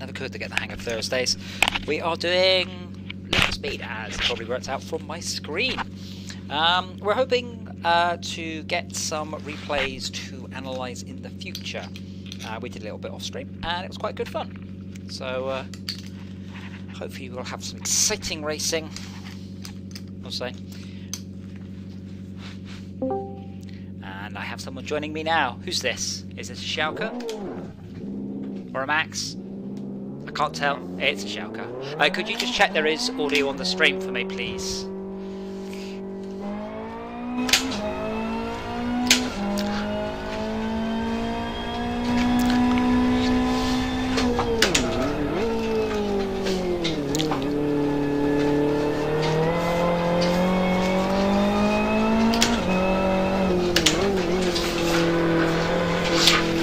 never could to get the hang of Thursdays. We are doing Little Speed, as probably worked out from my screen. We're hoping to get some replays to analyse in the future. We did a little bit off stream, and it was quite good fun. So hopefully we'll have some exciting racing, I'll say. And I have someone joining me now. Who's this? Is this a Schalke? Or a Max? I can't tell. It's a Schalke. Could you just check there is audio on the stream for me, please?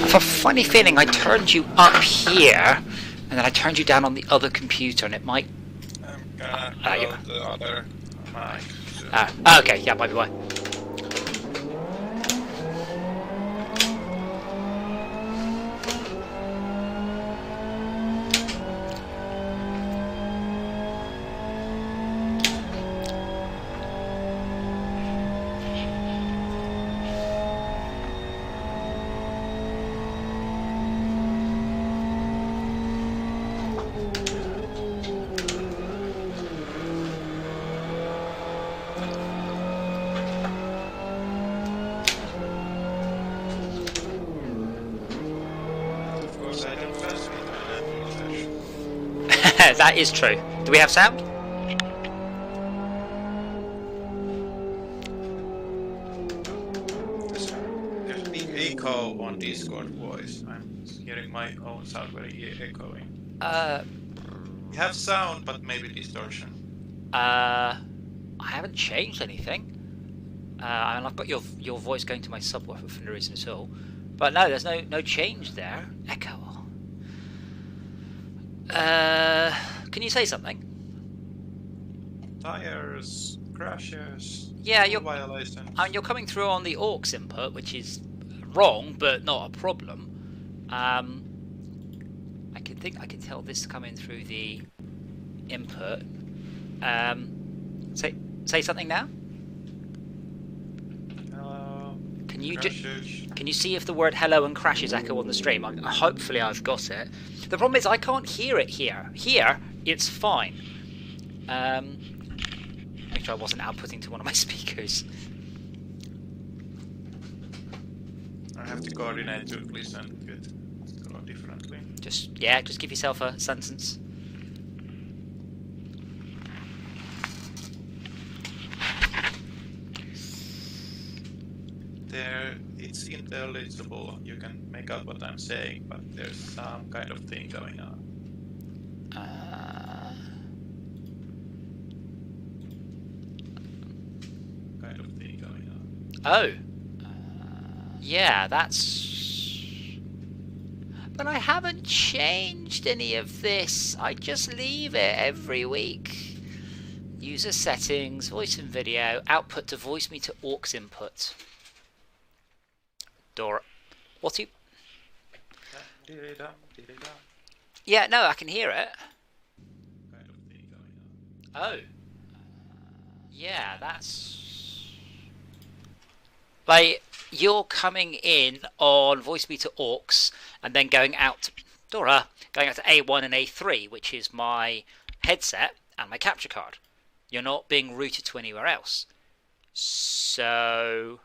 I have a funny feeling I turned you up here, and then I turned you down on the other computer, and it might... I'm gonna go the other mic. Okay, yeah, might be why. That is true. Do we have sound? There's the echo on Discord voice. I'm hearing my own sound very echoing. You have sound, but maybe distortion. I haven't changed anything. I mean, I've got your voice going to my subwoofer for no reason at all. But no, there's no change there. Echo. Can you say something? Tires, crashes. Yeah, you're. Violations. I mean, you're coming through on the aux input, which is wrong, but not a problem. I can tell this coming through the input. Say something now. Hello. Can you crashes. Can you see if the word hello and crashes echo on the stream? Hopefully I've got it. The problem is I can't hear it here. Here, it's fine. Make sure I wasn't outputting to one of my speakers. I have to coordinate to listen to it a lot differently. Just give yourself a sentence. It's intelligible. You can make out what I'm saying, but there's some kind of thing going on. Kind of thing going on. Oh. Yeah, that's... But I haven't changed any of this. I just leave it every week. User settings, voice and video, output to voice meter aux input. Dora. What are you... Yeah, no, I can hear it. Kind of thing going on. Oh. Yeah, that's... Like, you're coming in on voice meter aux and then going out to... Dora, going out to A1 and A3, which is my headset and my capture card. You're not being routed to anywhere else. So...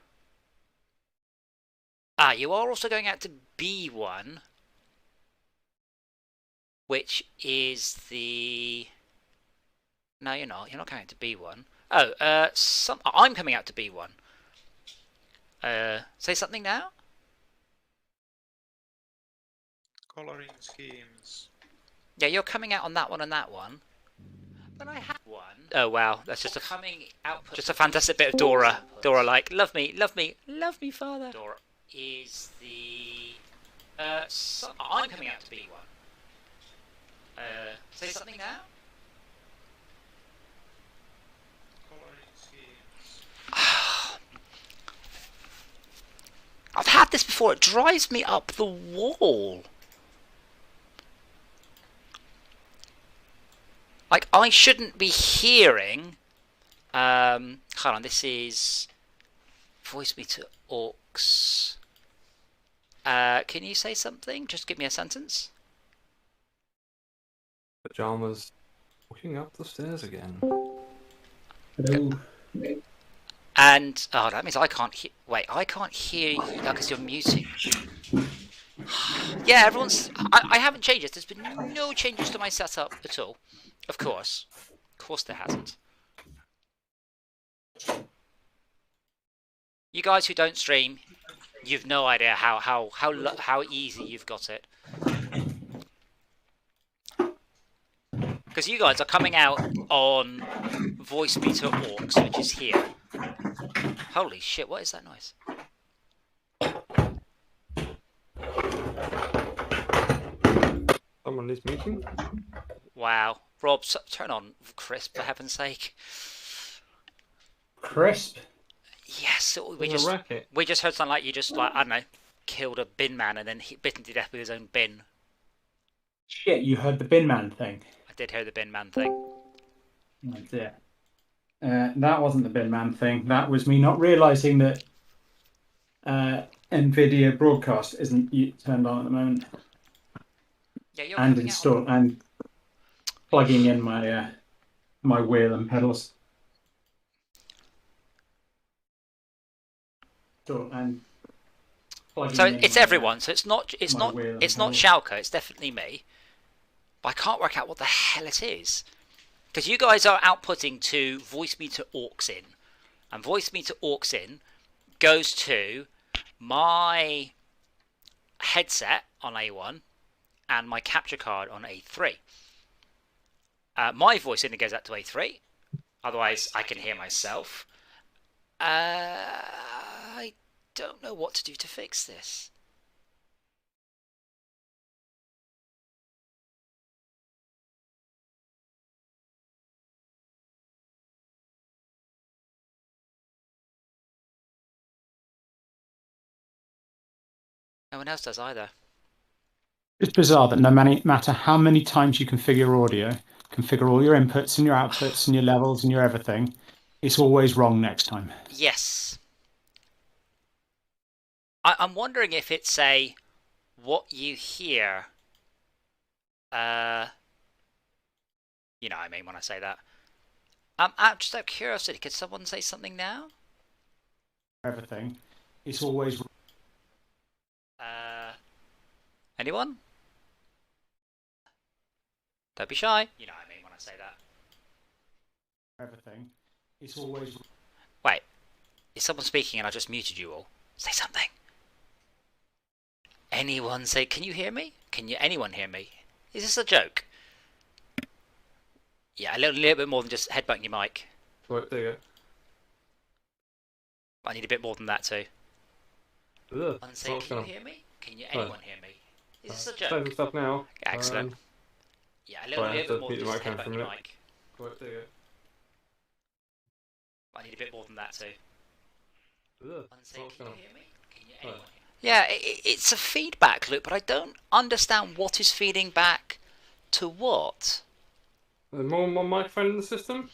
you are also going out to B1, which is the... No, you're not. You're not going out to B1. Oh, I'm coming out to B1. Say something now? Coloring schemes. Yeah, you're coming out on that one and that one. But I have one. Oh wow, that's just just a fantastic bit of Dora. Dora like, love me, love me, love me, father. Dora is the... I'm coming out to B1. Say something now? Coloring schemes. I've had this before. It drives me up the wall. Like, I shouldn't be hearing... hold on, this is... Voice meter orcs. Can you say something? Just give me a sentence. Pajamas walking up the stairs again. Hello. And oh, that means I can't hear. Wait, I can't hear you because you're muting. Yeah, everyone's. I haven't changed it. There's been no changes to my setup at all. Of course there hasn't. You guys who don't stream, you've no idea how easy you've got it. Because you guys are coming out on Voice Meter Orcs, which is here. Holy shit, what is that noise? Someone is meeting? Wow. Rob, turn on Crisp, for heaven's sake. Crisp? Yes, we just heard something like you just, like, I don't know, killed a bin man and then he bitten to death with his own bin. Shit, you heard the bin man thing. I did hear the bin man thing. Oh dear. That wasn't the bin man thing. That was me not realising that NVIDIA broadcast isn't turned on at the moment. Yeah, you're and install and plugging in my my wheel and pedals. So it's everyone. So it's not Schalke. It's definitely me. But I can't work out what the hell it is. Because you guys are outputting to Voice Meter Orcs in. And Voice Meter Orcs in goes to my headset on A1 and my capture card on A3. My voice in goes out to A3. Otherwise, I can hear myself. I don't know what to do to fix this. No one else does either. It's bizarre that no matter how many times you configure your audio, configure all your inputs and your outputs and your levels and your everything, it's always wrong next time. Yes. I'm wondering if it's what you hear. You know what I mean when I say that. I'm just out of curiosity. Could someone say something now? Everything. It's always. Anyone? Don't be shy. You know what I mean when I say that. Everything. It's always. Wait. Is someone speaking and I just muted you all? Say something. Anyone say? Can you hear me? Anyone hear me? Is this a joke? Yeah, a little bit more than just headbutting your mic. Right, there you go. I need a bit more than that too. Ugh, say, can you hear me? Anyone hear me? Is this a joke? Save the stuff now. Excellent. Yeah, a little bit more than just headbutting your mic. Right, there you go. I need a bit more than that too. Ugh, say, can you hear me? Anyone hear me? Yeah, it's a feedback loop, but I don't understand what is feeding back to what. More microphone in the system?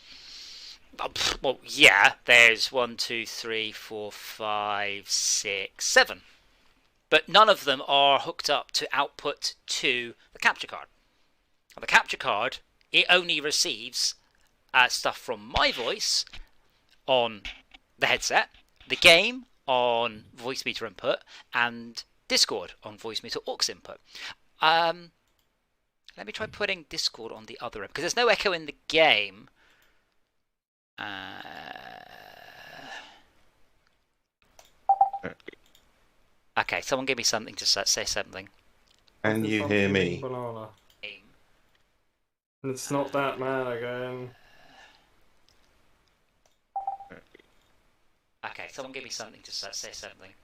Well, yeah, there's 1, 2, 3, 4, 5, 6, 7. But none of them are hooked up to output to the capture card. And the capture card, it only receives stuff from my voice on the headset, the game on voice meter input, and Discord on voice meter aux input. Let me try putting Discord on the other end, because there's no echo in the game. Okay, someone give me something to say something. Can you hear me? Banana. It's not that man again. Okay, someone give me something to say something.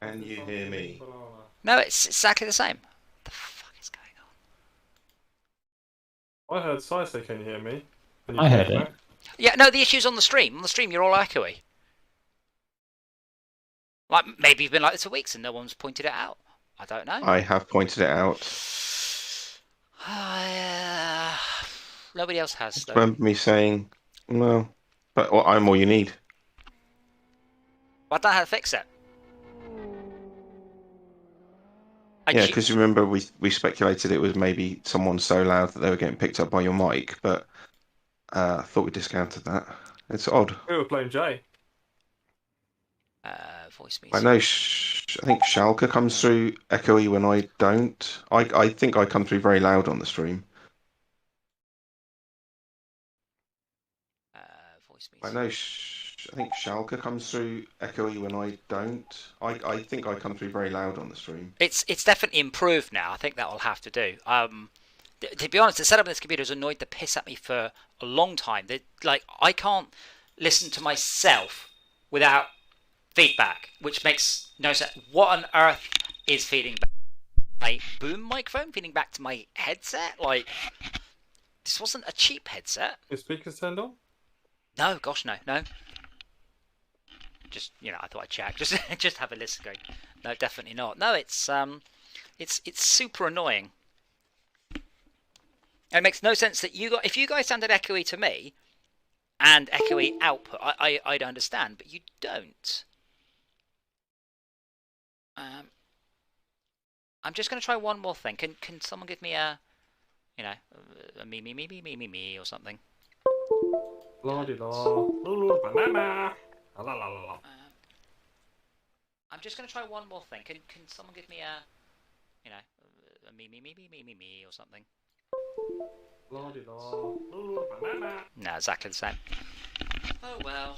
Can you hear me? No, it's exactly the same. What the fuck is going on? I heard Sai say, can you hear me? I heard it. Yeah, no, the issue's on the stream. On the stream, you're all echoey. Like, maybe you've been like this for weeks and no one's pointed it out. I don't know. I have pointed it out. Nobody else has, I though. remember me saying, "No, but I'm all you need." I don't know how to fix it. Yeah, because you remember we speculated it was maybe someone so loud that they were getting picked up by your mic, but I thought we discounted that. It's odd. We were playing Jay. Voice I meter. know. I think Schalke comes through echoey when I don't. I think I come through very loud on the stream. Voice meter. I know. I think Schalke comes through echoey when I don't. I think I come through very loud on the stream. It's definitely improved now. I think that will have to do. To be honest, the setup of this computer has annoyed the piss at me for a long time. Like, I can't listen to myself without feedback, which makes no sense. What on earth is feeding back? My boom microphone feeding back to my headset? Like, this wasn't a cheap headset. Your speakers turned on? No, gosh, no. Just, I thought I'd check. Just have a listen going. No, definitely not. No, it's super annoying. It makes no sense that if you guys sounded echoey to me and echoey output, I'd understand, but you don't. I'm just going to try one more thing. Can someone give me a me or something? La-di-la. Banana. La la la la. I'm just going to try one more thing. Can someone give me a me or something? La-di-la. Banana. No, exactly the same. Oh well.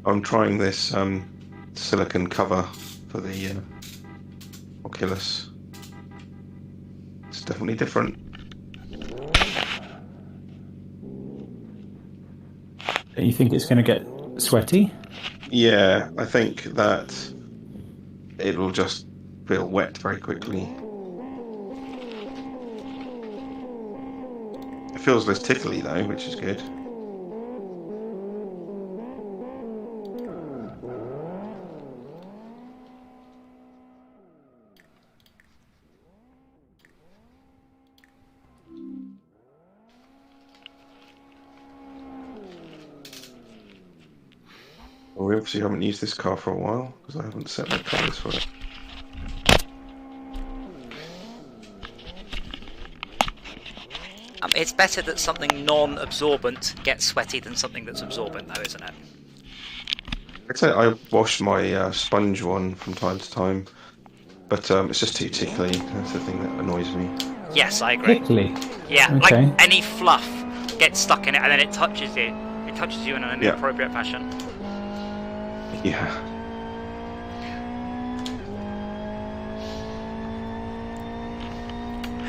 I'm trying this silicon cover for the Oculus. It's definitely different. Do you think it's going to get sweaty? Yeah, I think that it'll just feel wet very quickly. It feels less tickly though, which is good. Well, we obviously haven't used this car for a while because I haven't set my colours for it. It's better that something non-absorbent gets sweaty than something that's absorbent, though, isn't it? I'd say I wash my sponge one from time to time, but it's just too tickly. That's the thing that annoys me. Yes, I agree. Tickly. Yeah, Okay. like any fluff gets stuck in it and then it touches you. It touches you in an inappropriate fashion. Yeah.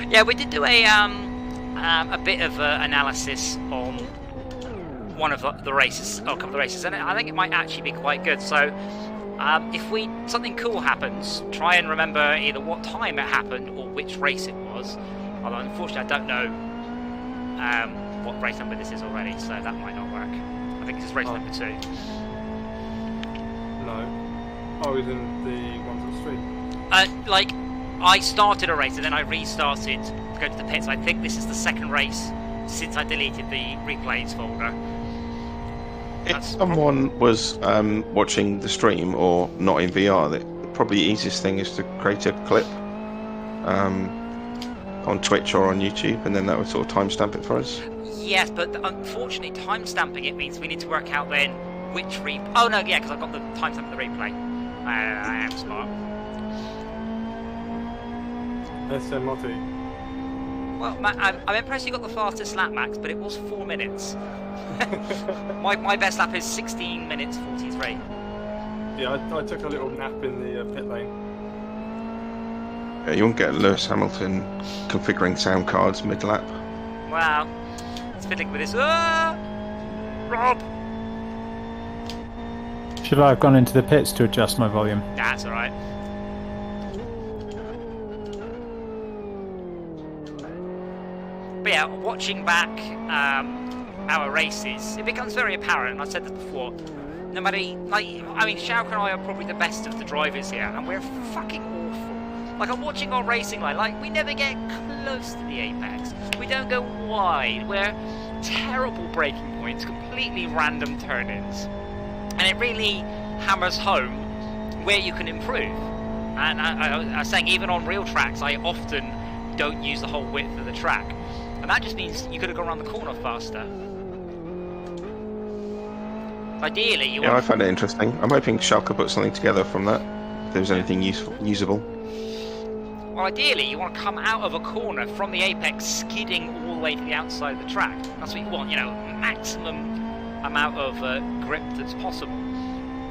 Yeah, we did do a bit of analysis on one of the races, or a couple of the races, and I think it might actually be quite good. So, if something cool happens, try and remember either what time it happened or which race it was. Although, unfortunately, I don't know what race number this is already, so that might not work. I think this is race number 2. No. I was in the ones on the street. Like, I started a race and then I restarted to go to the pits. I think this is the second race since I deleted the replays folder. If someone was watching the stream or not in VR, the probably easiest thing is to create a clip on Twitch or on YouTube, and then that would sort of timestamp it for us. Yes, but unfortunately, timestamping it means we need to work out then which replay. Oh no, yeah, because I've got the timestamp of the replay. I am smart. SMRT. Well, I'm impressed you got the fastest lap, Max, but it was 4 minutes. my best lap is 16 minutes 43. Yeah, I took a little nap in the pit lane. Yeah, you won't get Lewis Hamilton configuring sound cards mid-lap. Wow, it's fiddling with this. Rob! Should I have gone into the pits to adjust my volume? That's all right. But yeah, watching back our races, it becomes very apparent, and I said this before, no matter, Shauk and I are probably the best of the drivers here, and we're fucking awful. Like, I'm watching our racing line, like, we never get close to the apex. We don't go wide. We're terrible braking points, completely random turn-ins. And it really hammers home where you can improve. And I was saying, even on real tracks, I often don't use the whole width of the track. And that just means you could have gone around the corner faster. Ideally, you I find it interesting. I'm hoping Shauk could put something together from that. If there's anything usable. Well, ideally, you want to come out of a corner from the apex, skidding all the way to the outside of the track. That's what you want, maximum amount of grip that's possible.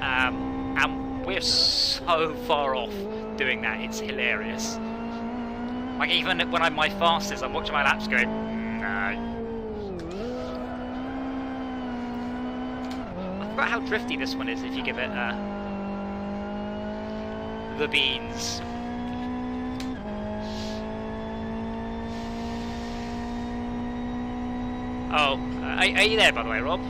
And we're so far off doing that, it's hilarious. Like, even when I'm my fastest, I'm watching my laps going, no. I forgot how drifty this one is if you give it the beans. Oh, are you there, by the way, Rob?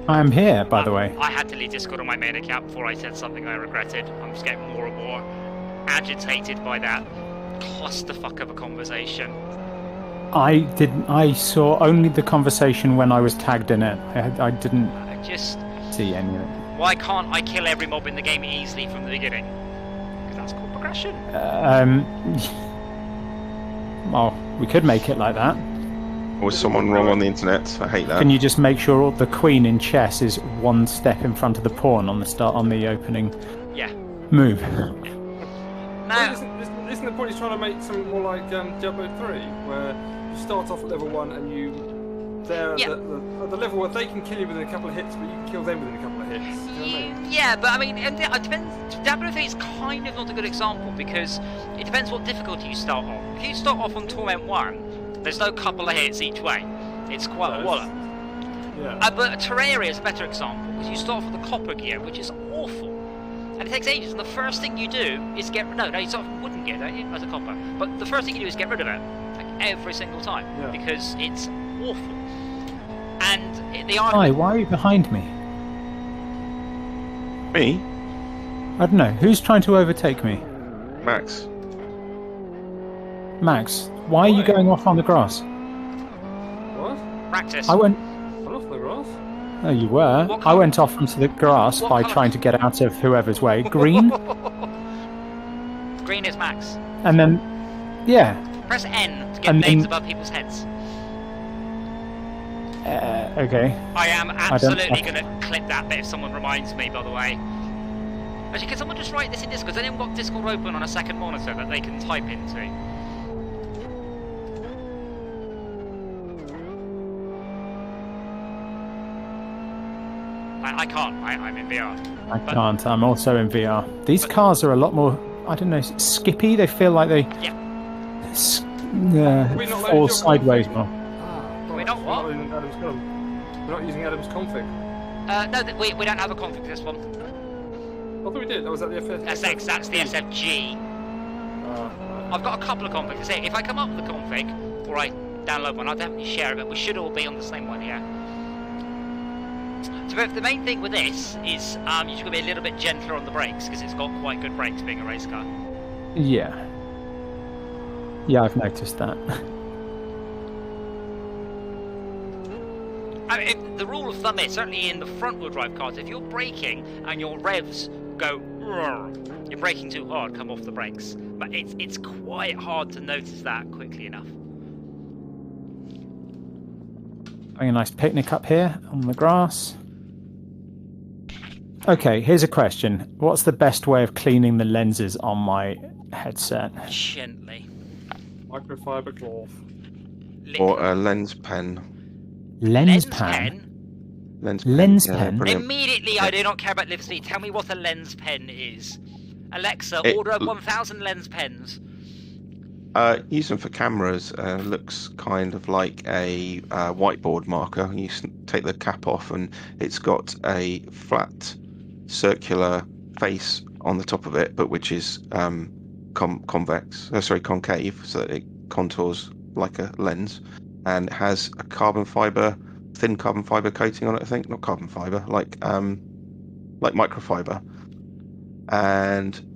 I'm here, by the way. I had to leave Discord on my main account before I said something I regretted. I'm just getting more and more agitated by that clusterfuck of a conversation. I saw only the conversation when I was tagged in it. I didn't see any of it. Why can't I kill every mob in the game easily from the beginning? Because that's called progression. Well, we could make it like that. Or was someone wrong on the internet? I hate that. Can you just make sure the queen in chess is one step in front of the pawn on the opening move? Now, isn't the point he's trying to make something more like Diablo 3, where you start off at level 1 and they're at the level where they can kill you within a couple of hits, but you can kill them within a couple of hits. Do you know what I mean? Yeah, but it depends. Diablo 3 is kind of not a good example because it depends what difficulty you start on. If you start off on Torment 1, there's no couple of hits each way. It's quite a wallop. Yeah. But Terraria is a better example because you start off with the copper gear, which is awful. And it takes ages, and the first thing you do is you start with wooden gear, don't you, as a copper. But the first thing you do is get rid of it, like every single time, because it's awful. And the argument... Why are you behind me? Me? I don't know. Who's trying to overtake me? Max. Max, why are you going off on the grass? What? Practice. I'm off the grass? Oh, you were. I went off onto the grass by trying to get out of whoever's way. Green? Green is Max. And then, Press N to get names above people's heads. Okay. I am absolutely going to clip that bit if someone reminds me, by the way. Actually, can someone just write this in Discord? Has anyone got Discord open on a second monitor that they can type into? I can't. I'm in VR. I can't. I'm also in VR. These cars are a lot more, I don't know, skippy. They feel like they fall sideways more. We're not what? We're not using Adam's config. No, we don't have a config for this one. I thought we did. That was at the FF. SX, that's the SFG. I've got a couple of configs. If I come up with a config, or I download one, I'll definitely share it, but we should all be on the same one, So the main thing with this is you're just going to be a little bit gentler on the brakes, because it's got quite good brakes being a race car. Yeah, I've noticed that. The rule of thumb is, certainly in the front-wheel drive cars, if you're braking and your revs go, you're braking too hard, come off the brakes. But it's quite hard to notice that quickly enough. Having a nice picnic up here on the grass. Okay, here's a question. What's the best way of cleaning the lenses on my headset? Gently. Microfiber cloth. Or a lens pen. Lens pen? Lens pen. Pen? Immediately, I do not care about live speed. Tell me what a lens pen is. Alexa, order 1,000 lens pens. Use them for cameras. Looks kind of like a whiteboard marker. You take the cap off and it's got a flat circular face on the top of it, but which is concave, so that it contours like a lens, and it has a thin carbon fiber coating on it. I think not carbon fiber, like microfiber, and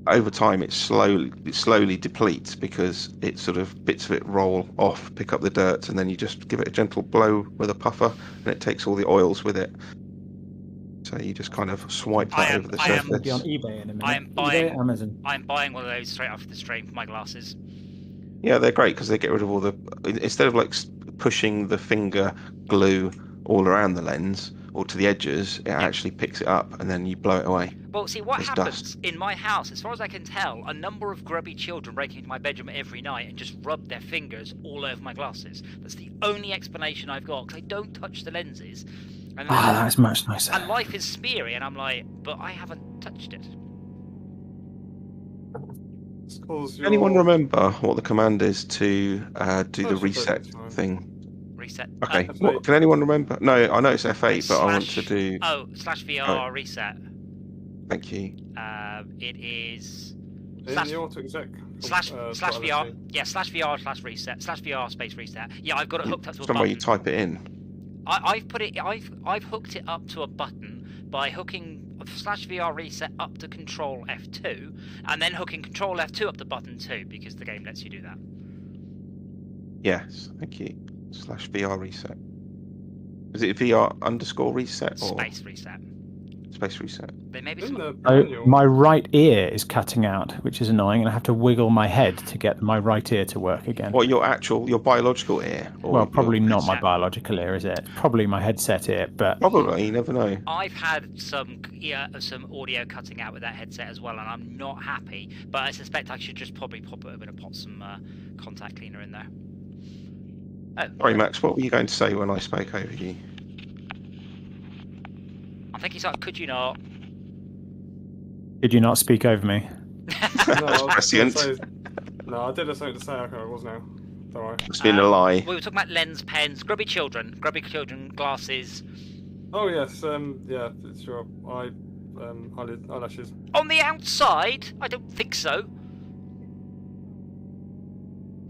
over time it slowly depletes because it sort of bits of it roll off, pick up the dirt, and then you just give it a gentle blow with a puffer, and it takes all the oils with it. So you just kind of swipe that over the surface. It'll be on eBay in a minute. eBay, Amazon. I'm buying one of those straight after the stream for my glasses. Yeah, they're great because they get rid of all the... Instead of like pushing the finger glue all around the lens or to the edges, it actually picks it up and then you blow it away. Well, see, what There's happens dust. in my house, as far as I can tell, a number of grubby children break into my bedroom every night and just rub their fingers all over my glasses. That's the only explanation I've got, because I don't touch the lenses. And that's much nicer. And life is smeary, and I'm like, but I haven't touched it. Anyone remember what the command is to do the reset thing? Reset. Okay. Can anyone remember? No, I know it's F8, but I want to do... /VR reset. Thank you. It is... In the auto-exec. /VR. Yeah, /VR /reset. /VR space reset. Yeah, I've got it hooked up to a button. Somewhere you type it in. I've hooked it up to a button by hooking /VR reset up to Control F2, and then hooking Control F2 up to button 2, because the game lets you do that. Yes, thank you. /VR reset. Is it VR _ reset or space reset? Space reset. There may be my right ear is cutting out, which is annoying, and I have to wiggle my head to get my right ear to work again. What, your biological ear? Well, probably not my biological ear, is it? Probably my headset ear, but... Probably, you never know. I've had some audio cutting out with that headset as well, and I'm not happy, but I suspect I should just probably pop some contact cleaner in there. Oh. Sorry, Max, what were you going to say when I spoke over you? I think he's like, could you not? Did you not speak over me? No, I prescient. No, I did have something to say. Okay, it was now. Don't worry. It's been a lie. We were talking about lens, pens, grubby children, glasses. Oh yes, yeah, sure. Eyelashes. On the outside? I don't think so.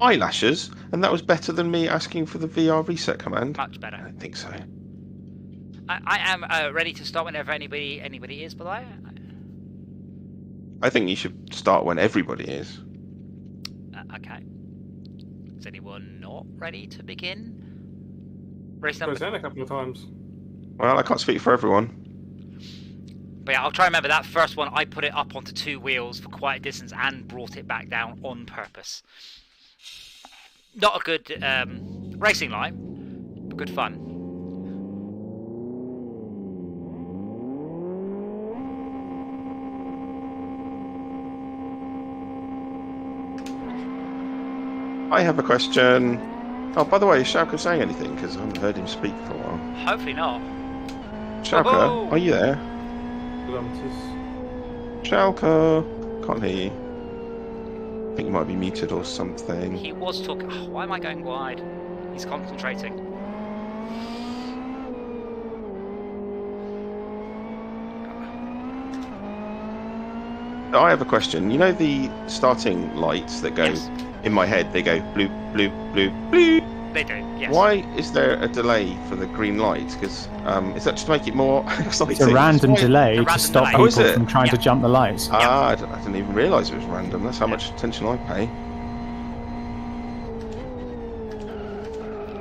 Eyelashes? And that was better than me asking for the VR reset command? Much better. I don't think so. I am ready to start whenever anybody is, by the way. I think you should start when everybody is. Okay. Is anyone not ready to begin? Race number... a couple of times. Well, I can't speak for everyone. But yeah, I'll try and remember that first one. I put it up onto 2 wheels for quite a distance and brought it back down on purpose. Not a good racing line, but good fun. I have a question. Oh, by the way, is Shauka saying anything? Because I haven't heard him speak for a while. Hopefully not. Shauka, are you there? Kilometers. Shauka, can't hear you. I think you might be muted or something. He was talking. Oh, why am I going wide? He's concentrating. I have a question. You know the starting lights that go in my head? They go bloop, bloop, bloop, bloop. They do, yes. Why is there a delay for the green lights? Because is that just to make it more exciting? It's a random delay to stop people from trying to jump the lights. Ah, I didn't even realise it was random. That's how much attention I pay.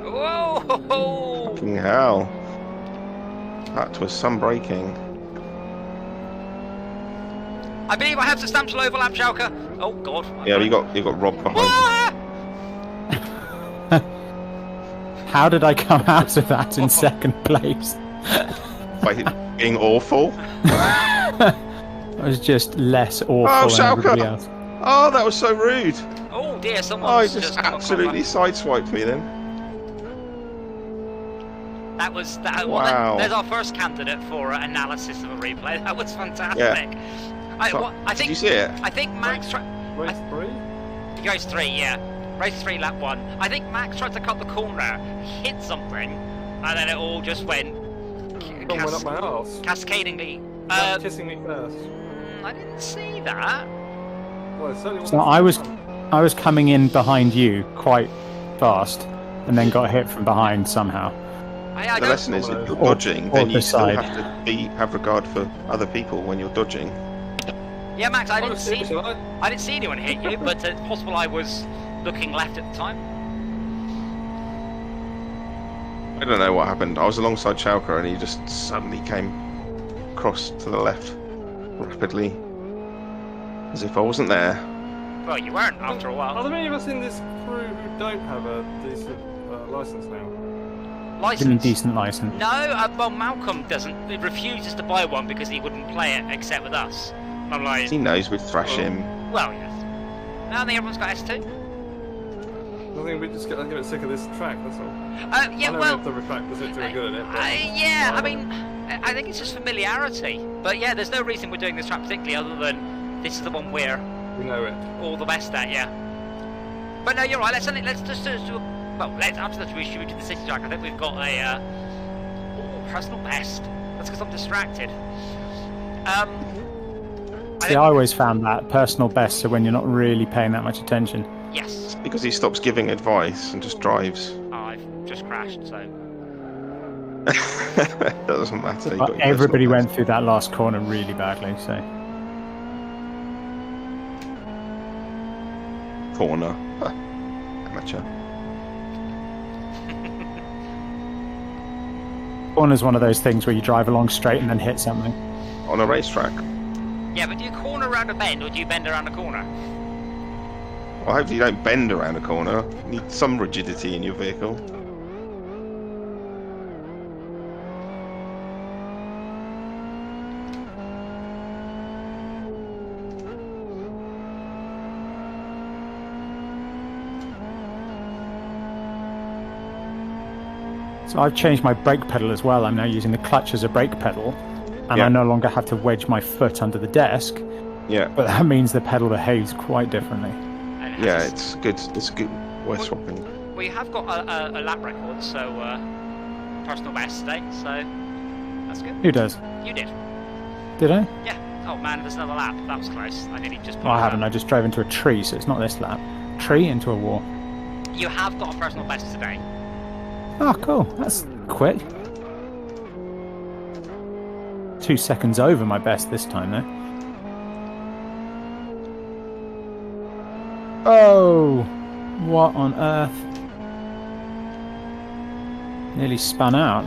Whoa! Fucking hell. That was some braking. I believe I have substantial overlap, Shauka. Oh God. Yeah, you got robbed behind. How did I come out of that in second place? By being awful. I was just less awful than everybody else. Oh, that was so rude. Oh dear, someone just absolutely sideswiped me then. That was Wow. Well, there's our first candidate for analysis of a replay. That was fantastic. Yeah. I think. Did you see it? I think Max. Race 3? Race 3, yeah. Race 3, lap 1. I think Max tried to cut the corner, hit something, and then it all just went Went up my arse. cascadingly That's kissing me first. I didn't see that. Well, it certainly So wasn't. I was coming in behind you quite fast, and then got hit from behind somehow. The lesson is if you're dodging, then you still have to have regard for other people when you're dodging. Yeah, Max, I didn't see anyone hit you, but it's possible I was looking left at the time. I don't know what happened. I was alongside Chalker and he just suddenly came across to the left rapidly, as if I wasn't there. Well, you weren't after a while. Are there any of us in this crew who don't have a decent license now? License? Decent license. No, well, Malcolm doesn't. He refuses to buy one because he wouldn't play it except with us. And I'm like... He knows we'd thrash him. Well, yes. No, I think everyone's got S2. I think we just get a bit sick of this track, that's all. Yeah, I know well... we have to retract because it's very good at it. Yeah, I mean, I think it's just familiarity. But yeah, there's no reason we're doing this track particularly other than this is the one we're... We know it. All the best at, yeah. But no, you're right, let's just do well, after that we shoot to the city track. I think we've got a personal best. That's because I'm distracted. See, I always found that personal best, so when you're not really paying that much attention. Yes. Because he stops giving advice and just drives. Oh, I've just crashed, so... That doesn't matter. But everybody went through that last corner really badly, so... Corner. Amateur. Corner's one of those things where you drive along straight and then hit something. On a racetrack. Yeah, but do you corner around a bend or do you bend around a corner? Well, hopefully you don't bend around a corner. You need some rigidity in your vehicle. So I've changed my brake pedal as well. I'm now using the clutch as a brake pedal, and Yeah. I no longer have to wedge my foot under the desk. Yeah. But that means the pedal behaves quite differently. Yeah, it's good. It's good. Worth swapping. We have got a lap record, so personal best today, so that's good. Who does? You did. Did I? Yeah. Oh man, there's another lap. That was close. I nearly just. Well, I haven't. I just drove into a tree, so it's not this lap. Tree into a wall. You have got a personal best today. Oh, cool. That's quick. 2 seconds over my best this time, though. Oh! What on earth? Nearly spun out.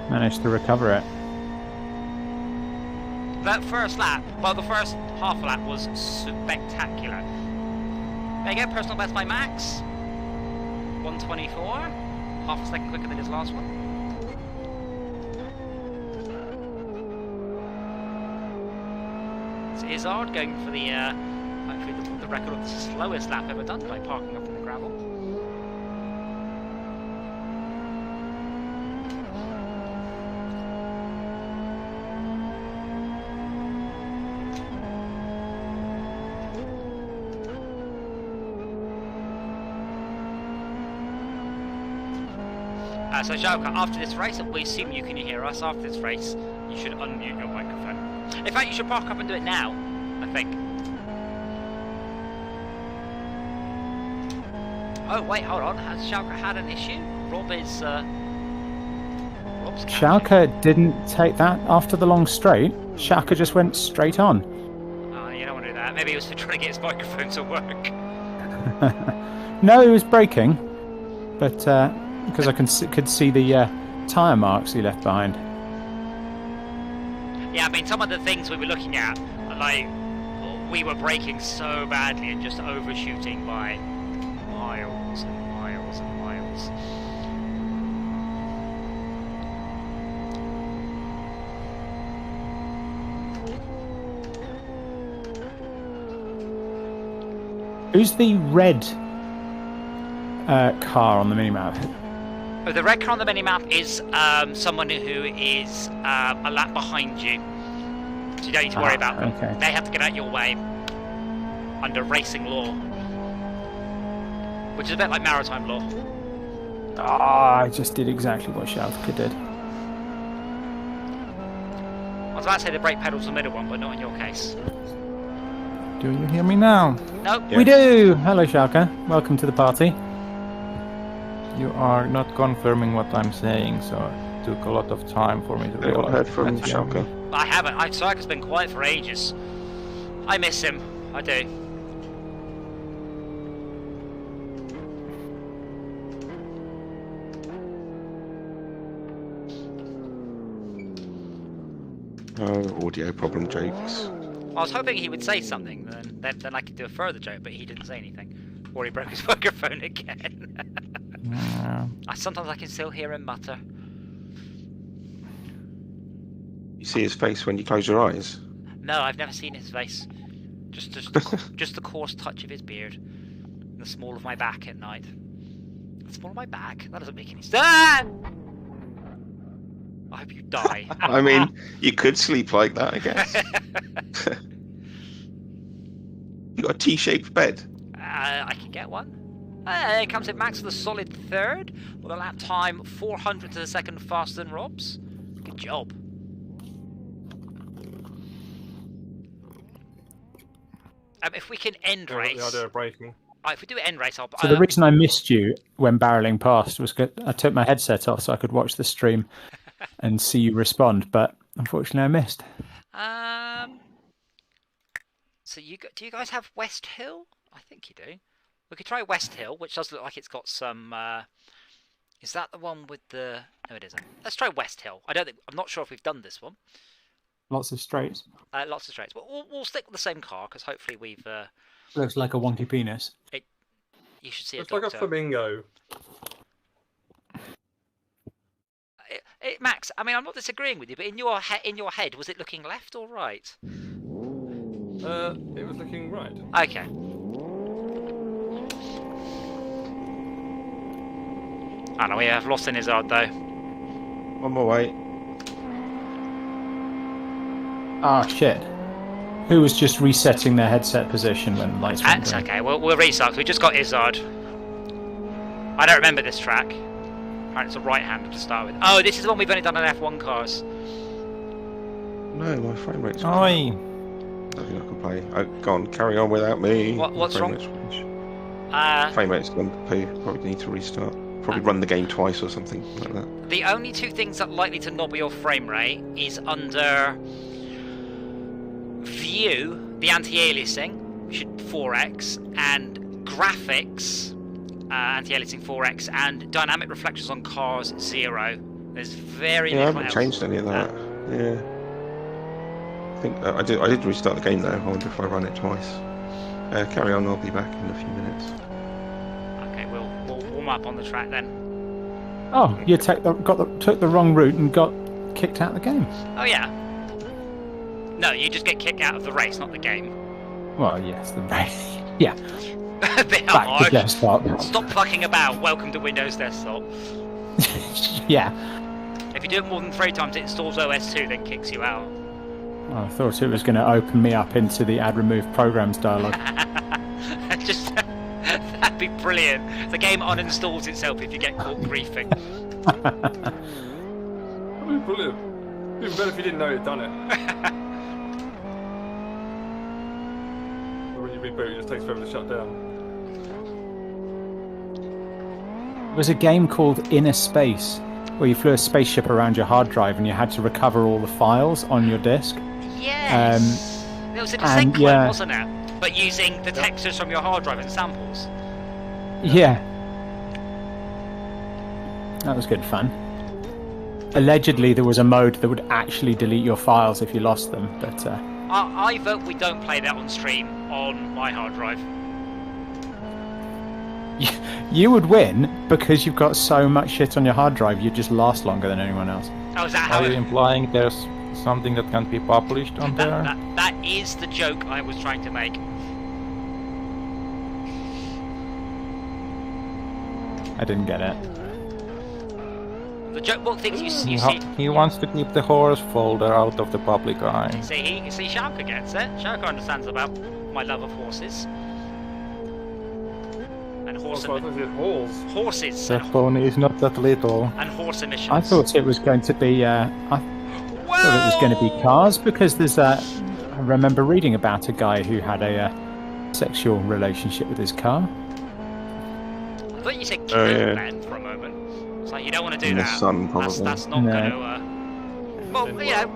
Managed to recover it. That first lap, well, the first half lap was spectacular. There you go, personal best by Max. 124. Half a second quicker than his last one. It's Izzard going for the actually the record of the slowest lap ever done by parking up in the gravel. So Jalka, after this race, we assume you can hear us. After this race, you should unmute your microphone. In fact, you should park up and do it now, I think. Oh, wait, hold on. Has Jalka had an issue? Rob's Schalke didn't take that after the long straight. Schalke just went straight on. Oh, you don't want to do that. Maybe he was trying to get his microphone to work. No, he was braking, but because I could see the tyre marks he left behind. Yeah, I mean, some of the things we were looking at, like, we were braking so badly and just overshooting by miles and miles and miles. Who's the red car on the minimap? Oh, the red car on the minimap is someone who is a lap behind you. So you don't need to worry about them. Okay. They have to get out your way under racing law. Which is a bit like maritime law. Ah, I just did exactly what Schalke did. was about to say the brake pedal's the middle one, but not in your case. Do you hear me now? Nope. We do! Hello, Shaka. Welcome to the party. You are not confirming what I'm saying, so it took a lot of time for me to realize. I heard from Shaka. I haven't. Shaka's been quiet for ages. I miss him. I do. Oh, audio problem jokes. I was hoping he would say something, then I could do a further joke, but he didn't say anything. Or he broke his microphone again. Sometimes I can still hear him mutter. You see his face when you close your eyes? No, I've never seen his face. Just the coarse touch of his beard. And the small of my back at night. The small of my back? That doesn't make any sense. Ah! I hope you die. I mean, you could sleep like that, I guess. You got a T-shaped bed? I can get one. It comes in max with a solid third, with a lap time 400 to the second faster than Rob's. Good job. If we can end race... The idea of braking. If we do end race, I'll... So the reason I missed you when barreling past was I took my headset off so I could watch the stream and see you respond, but unfortunately I missed. So do you guys have West Hill? I think you do. We could try West Hill, which does look like it's got some... Is that the one with the... No, it isn't. Let's try West Hill. I'm not sure if we've done this one. Lots of straights. Lots of straights. But we'll stick with the same car, because hopefully we've... Looks like a wonky penis. You should see it's a doctor. like a flamingo. Max, I mean, I'm not disagreeing with you, but in your head, was it looking left or right? It was looking right. Okay. I know we have lost in Izzard though. On my way. Ah, shit. Who was just resetting their headset position when lights went That's green? okay, we'll restart. We just got Izzard. I don't remember this track. Alright, it's a right-hander to start with. Oh, this is the one we've only done on F1 cars. No, my frame rate's Oi! I think I can play. Oh, go on, carry on without me. What's wrong? Frame rate's gone poo. Probably need to restart. Probably run the game twice or something like that. The only two things that are likely to knob your frame rate is under View, the anti-aliasing, 4x, and Graphics, anti-aliasing 4x, and Dynamic Reflections on Cars 0. There's very little I haven't else. changed any of that. Yeah. I think I did restart the game though. I wonder if I run it twice. Carry on, I'll be back in a few minutes. Okay, we'll warm up on the track then. Oh, you took the wrong route and got kicked out of the game. Oh yeah. No, you just get kicked out of the race, not the game. Well, yes, the race. Yeah. A bit Back hard. to desktop. Stop fucking about. Welcome to Windows Desktop. Yeah. If you do it more than 3 times, it installs OS2, then kicks you out. I thought it was going to open me up into the add remove programs dialogue. Just that'd be brilliant. The game uninstalls itself if you get caught griefing. That'd be brilliant. Even better if you didn't know you'd done it. Or when you reboot, it just takes forever to shut down. There was a game called Inner Space, where you flew a spaceship around your hard drive and you had to recover all the files on your disk. Yes! There was a descent clone, wasn't it? But using the textures from your hard drive and samples. Yeah. That was good fun. Allegedly, there was a mode that would actually delete your files if you lost them, but... I vote we don't play that on stream on my hard drive. You would win because you've got so much shit on your hard drive, you'd just last longer than anyone else. Oh, is that how Are you implying there's something that can be published on there? That is the joke I was trying to make. I didn't get it. The joke, what things you see... He wants to keep the horse folder out of the public eye. See, Shaka gets it. Shaka understands about my love of horses. And horses. That pony is not that little. And horse emissions. I thought it was going to be... thought it was going to be cars because there's that. I remember reading about a guy who had a sexual relationship with his car. I thought you said cavemen for a moment. It's like you don't want to do that. The sun, probably. That's not going to. Well, you know,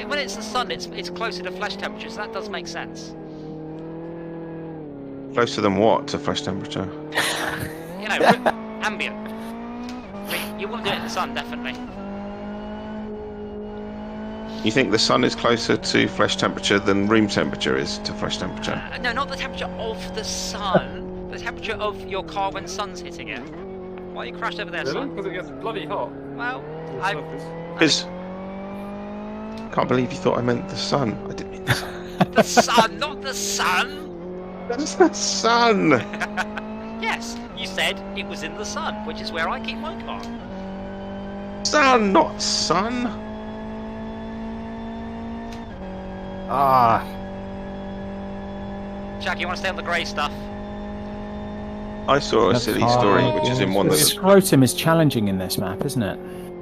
when it's the sun, it's closer to flesh temperature, so that does make sense. Closer than what to flesh temperature? You know, ambient. I mean, you want to do it in the sun, definitely. You think the sun is closer to flesh temperature than room temperature is to flesh temperature? No, not the temperature of the sun. The temperature of your car when sun's hitting it. Why are you crashed over there, Really? son? Because it gets bloody hot. Well, Because I can't believe you thought I meant the sun. I didn't mean the sun. the sun, not the sun. That's the sun. Yes, you said it was in the sun, which is where I keep my car. Sun, not sun. Ah, Jack, you want to stay on the grey stuff? I saw a that's silly hard. story, which is in one The of the. scrotum is challenging in this map, isn't it?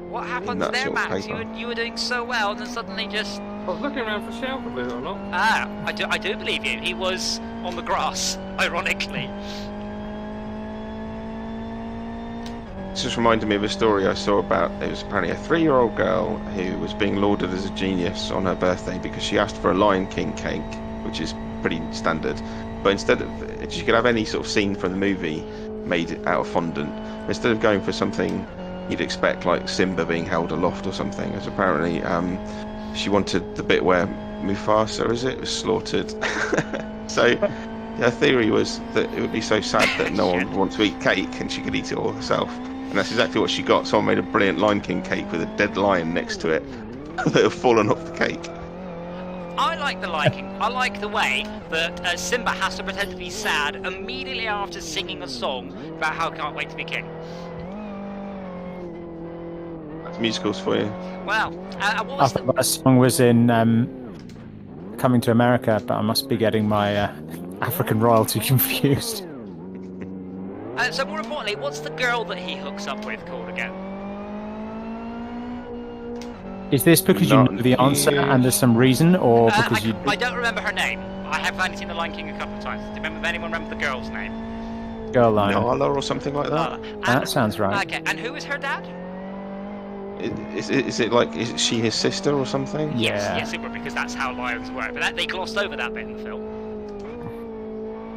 What happened That's there, your Max? paper. You were doing so well, and then suddenly just... I was looking around for shelter, believe it or not. I do believe you. He was on the grass, ironically. This just reminded me of a story I saw about. It was apparently a 3-year-old girl who was being lauded as a genius on her birthday because she asked for a Lion King cake, which is pretty standard. But instead of, she could have any sort of scene from the movie made out of fondant. Instead of going for something you'd expect, like Simba being held aloft or something, as apparently she wanted the bit where Mufasa, was slaughtered. So her theory was that it would be so sad that no one would want to eat cake and she could eat it all herself. And that's exactly what she got. Someone made a brilliant Lion King cake with a dead lion next to it that had fallen off the cake. I like the Lion King. I like the way that Simba has to pretend to be sad immediately after singing a song about how he can't wait to be king. That's musicals for you. Well, what I was thought that song was in Coming to America, but I must be getting my African royalty confused. so more importantly, what's the girl that he hooks up with called again? Is this because you know the answer and there's some reason, or because I don't remember her name. I have only seen The Lion King a couple of times. Do anyone remember the girl's name? Girl line? Nala or something like that? That sounds right. Okay, and who is her dad? Is it like, is she his sister or something? Yes, it would, because that's how lions work. But they glossed over that bit in the film.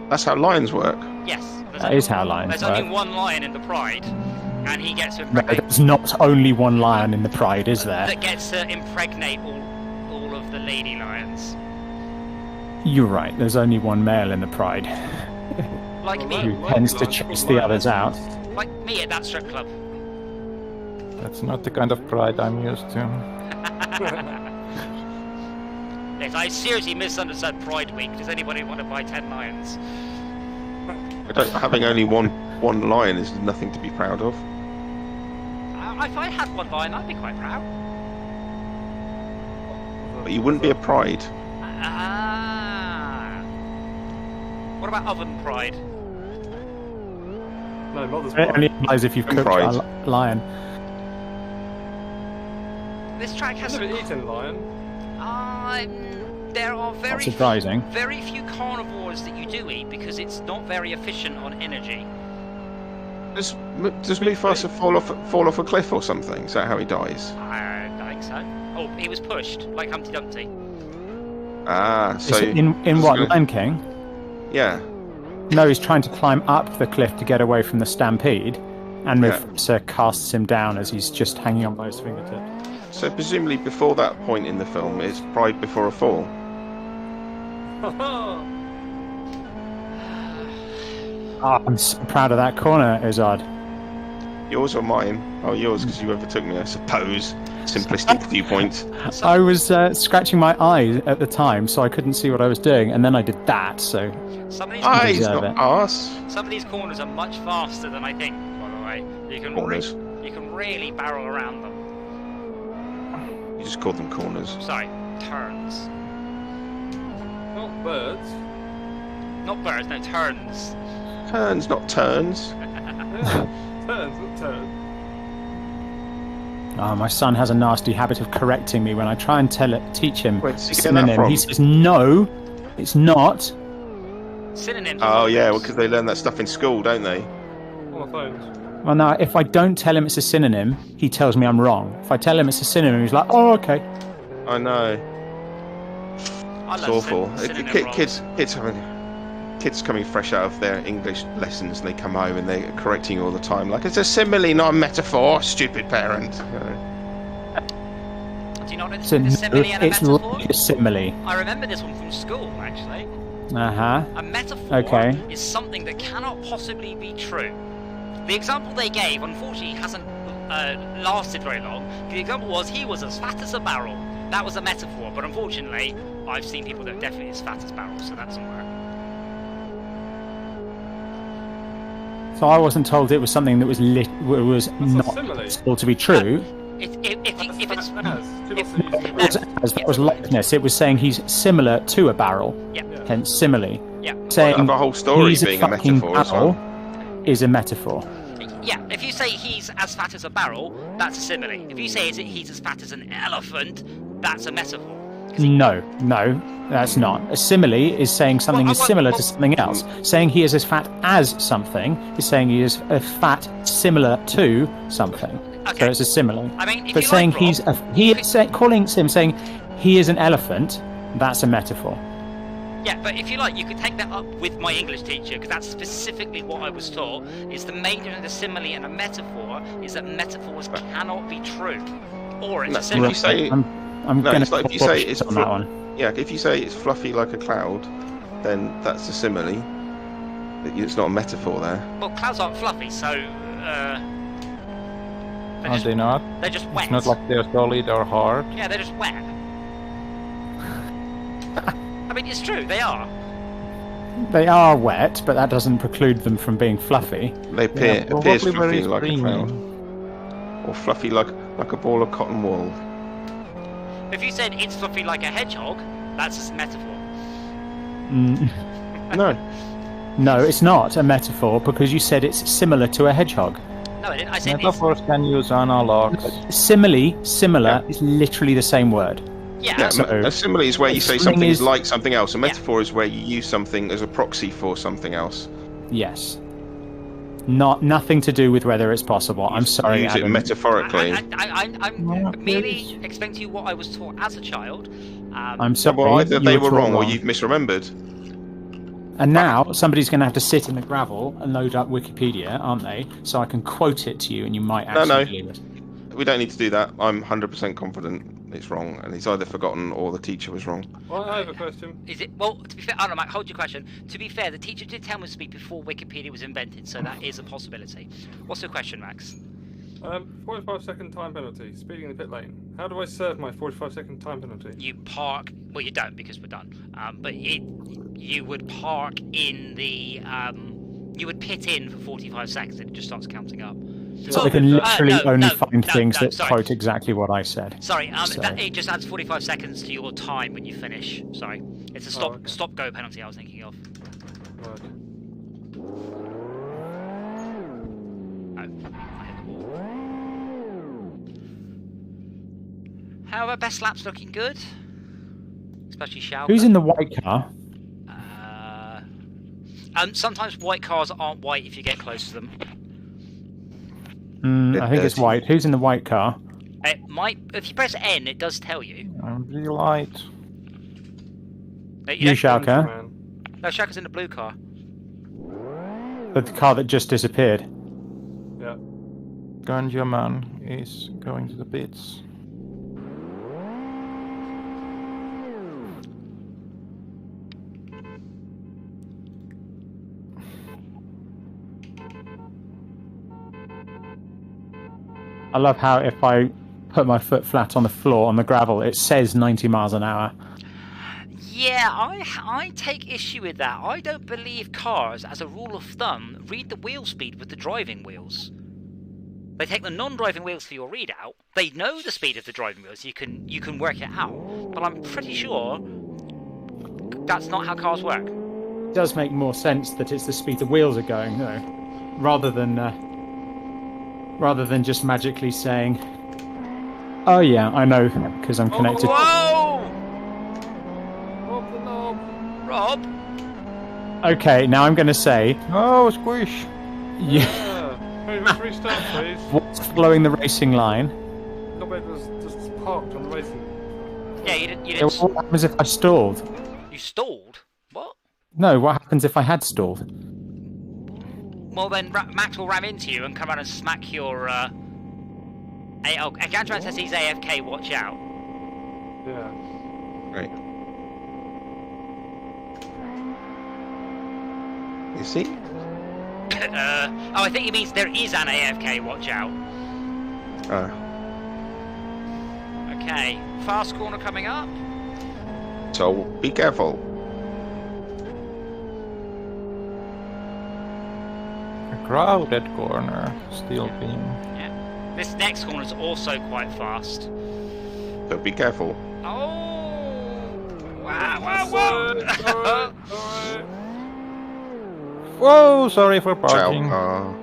That's how lions work. Yes. That is how lions There's work. only one lion in the Pride, and he gets to No, impregnate... there's not only one lion in the Pride, is there? That gets to impregnate all of the lady lions. You're right, there's only one male in the Pride. Like me. Who tends to chase the others out. Like me at that strip club. That's not the kind of pride I'm used to. Yes, I seriously misunderstood Pride Week. Does anybody want to buy 10 lions? Having only one lion is nothing to be proud of. If I had one lion, I'd be quite proud. But you wouldn't be a pride. What about oven pride? No, mother's It pride. only applies if you've cooked Pride. a lion. This track has I've some... never eaten lion. There are Not surprising. very few carnivores that you do eat because it's not very efficient on energy. Does Mufasa fall off a cliff or something? Is that how he dies? I think so. Oh, he was pushed like Humpty Dumpty. So Is it in what, Lion King? Yeah. No, he's trying to climb up the cliff to get away from the stampede, and Yeah. Mufasa casts him down as he's just hanging on by his fingertips. So presumably before that point in the film, it's pride before a fall. I'm so proud of that corner, Izard. Yours or mine? Oh, yours, because you overtook me, I suppose. Simplistic viewpoint. I was scratching my eyes at the time, so I couldn't see what I was doing, and then I did that, so... Some of these Eyes, deserve not it. arse. Some of these corners are much faster than I think, by the way. You can really barrel around them. You just call them corners. Sorry, turns. Not birds. Not birds, no, turns. Turns, not turns. Turns, not turns. Oh, my son has a nasty habit of correcting me when I try and teach him Where'd you a get that synonym. from? He says, no, it's not. Synonyms. Oh yeah, because they learn that stuff in school, don't they? On the phones. Well, now, if I don't tell him it's a synonym, he tells me I'm wrong. If I tell him it's a synonym, he's like, oh, okay. I know. It's awful. Kids coming fresh out of their English lessons, and they come home and they're correcting you all the time, like it's a simile, not a metaphor. Stupid parent. You know. Do you not know the simile and a it's metaphor? like a simile. I remember this one from school, actually. Uh-huh. A metaphor is something that cannot possibly be true. The example they gave, unfortunately, hasn't lasted very long. The example was he was as fat as a barrel. That was a metaphor, but unfortunately, I've seen people that are definitely as fat as barrels, so that doesn't work. So I wasn't told it was something that was not possible to be true. That was likeness. It was saying he's similar to a barrel. Yeah. Hence simile. Yeah. Saying the whole story he's being a metaphor as well. Is a metaphor. Yeah, if you say he's as fat as a barrel, that's a simile. If you say he's as fat as an elephant, that's a metaphor. No, that's not. A simile is saying something is similar to something else. Saying he is as fat as something is saying he is fat similar to something. Okay. So it's a simile. I mean, if but you saying like, Rob, calling him saying he is an elephant, that's a metaphor. Yeah, but if you like, you could take that up with my English teacher, because that's specifically what I was taught, is the main difference of a simile and a metaphor is that metaphors cannot be true. Or it's a simile. If you say, I'm going to if you say it's on that one. Yeah, if you say it's fluffy like a cloud, then that's a simile. It's not a metaphor there. Well, clouds aren't fluffy, so... Are they not? They're just wet. It's not like they're solid or hard. Yeah, they're just wet. I mean, it's true, they are. They are wet, but that doesn't preclude them from being fluffy. They appear fluffy very like a cloud. Or fluffy like a ball of cotton wool. If you said it's fluffy like a hedgehog, that's a metaphor. No. No, it's not a metaphor because you said it's similar to a hedgehog. No, I didn't. I said metaphors can use analogs. Similar is literally the same word. Yeah. So, a simile is where you say something is like something else. A metaphor is where you use something as a proxy for something else. Yes. Nothing to do with whether it's possible. I'm sorry, use Adam. it metaphorically. I'm merely explaining to you what I was taught as a child. I'm sorry. Well, either they were wrong or you've misremembered. And now somebody's going to have to sit in the gravel and load up Wikipedia, aren't they? So I can quote it to you, and you might actually believe it. We don't need to do that. I'm 100% confident it's wrong, and he's either forgotten or the teacher was wrong. Well, I have a question. Is it? Well, to be fair, I don't know, Mike, hold your question. To be fair, the teacher did tell me to speak before Wikipedia was invented, so that is a possibility. What's your question, Max? 45-second time penalty. Speeding in the pit lane. How do I serve my 45-second time penalty? You park. Well, you don't because we're done. But you would park in the. You would pit in for 45 seconds, and it just starts counting up. So they can literally only find things that quote exactly what I said. Sorry, it just adds 45 seconds to your time when you finish. Sorry, it's a stop-go penalty I was thinking of. Right. Oh, I hit the wall. However, best lap's looking good, especially Shao. Who's in the white car? Sometimes white cars aren't white if you get close to them. I think it's white. Who's in the white car? It might. If you press N, it does tell you. Blue light. You, Shaka. No, Shaka's in the blue car. But the car that just disappeared. Yeah. Ganja Man is going to the pits. I love how if I put my foot flat on the floor on the gravel, it says 90 miles an hour. Yeah, I take issue with that. I don't believe cars, as a rule of thumb, read the wheel speed with the driving wheels. They take the non-driving wheels for your readout. They know the speed of the driving wheels. You can work it out. But I'm pretty sure that's not how cars work. It does make more sense that it's the speed the wheels are going, though, rather than just magically saying Oh yeah, I know, because I'm connected. Whoa! Rob the knob. Rob? Okay, now I'm going to say... Oh, squish! Yeah. Hey, let's restart, please. What's following the racing line? Knobhead was just parked on the racing. Yeah, you didn't... Yeah, what happens if I stalled? You stalled? What? No, what happens if I had stalled? Well then, Max will ram into you and come around and smack your, Gantran says he's AFK, watch out. Yeah. Right. You see? I think he means there is an AFK, watch out. Okay, fast corner coming up. So be careful. A crowded corner, still being... Yeah. This next corner is also quite fast. So be careful. Oh! Wow! Alright. Whoa, sorry for Ciao. parking. Oh,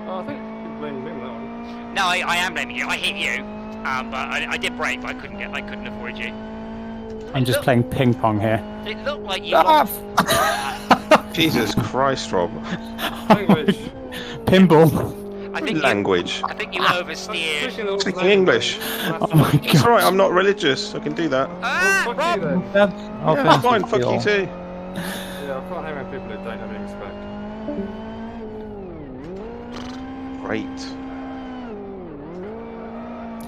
I think you're blaming me on that one. No, I am blaming you. I hit you, but I did brake, but I couldn't avoid you. I'm just playing ping pong here. It looked like you. Jesus Christ, Rob. Language. Pinball. I think Language. I think you oversteered. Speaking English. Oh my god. It's alright, I'm not religious. I can do that. Ah, Fuck Rob! you then. That's Yeah, offensive fine, fuck still. you too. Yeah, I can't hang around people who don't have any respect. Great.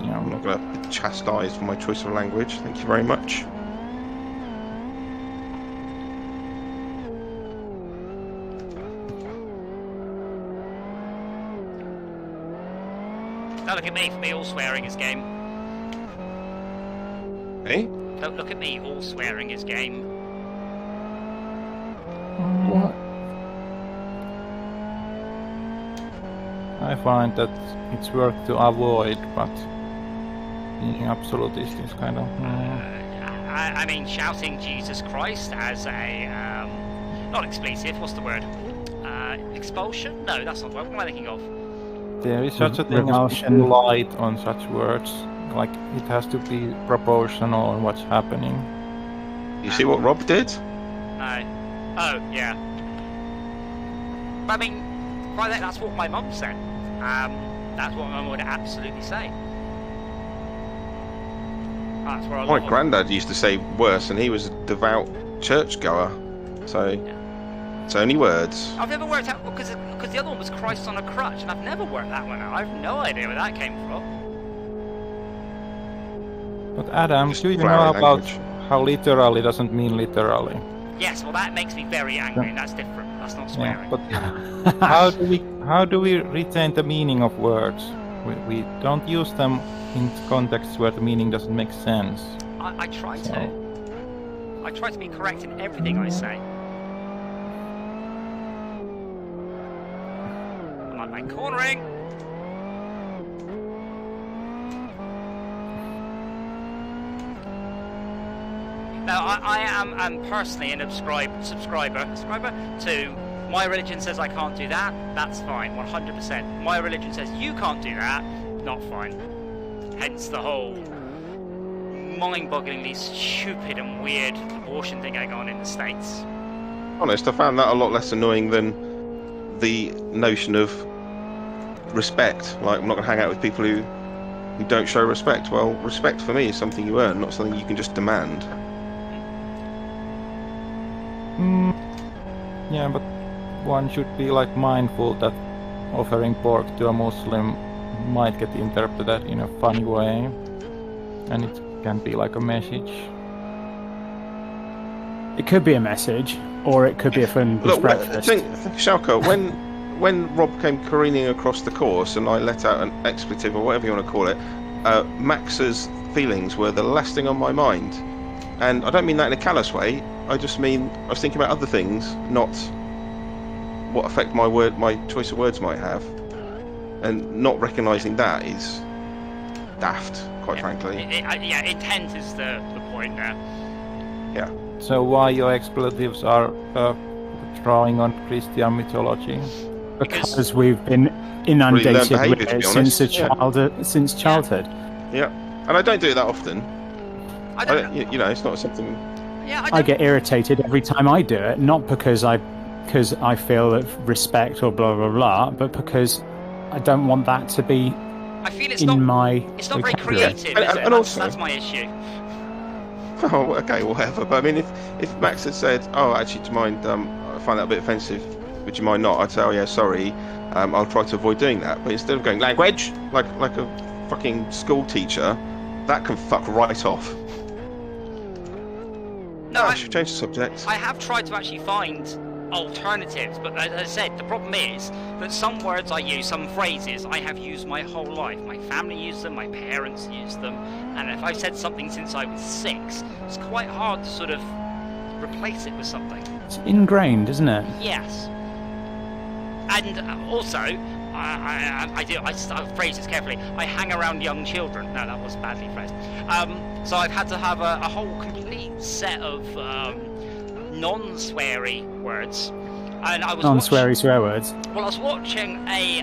Yeah, I'm not going to be chastised for my choice of language. Thank you very much. Don't look at me, for me all swearing is game. Hey? Don't look at me, all swearing is game. What? I find that it's worth to avoid, but being absolutist is kind of... I mean, shouting Jesus Christ as a, not expletive, what's the word? Expulsion? No, that's not the word. What am I thinking of? There is such a thing as Revulsion. being light on such words. Like, it has to be proportional on what's happening. You see what Rob did? No. Oh, yeah. But I mean, by that, that's what my mum said. That's what my mum would absolutely say. That's where a My lot of... granddad used to say worse, and he was a devout churchgoer. So, it's only words. I've never worked out, because the other one was Christ on a crutch, and I've never worked that one out. I have no idea where that came from. But Adam, Just do you know flowery about language. how literally doesn't mean literally? Yes, well that makes me very angry, and that's different. That's not Yeah, swearing. but how do we retain the meaning of words? We don't use them in contexts where the meaning doesn't make sense. I try So- to. I try to be correct in everything I say. I like cornering. Now, I am personally an subscriber to my religion says I can't do that, that's fine, 100%. My religion says you can't do that, not fine. Hence the whole mind-bogglingly stupid and weird abortion thing going on in the States. Honest, I found that a lot less annoying than the notion of respect. Like, I'm not going to hang out with people who don't show respect. Well, respect for me is something you earn, not something you can just demand. Yeah, but one should be like mindful that offering pork to a Muslim might get interpreted in a funny way, and it can be like a message. It could be a message, or it could be a fun Look, breakfast. think, Shalka, when Rob came careening across the course and I let out an expletive or whatever you want to call it, Max's feelings were the last thing on my mind. And I don't mean that in a callous way. I just mean I was thinking about other things, not what effect my choice of words might have. And not recognising that is daft, quite frankly. Yeah, intent is the point there. Yeah. So why your expletives are drawing on Christian mythology? Because we've been inundated with it since childhood. Yeah, and I don't do it that often. It's not something. Yeah, I get irritated every time I do it, not because I feel respect or blah blah blah, but because I don't want that to be. I feel it's in not. my It's not very creative, is it? And also, that's my issue. Oh, okay, whatever. But I mean, if Max had said, "Oh, actually, do you mind? I find that a bit offensive. Would you mind not?" I'd say, "Oh yeah, sorry. I'll try to avoid doing that." But instead of going language like a fucking school teacher, that can fuck right off. No, I should change the subject. I have tried to actually find alternatives, but as I said, the problem is that some words I use, some phrases I have used my whole life. My family used them, my parents used them, and if I've said something since I was 6, it's quite hard to sort of replace it with something. It's ingrained, isn't it? Yes. And also, I phrase this carefully, I hang around young children. No, that was badly phrased. So I've had to have a whole complete set of non-sweary words. And I was non-sweary swear words. Well, I was watching a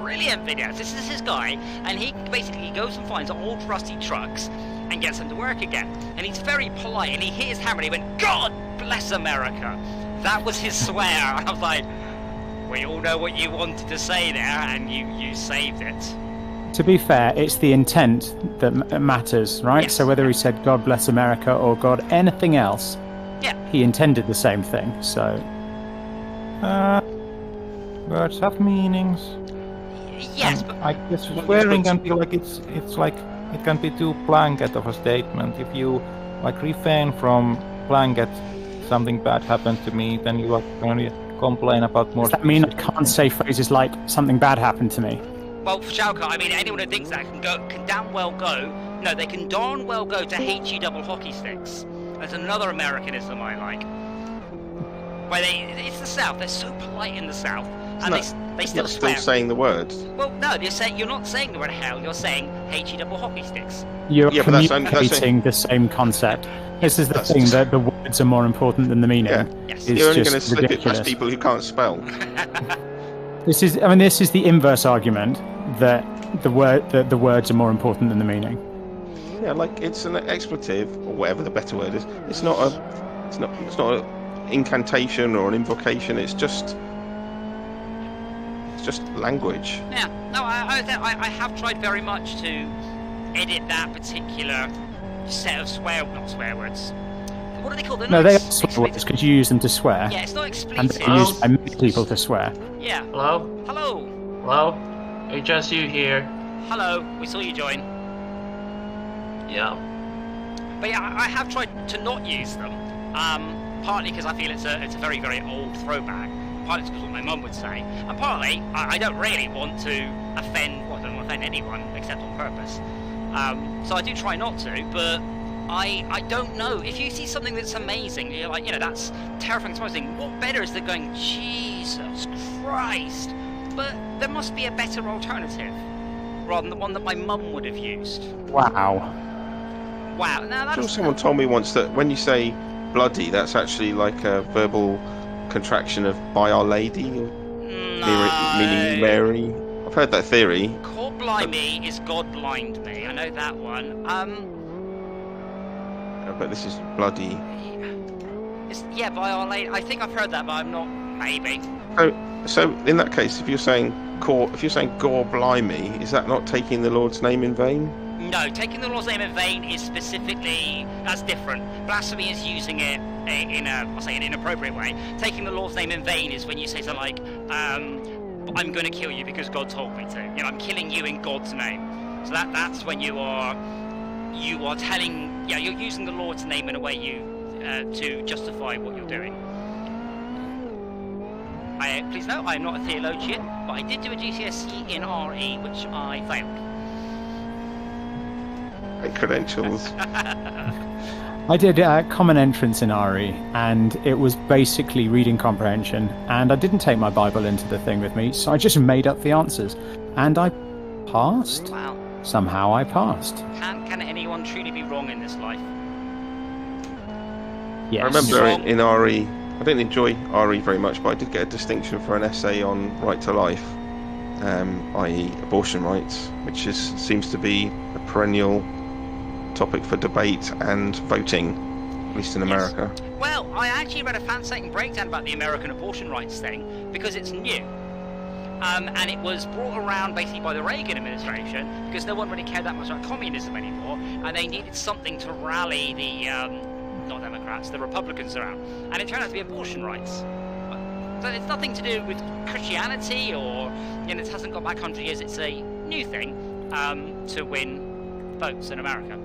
brilliant video. This is this guy, and he basically goes and finds old rusty trucks and gets them to work again. And he's very polite, and he hit his hammer and he went, "God bless America." That was his swear. I was like, we all know what you wanted to say there, and you saved it. To be fair, it's the intent that matters, right? Yes. So whether he said "God bless America" or "God anything else," he intended the same thing. So words have meanings. Yes, but I guess swearing can be like it's like it can be too blanket of a statement. If you like refrain from blanket, something bad happened to me, then you are going to complain about more. Does that mean I can't say phrases like "something bad happened to me"? Well, Shalka, I mean, anyone who thinks that can damn well go. No, they can darn well go to HE double hockey sticks. That's another Americanism I like. Where it's the South. They're so polite in the South, and they still swear. Still saying the words. Well, no, you're not saying the word hell. You're saying HE double hockey sticks. You're communicating the same concept. This is the thing, that the words are more important than the meaning. Yeah. Yes. You're only going to just slip it ridiculous. past people who can't spell. This is the inverse argument that the words are more important than the meaning. Yeah, like it's an expletive or whatever the better word is. It's not an incantation or an invocation. It's just language. Yeah. No, I have tried very much to edit that particular set of not swear words. What are they called? No, they are swear words because you use them to swear. Yeah, it's not explicit. And they're used by many people to swear. Yeah. Hello? Hello. Hello? It's just you here. Hello. We saw you join. Yeah. But yeah, I have tried to not use them. Partly because I feel it's a very, very old throwback. Partly because what my mum would say. And partly, I don't really want to offend. Well, I don't want to offend anyone except on purpose. So I do try not to, but I don't know. If you see something that's amazing, you're like, that's terrifying, surprising. What better is than going, Jesus Christ? But there must be a better alternative, rather than the one that my mum would have used. Wow. Wow. Now that's. Someone told me once that when you say bloody, that's actually like a verbal contraction of "by Our Lady," meaning Mary. I've heard that theory. God blimey is God blind me. I know that one. But this is bloody. Yeah, by Our Lady. I think I've heard that, but I'm not. Maybe. So in that case, if you're saying "gore blimey," is that not taking the Lord's name in vain? No, taking the Lord's name in vain is specifically that's different. Blasphemy is using it in an inappropriate way. Taking the Lord's name in vain is when you say something like, "I'm going to kill you because God told me to." I'm killing you in God's name. So that's when you are telling. Yeah, you're using the Lord's name in a way to justify what you're doing. Please note, I am not a theologian, but I did do a GCSE in RE, which I failed. Great credentials. I did a common entrance in RE, and it was basically reading comprehension, and I didn't take my Bible into the thing with me, so I just made up the answers, and I passed. Wow. Somehow I passed. Can anyone truly be wrong in this life? Yes. I remember in RE I didn't enjoy RE very much, but I did get a distinction for an essay on right to life, i.e. abortion rights, which seems to be a perennial topic for debate and voting, at least in America. Well, I actually read a fascinating breakdown about the American abortion rights thing, because it's new. And it was brought around basically by the Reagan administration, because no one really cared that much about communism anymore, and they needed something to rally the, not Democrats, the Republicans around. And it turned out to be abortion rights. So it's nothing to do with Christianity, or, it hasn't got back 100 years, it's a new thing to win votes in America.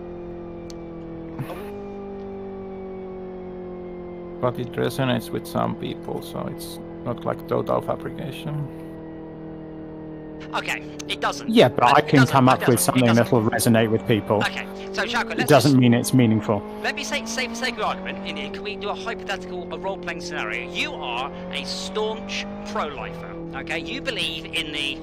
But it resonates with some people, so it's not like total fabrication. Okay, it doesn't. Yeah, but I can come up with something that will resonate with people. Okay, so Shako, it doesn't mean it's meaningful. Let me say for sake of argument, can we do a hypothetical, role-playing scenario? You are a staunch pro-lifer, okay? You believe in the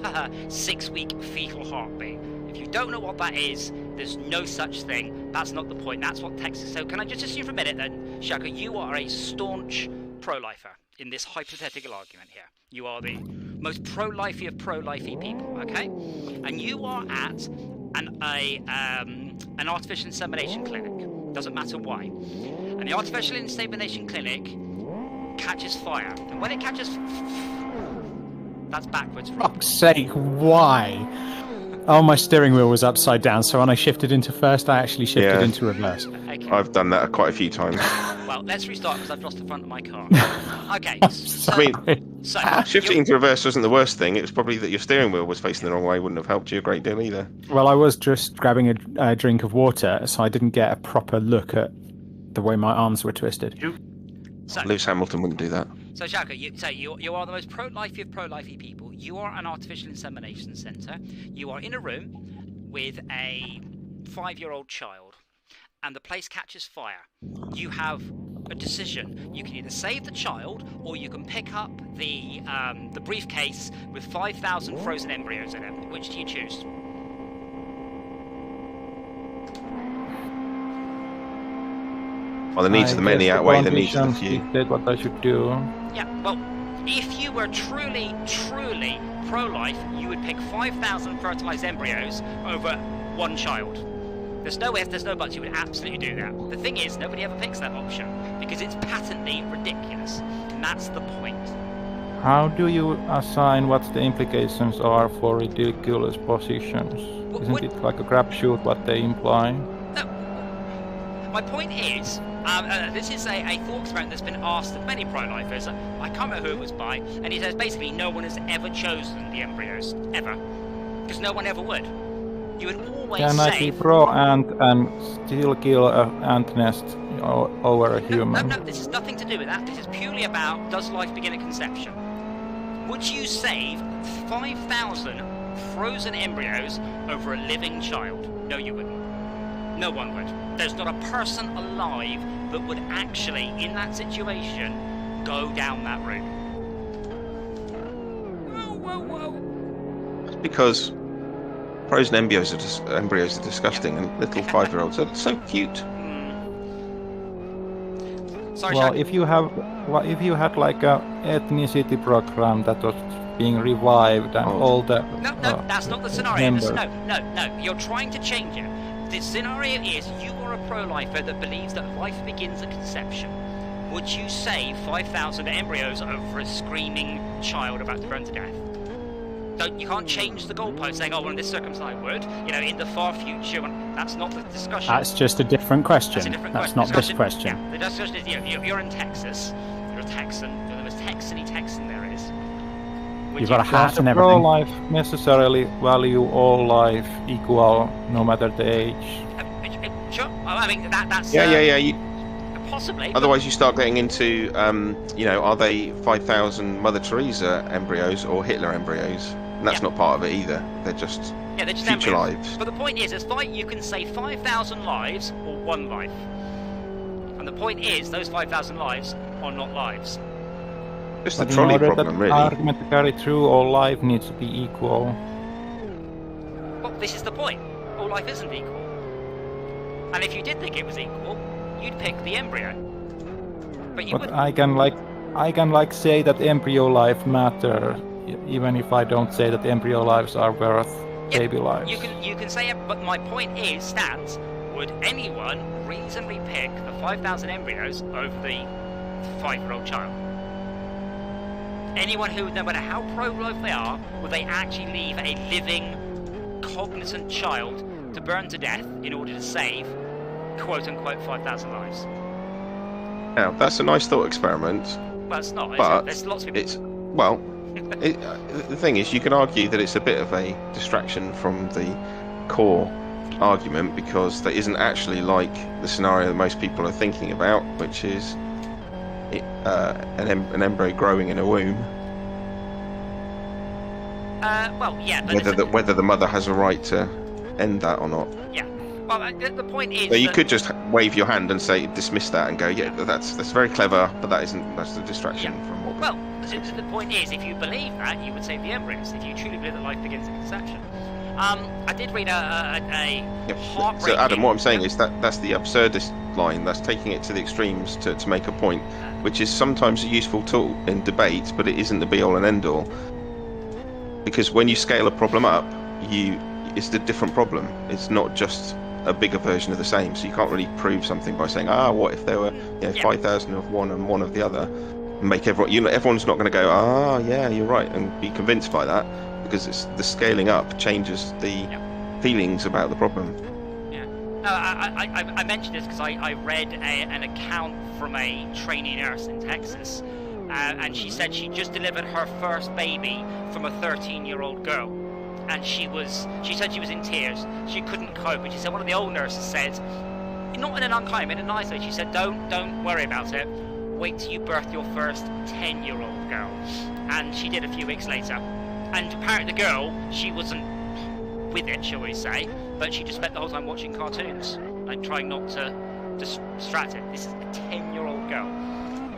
6-week fetal heartbeat. If you don't know what that is, there's no such thing. That's not the point. That's what Texas. So can I just assume for a minute then, Shako, you are a staunch pro-lifer in this hypothetical argument here. You are the most pro-lifey of pro-lifey people, okay? And you are at an artificial insemination clinic. Doesn't matter why. And the artificial insemination clinic catches fire. And when it catches... That's backwards. For fuck's sake, why? Oh, my steering wheel was upside down, so when I shifted into first, I actually shifted into reverse. Okay. I've done that quite a few times. Well, let's restart because I've lost the front of my car. Okay, so... I mean, shifting into reverse wasn't the worst thing. It was probably that your steering wheel was facing the wrong way. Wouldn't have helped you a great deal either. Well, I was just grabbing a drink of water, so I didn't get a proper look at the way my arms were twisted. So, Lewis Hamilton wouldn't do that. So, Shako, you are the most pro-lifey of pro-lifey people. You are an artificial insemination centre. You are in a room with a 5-year-old child, and the place catches fire. You have a decision. You can either save the child, or you can pick up the briefcase with 5,000 frozen embryos in it. Which do you choose? Well, the needs of the many outweigh the needs of the few. That's what I should do. Yeah, well, if you were truly, truly pro-life, you would pick 5,000 fertilized embryos over one child. There's no ifs, there's no buts, you would absolutely do that. The thing is, nobody ever picks that option, because it's patently ridiculous, and that's the point. How do you assign what the implications are for ridiculous positions? Isn't it like a crapshoot what they imply? No. My point is, this is a thought experiment that's been asked of many pro-lifers. I can't remember who it was by, and he says basically no one has ever chosen the embryos, ever. Because no one ever would. You would always Can say... I be pro-ant and still kill an ant nest over a human? No, this has nothing to do with that. This is purely about, does life begin at conception? Would you save 5,000 frozen embryos over a living child? No, you wouldn't. No one would. There's not a person alive that would actually, in that situation, go down that route. Whoa. It's because frozen embryos are disgusting, and little 5-year-olds are so cute. Sorry, well, Shaq. if you had like a ethnicity program that was being revived and all the No, that's not the scenario. No, you're trying to change it. The scenario is you are a pro-lifer that believes that life begins at conception. Would you save 5,000 embryos over a screaming child about to burn to death? You can't change the goalpost saying, oh, well, in this circumstance I would. In the far future, that's not the discussion. That's just a different question. That's a different question. Not this question. Yeah, the discussion is, you're in Texas. You're a Texan. You're the most Texan-y Texan there is. You've got a hat and everything. Pro-life necessarily value all life equal, no matter the age. Sure. I mean, that's... Yeah. Possibly. Otherwise, you start getting into, are they 5,000 Mother Teresa embryos or Hitler embryos? And that's not part of it either. They're just future embryos. lives. But the point is, you can save 5,000 lives or one life. And the point is, those 5,000 lives are not lives. Just the trolley problem, really. In order that argument to carry through, all life needs to be equal. Well, this is the point. All life isn't equal. And if you did think it was equal, you'd pick the embryo. But you wouldn't. I can I can like say that embryo life matter, even if I don't say that embryo lives are worth baby lives. You can say it, but my point is, stands. Would anyone reasonably pick the 5,000 embryos over the 5-year-old child? Anyone who, no matter how pro-life they are, would they actually leave a living, cognizant child to burn to death in order to save, quote-unquote, 5,000 lives? Now, that's a nice thought experiment. Well, it's not, but there's lots of people... The thing is, you can argue that it's a bit of a distraction from the core argument, because that isn't actually like the scenario that most people are thinking about, which is an embryo growing in a womb. Well, yeah, but whether the mother has a right to end that or not. Yeah. Well, the point is. So you could just wave your hand and say dismiss that and go, yeah, that's very clever, but that's the distraction from what. Well, the point is, if you believe that, you would save the embryos. If you truly believe that life begins at conception. I did read a heartbreaking... So Adam, what I'm saying is that's the absurdist line. That's taking it to the extremes to make a point, which is sometimes a useful tool in debate, but it isn't the be-all and end-all. Because when you scale a problem up, it's a different problem. It's not just a bigger version of the same. So you can't really prove something by saying, what if there were 5,000 of one and one of the other? Make everyone, everyone's not going to go, yeah, you're right, and be convinced by that, because it's the scaling up changes the feelings about the problem. Yeah. No, I mentioned this because I read an account from a trainee nurse in Texas, and she said she just delivered her first baby from a 13-year-old girl, and she said she was in tears. She couldn't cope, and she said one of the old nurses said, not in an unkind, in a nice way, she said, don't worry about it. Wait till you birth your first 10-year-old girl. And she did a few weeks later. And apparently the girl, she wasn't with it, shall we say, but she just spent the whole time watching cartoons and trying not to distract it. This is a 10-year-old girl.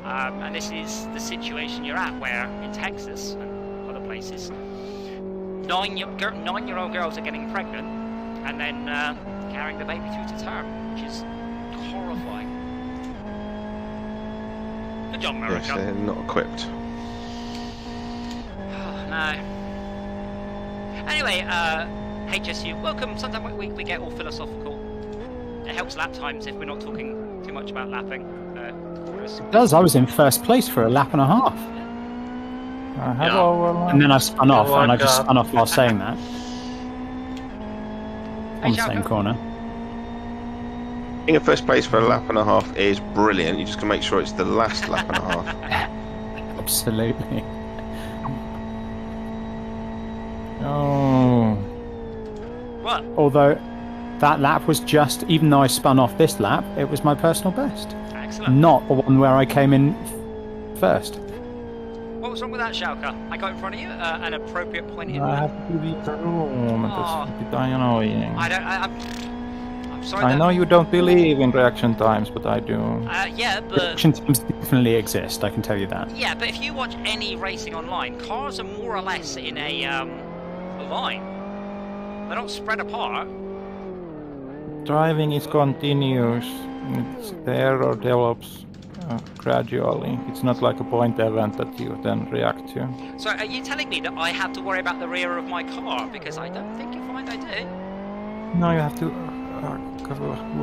And this is the situation you're at, where in Texas and other places, 9-year-old girls are getting pregnant and then carrying the baby through to term, which is horrifying. Good job, America. Yes, they're not equipped. No. Anyway, HSU, welcome. Sometimes we get all philosophical. It helps lap times if we're not talking too much about lapping. It does. I was in first place for a lap and a half. And then I spun off, and I just spun off while saying that. On the same corner. Being in first place for a lap and a half is brilliant. You just can make sure it's the last lap and a half. Absolutely. Oh. What? Although that lap was just, even though I spun off this lap, it was my personal best. Excellent. Not the one where I came in first. What was wrong with that, Schalke? I got in front of you, an appropriate point in. I have to leave the room. That's a bit annoying. I'm sorry. I know you don't believe in reaction times, but I do. Yeah, but Reaction times definitely exist, I can tell you that. yeah, but if you watch any racing online, cars are more or less in a line. They're not spread apart. Driving is continuous. The error develops gradually. It's not like a point event that you then react to. So are you telling me that I have to worry about the rear of my car? Because I don't think you find I do. No, you have to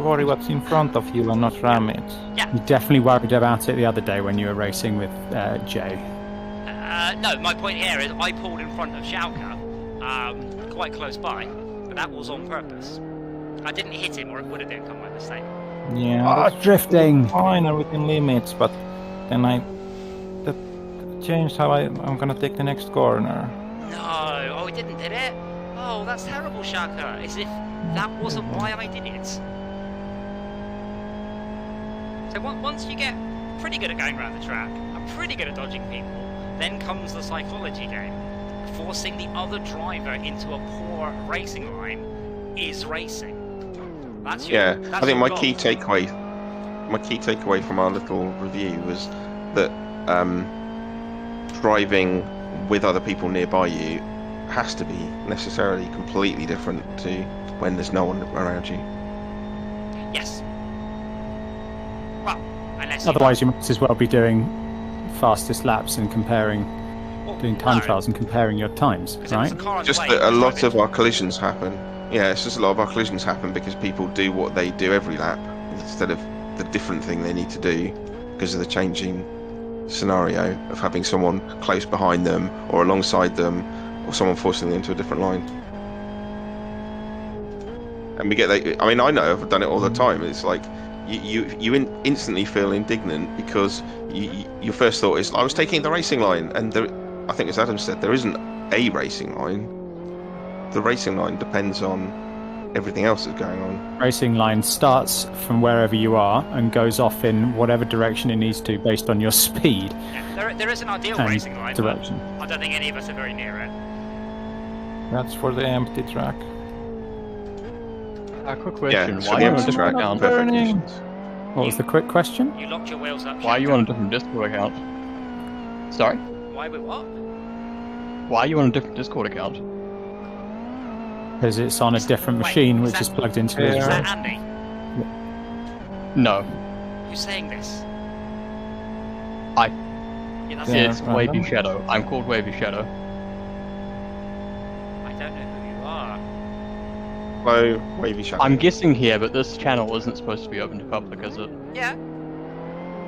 worry what's in front of you and not ram it. Yeah. You definitely worried about it the other day when you were racing with Jay. No, my point here is I pulled in front of Schalke, quite close by, but that was on purpose. I didn't hit him, or it would have been come by mistake. Yeah, drifting. Fine and within limits, but then that changed how I'm gonna take the next corner. No, oh, it didn't, did it? Oh, that's terrible, Schalke. As if that wasn't why I did it. So once you get pretty good at going around the track, and pretty good at dodging people, then comes the psychology game. Forcing the other driver into a poor racing line is racing. That's your, that's I think my goal. key takeaway from our little review was that driving with other people nearby you has to be necessarily completely different to when there's no one around you. Yes. Well, unless Otherwise, you might as well be doing fastest laps and doing time trials and comparing your times, right? Just that a lot of our collisions happen. Yeah, it's just a lot of our collisions happen because people do what they do every lap instead of the different thing they need to do because of the changing scenario of having someone close behind them or alongside them or someone forcing them into a different line. And we get that. I mean, I know I've done it all the time. It's like you instantly feel indignant because your first thought is I was taking the racing line, and I think as Adam said, there isn't a racing line. The racing line depends on everything else that's going on. Racing line starts from wherever you are and goes off in whatever direction it needs to based on your speed. Yeah, there is an ideal racing line, direction. But I don't think any of us are very near it. That's for the empty track. Quick question. Yeah, why are you on a different account? What was the quick question? You locked your wheels up. Why are you on a different Discord account? Sorry? Why we what? Why are you on a different Discord account? Because it's on a different machine which is plugged into it. Is that Andy? No. Who's saying this? It's Wavy Shadow. I'm called Wavy Shadow. I don't know who you are. Hello, Wavy Shadow. I'm guessing here, but this channel isn't supposed to be open to public, is it? Yeah.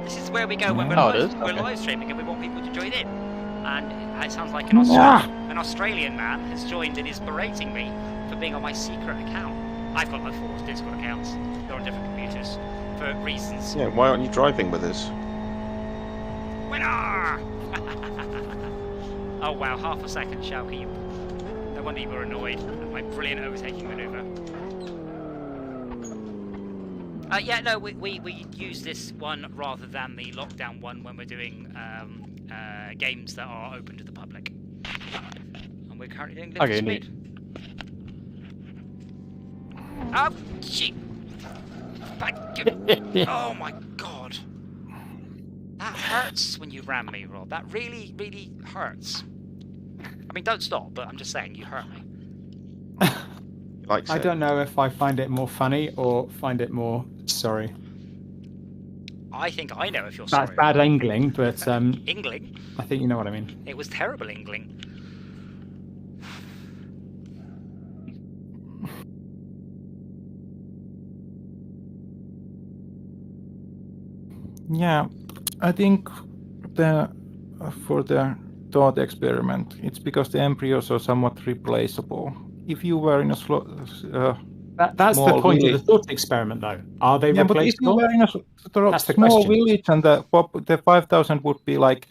This is where we go when we're live streaming and we want people to join in. And it sounds like an Australian man has joined and is berating me for being on my secret account. I've got my 4 Discord accounts. They're on different computers for reasons. Yeah, why aren't you driving with us? Winner! Oh wow, half a second, Shalky. No wonder you were annoyed at my brilliant overtaking manoeuvre. Yeah, no, we use this one rather than the lockdown one when we're doing games that are open to the public. And we're currently doing Live Speed. Oh, shit! Oh my god! That hurts when you ram me, Rob. That really, really hurts. I mean, don't stop, but I'm just saying, you hurt me. I don't know if I find it more funny or find it more sorry. I think I know if you're sorry. That's bad angling, but... Ingling? I think you know what I mean. It was terrible ingling. Yeah, I think for the thought experiment, it's because the embryos are somewhat replaceable. If you were in a that's the point of the thought experiment, though. Are they replaceable? But if you were in a small village and the 5,000 would be like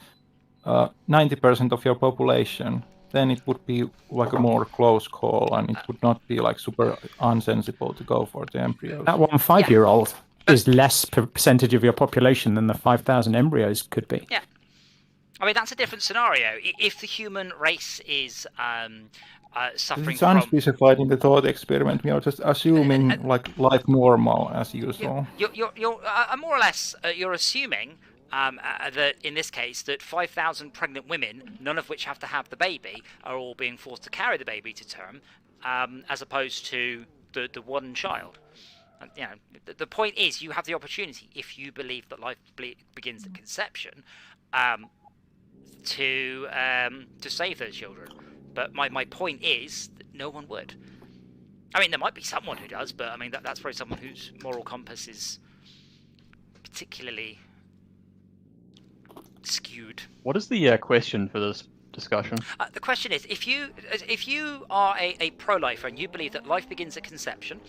90% of your population, then it would be like a more close call, and it would not be like super unsensible to go for the embryos. That 1 5-year-old is less percentage of your population than the 5,000 embryos could be. Yeah. I mean, that's a different scenario. If the human race is suffering it's unspecified in the thought experiment. We are just assuming like life normal as usual. You're more or less you're assuming that in this case that 5,000 pregnant women, none of which have to have the baby, are all being forced to carry the baby to term, as opposed to the one child. And, you know, the point is you have the opportunity, if you believe that life begins at conception, to save those children. But my point is that no one would. I mean, there might be someone who does, but I mean that's probably someone whose moral compass is particularly skewed. What is the question for this discussion? The question is, if you are a pro-lifer and you believe that life begins at conception,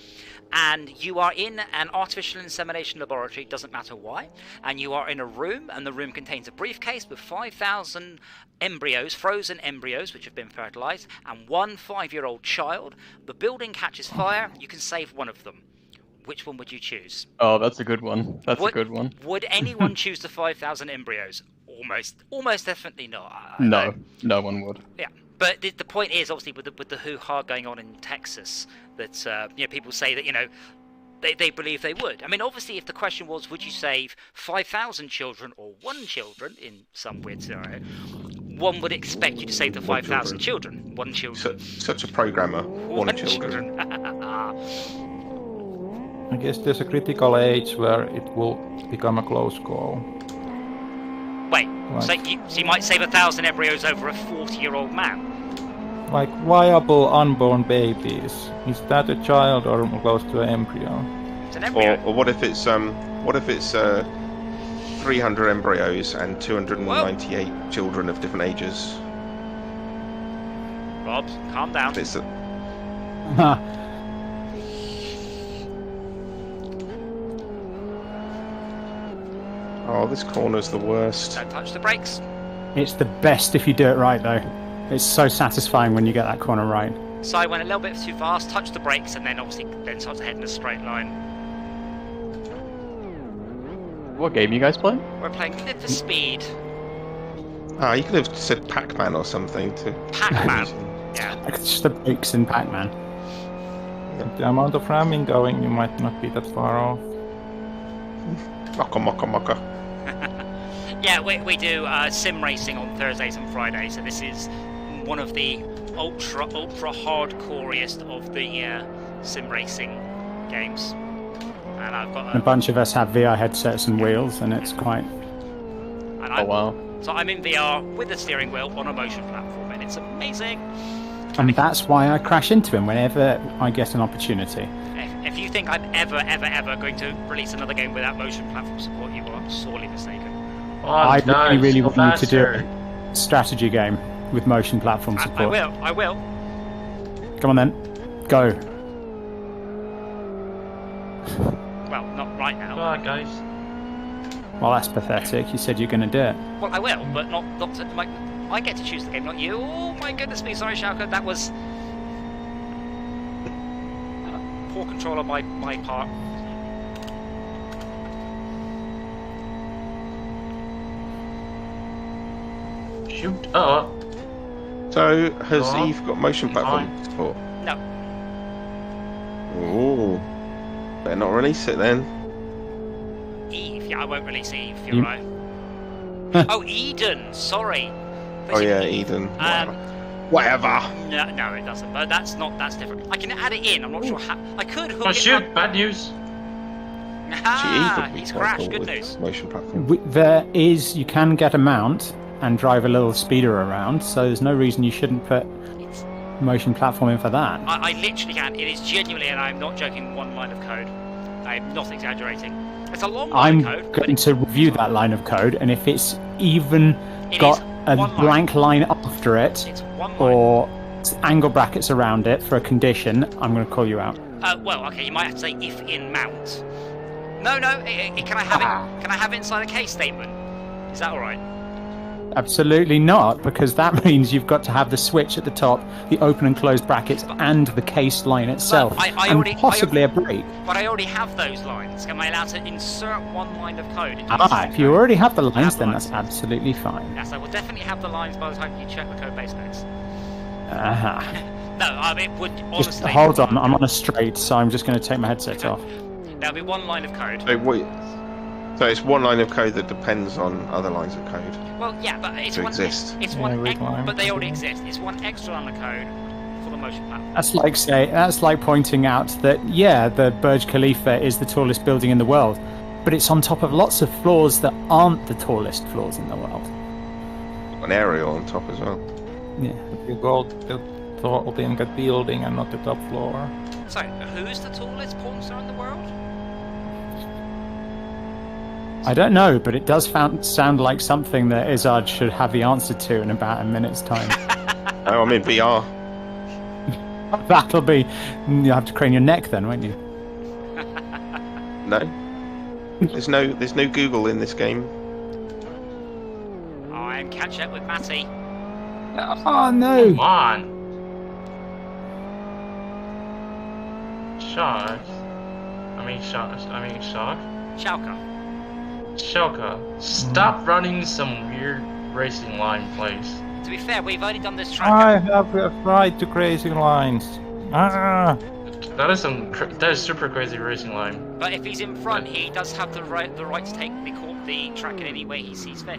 and you are in an artificial insemination laboratory, doesn't matter why, and you are in a room, and the room contains a briefcase with 5,000 embryos, frozen embryos, which have been fertilized, and 1 5-year-old child, the building catches fire, you can save one of them. Which one would you choose? Oh, that's a good one. A good one. Would anyone choose the 5,000 embryos? Almost definitely not. No one would. Yeah, but the point is, obviously, with the hoo-ha going on in Texas, that people say that they believe they would. I mean, obviously, if the question was, would you save 5,000 children or 1 children in some weird scenario, one would expect you to save the 5,000 children. 1 children. Such a programmer. 1 children. I guess there's a critical age where it will become a close call. Wait, Like, so you might save 1,000 embryos over a 40-year-old man. Like viable unborn babies. Is that a child or close to an embryo? It's an embryo. Or what if it's 300 embryos and 298 children of different ages? Rob, calm down. It's a... Oh, this corner's the worst. Don't touch the brakes. It's the best if you do it right, though. It's so satisfying when you get that corner right. So I went a little bit too fast, touched the brakes, and then obviously started to head in a straight line. What game you guys playing? We're playing Need for Speed. Ah, you could have said Pac-Man or something to... Pac-Man. Yeah. It's just the brakes in Pac-Man. The amount of ramming going, you might not be that far off. Mocka. Yeah, we do sim racing on Thursdays and Fridays, so this is one of the ultra hardcoreest of the sim racing games. And I've got A bunch of us have VR headsets and wheels, and it's quite... Oh wow. So I'm in VR with a steering wheel on a motion platform, and it's amazing. And that's why I crash into him whenever I get an opportunity. If you think I'm ever going to release another game without motion platform support, you are sorely mistaken. I really want you to do a strategy game with motion platform support. I will. Come on then. Go. Well, not right now. Come on, guys. Well, that's pathetic. You said you're going to do it. Well, I will, but not to, I get to choose the game, not you. Oh my goodness me, sorry, Shauka, that was poor control on my part. Shoot up. So, has Go on. Eve got motion platform support? No. Ooh. Better not release it then. Eve, yeah, I won't release Eve, you're right. Oh, Eden, sorry. Oh yeah, Eden. Whatever. No, it doesn't. But that's different. I can add it in. I'm not sure how. I could hook Oh it shoot! up. Bad news. Ah, he's crashed. Good news. Motion platform. You can get a mount and drive a little speeder around, so there's no reason you shouldn't put motion platform in for that. I literally can. It is genuinely, and I'm not joking, one line of code. I'm not exaggerating. It's a long line of code. I'm going to review that line of code, and if it's even got a blank line after it, It's one line. or angle brackets around it for a condition, I'm going to call you out. Well, okay, you might have to say if in mount. No, can I have it? Can I have it inside a case statement? Is that all right? Absolutely not, because that means you've got to have the switch at the top, the open and closed brackets, and the case line itself, and possibly a break. But I already have those lines. Am I allowed to insert one line of code? If you already have the lines, then that's absolutely fine. Yes, I will definitely have the lines by the time you check the code base next. No, it would honestly... Just hold on, I'm on a straight, so I'm just going to take my headset off. There'll be one line of code. So it's one line of code that depends on other lines of code. Well, yeah, but it's to one. Exist. It's one. But they already exist. It's one extra line of code for the motion platform. That's like pointing out that the Burj Khalifa is the tallest building in the world, but it's on top of lots of floors that aren't the tallest floors in the world. An aerial on top as well. Yeah. You go to the building and not the top floor. So, who's the tallest porn star in the world? I don't know, but it does sound like something that Izzard should have the answer to in about a minute's time. Oh, I'm in VR. That'll be... You'll have to crane your neck then, won't you? No. There's no Google in this game. I'm catch up with Matty. Oh no! Come on. Sharks. Shauka. Shauka, stop running some weird racing line place. To be fair, we've only done this track. I have a right to crazy lines. That is super crazy racing line. But if he's in front, he does have the right to take the track in any way he sees fit.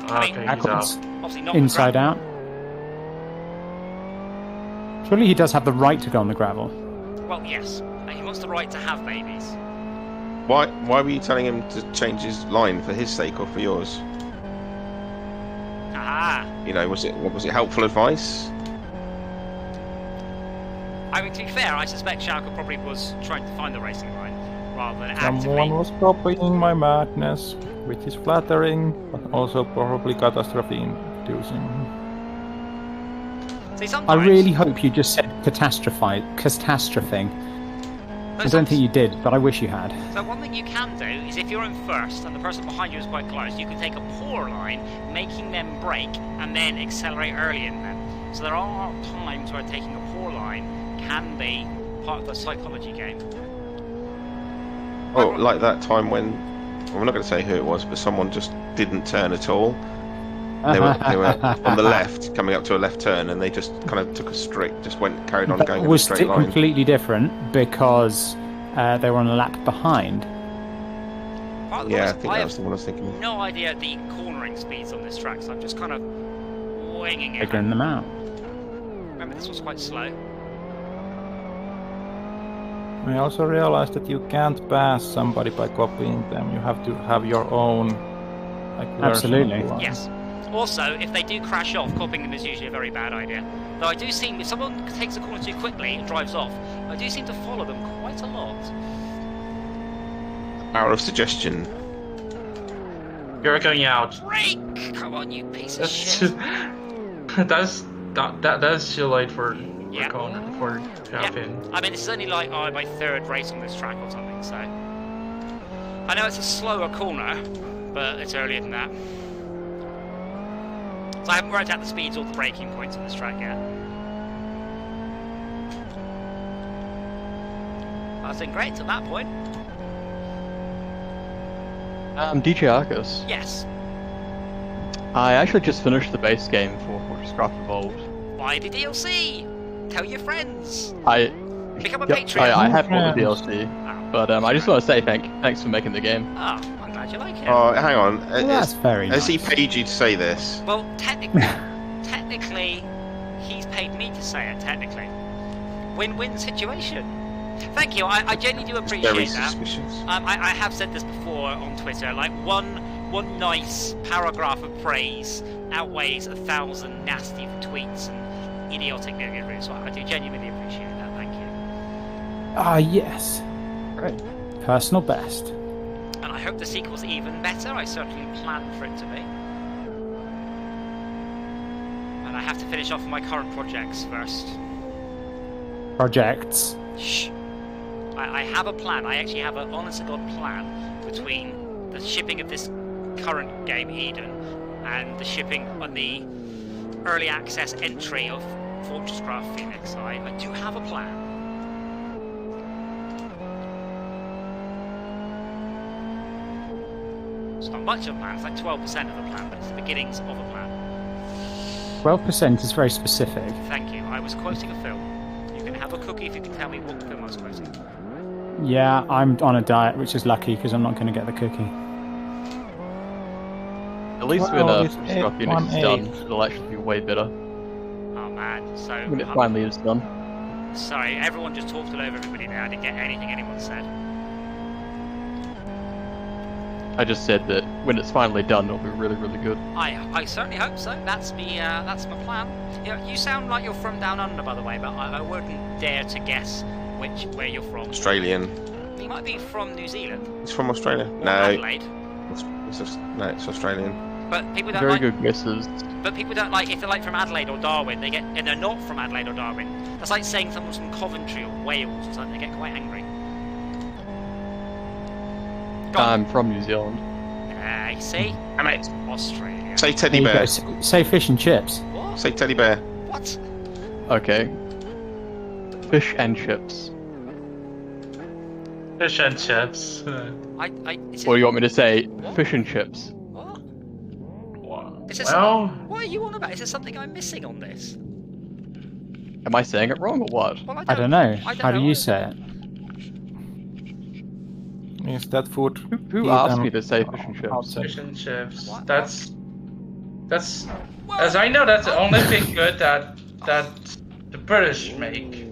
Okay, he's out. Obviously not Inside out. Surely he does have the right to go on the gravel. Well, yes. He wants the right to have babies. Why were you telling him to change his line for his sake or for yours? Ah. You know, was it helpful advice? I mean, to be fair, I suspect Schalke probably was trying to find the racing line rather than actively. Someone was copying my madness, which is flattering, but also probably catastrophe-inducing. See, sometimes... I really hope you just said catastrophing. I don't think you did, but I wish you had. So one thing you can do is if you're in first and the person behind you is quite close, you can take a poor line, making them brake, and then accelerate early in them. So there are times where taking a poor line can be part of the psychology game. Oh, like that time when, I'm not going to say who it was, but someone just didn't turn at all. They were on the left, coming up to a left turn, and they just kind of took a carried on going in a straight line. It was completely different because they were on a lap behind. Yeah, I think that was the one I was thinking of. No idea the cornering speeds on this track, so I'm just kind of winging it. Figuring them out. Remember, this was quite slow. I also realized that you can't pass somebody by copying them. You have to have your own. Absolutely. Yes. Also, if they do crash off, copying them is usually a very bad idea. Though I do seem, if someone takes a corner too quickly and drives off, I do seem to follow them quite a lot. Hour of suggestion. You're going out. Break! Come on, you piece of shit. That's too late for happen. I mean, this is only like my third race on this track or something, so I know it's a slower corner, but it's earlier than that. So I haven't worked out the speeds or the braking points on this track yet. I was doing great until that point. DJ Arcus. Yes. I actually just finished the base game for Fortresscraft Evolved. Buy the DLC! Tell your friends! Become a Patreon! I have all the DLC, but I just want to say thanks for making the game. Oh, I'm glad you like it. Oh, hang on. Well, that's very nice. Has he paid you to say this? Well, technically, he's paid me to say it, technically. Win-win situation. Thank you, I genuinely do appreciate Very that. suspicious. I have said this before on Twitter, like one nice paragraph of praise outweighs 1,000 nasty tweets and idiotic reviews, so I do genuinely appreciate that, thank you. Ah, yes. Right. Personal best. And I hope the sequel's even better, I certainly plan for it to be. And I have to finish off my current projects first. Projects? Shh. I have a plan. I actually have an honest-to-God plan between the shipping of this current game, Eden, and the shipping on the early access entry of Fortresscraft Phoenix. I do have a plan. It's not much of a plan. It's like 12% of the plan, but it's the beginnings of a plan. 12% is very specific. Thank you. I was quoting a film. You can have a cookie if you can tell me what film I was quoting. Yeah, I'm on a diet, which is lucky because I'm not going to get the cookie. At least when Fortresscraft Phoenix is done, it'll actually be way better. Oh man, so... When it finally is done. Sorry, everyone just talked all over everybody now. I didn't get anything anyone said. I just said that when it's finally done, it'll be really, really good. I certainly hope so. That's my plan. You know, you sound like you're from down under, by the way, but I wouldn't dare to guess where you're from. Australian. You might be from New Zealand. It's from Australia. Or No. Adelaide. It's Australian. But people don't Very like. good guesses. But people don't like if they're like from Adelaide or Darwin. And they're not from Adelaide or Darwin. That's like saying someone's from Coventry or Wales or something. They get quite angry. I'm from New Zealand. You see? I'm it. Australia. Say teddy There you bear. go. Say fish and chips. What? Say teddy bear. What? Okay. Fish and chips. Fish and chips. Is Or it, you want me to say What? fish and chips? what? Wow. Is there Well, what are you on about? Is there something I'm missing on this? Am I saying it wrong or what? Well, I don't know. I don't How do know you either. say it? Is that food? Who asked me to say fish and chips? outside? fish and chips. What? That's Well, as I know. That's the only thing good that the British make.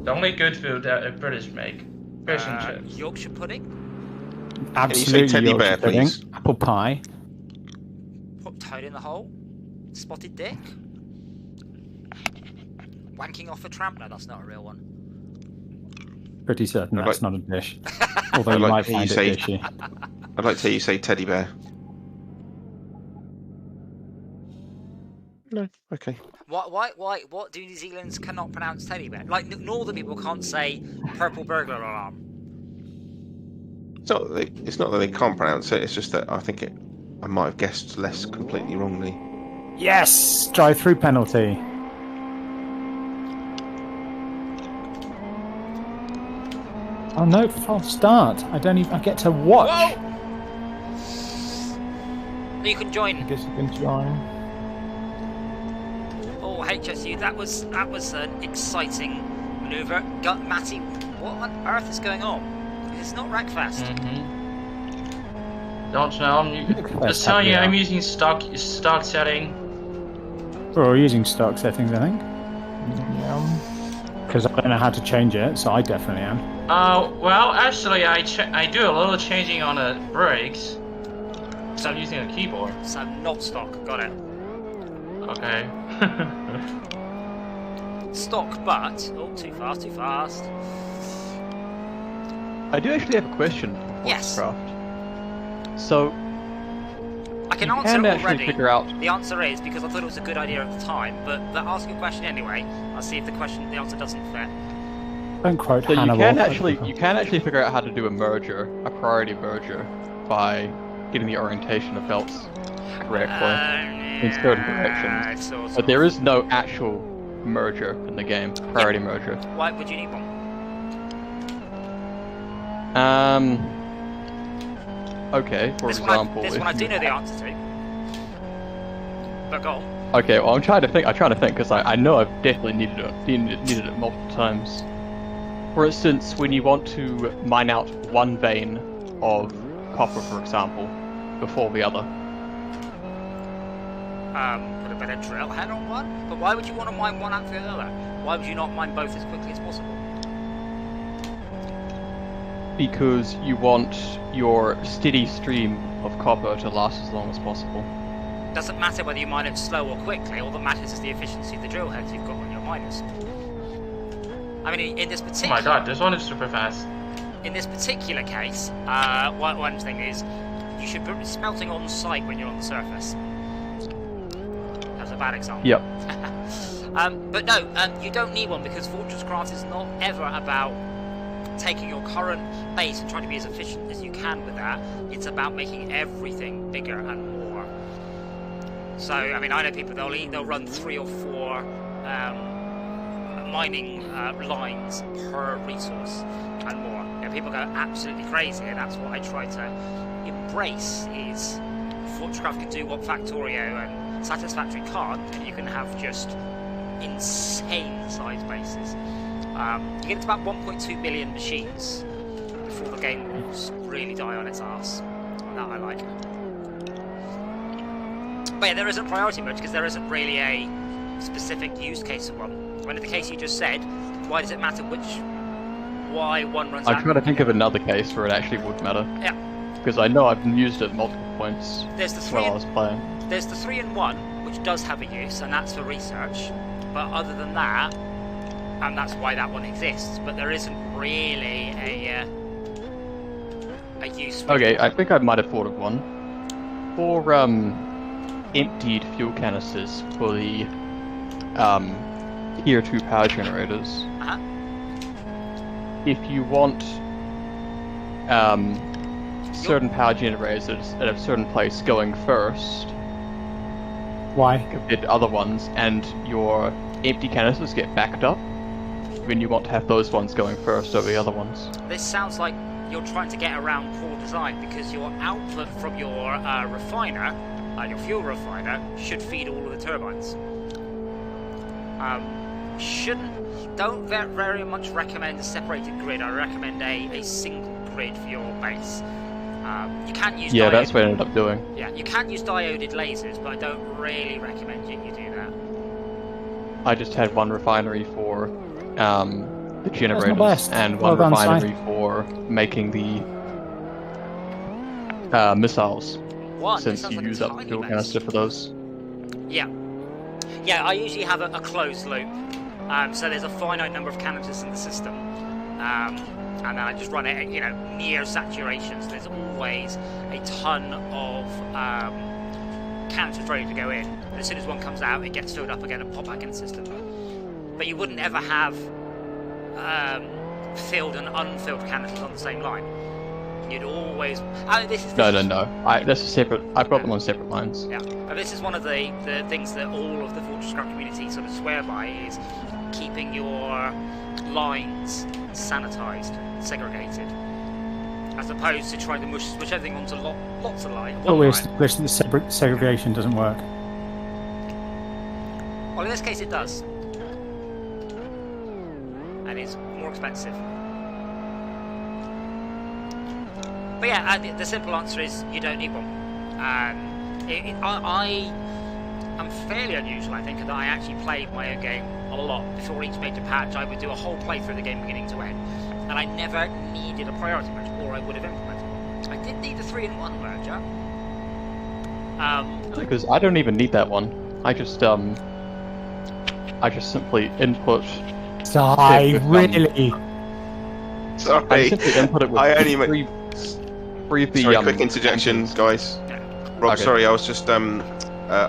The only good food that the British make. Fish and chips. Yorkshire pudding? Absolutely. teddy bear, pudding. please? Apple pie. Put toad in the hole. Spotted dick. Wanking off a tramp? No, that's not a real one. Pretty certain I'd that's like- not a dish. Although I'd you like might to hear find you it say- dishy. I'd like to hear you say teddy bear. No, okay. What do New Zealanders cannot pronounce teddy bear? Like, northern people can't say purple burglar alarm. It's not that they can't pronounce it, it's just that I think I might have guessed less completely wrongly. Yes! Drive-through penalty. Oh no, false start. I get to watch. Whoa! You can join. I guess you can join. Oh, HSU, that was an exciting manoeuvre. Matty, what on earth is going on? It's not Wreckfest. Don't know. Just telling you, I'm using stock setting. We're using stock settings, I think. Yeah. Because I don't know how to change it, so I definitely am. Well, actually, I do a little changing on the brakes. So I'm using a keyboard. So not stock, got it. Okay. Stock, but too fast. I do actually have a question for Yes. Craft. So I can you answer can it actually already. figure out. The answer is because I thought it was a good idea at the time, but ask a question anyway. I'll see if the answer doesn't fit. Don't quote So you Hannibal. can actually figure out how to do a priority merger, by getting the orientation of belts correctly in certain directions. But there is no actual merger in the game, priority merger. Why would you need one? Okay, for example, This one I do know the answer to. But go on. Okay, well I'm trying to think because I know I've definitely needed it multiple times. For instance, when you want to mine out one vein of copper, for example, before the other. Put a bit of drill head on one? But why would you want to mine one after the other? Why would you not mine both as quickly as possible? Because you want your steady stream of copper to last as long as possible. Doesn't matter whether you mine it slow or quickly, all that matters is the efficiency of the drill heads you've got on your miners. I mean, in this particular... Oh my god, this one is super fast. In this particular case, one thing is, you should put smelting on site when you're on the surface. That's a bad example. Yep. But no, you don't need one because Fortress Craft is not ever about taking your current base and trying to be as efficient as you can with that. It's about making everything bigger and more. So, I mean, I know people, they'll run 3 or 4 mining lines per resource and more. You know, people go absolutely crazy, and that's what I try to embrace, is Fortchcraft can do what Factorio and Satisfactory can't, and you can have just insane size bases. You get to about 1.2 million machines before the game will really die on its ass, and that I like. But yeah, there isn't priority mode because there isn't really a specific use case of one. When in the case you just said, why does it matter why one runs out? I'm trying to think of another case where it actually would matter. Yeah. Because I know I've used it at multiple points There's the while I was playing. There's the 3-in-1, which does have a use, and that's for research. But other than that, and that's why that one exists, but there isn't really a use for Okay, I think I might have thought of one. For emptied fuel canisters for the Tier 2 power generators. Uh-huh. If you want certain power generators at a certain place going first, Why? compared to other ones, and your empty canisters get backed up, then you want to have those ones going first over the other ones. This sounds like you're trying to get around poor design because your output from your refiner, your fuel refiner, should feed all of the turbines. Don't very much recommend a separated grid. I recommend a single grid for your base. You can use that's what I ended up doing. Yeah, you can use dioded lasers, but I don't really recommend you do that. I just had one refinery for the not generators best. and Well one done, Si. refinery for making the missiles. One. Since you use up the fuel canister for those. Yeah. Yeah, I usually have a closed loop. So there's a finite number of canisters in the system. And then I just run it at, near saturation. So there's always a ton of canisters ready to go in. And as soon as one comes out, it gets filled up again and pop back in the system. But you wouldn't ever have filled and unfilled canisters on the same line. You'd always... No. That's a separate... I've got them on separate lines. Yeah, but this is one of the things that all of the Fortress Scrap community sort of swear by, is keeping your lines sanitised, segregated, as opposed to trying to mush everything onto lots of lines. The segregation doesn't work. Well, in this case it does. And it's more expensive. But yeah, the simple answer is you don't need one. I'm fairly unusual, I think, in that I actually played my own game a lot. Before each major patch, I would do a whole playthrough of the game beginning to end. And I never needed a priority merge, or I would have implemented one. I did need a 3-in-1 merger. Because I don't even need that one. I just simply input... Really? Sorry. I simply input it with quick interjection, guys. Rob, Okay. sorry, I was just I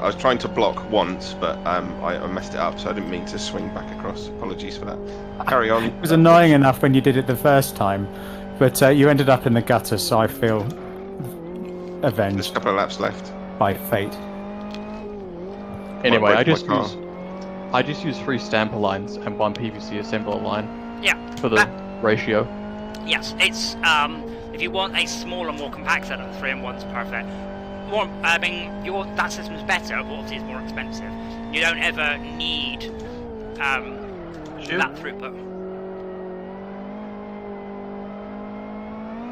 was trying to block once, but I messed it up, so I didn't mean to swing back across. Apologies for that. Carry on. It was annoying enough when you did it the first time, but you ended up in the gutter, so I feel avenged. There's a couple of laps left. By fate. Anyway, Wait, I just use 3 stamper lines and 1 PVC assembler line. Yeah. For the ratio. Yes, it's if you want a smaller, more compact setup, 3-in-1's perfect. That system's better, but obviously it's more expensive. You don't ever need that throughput.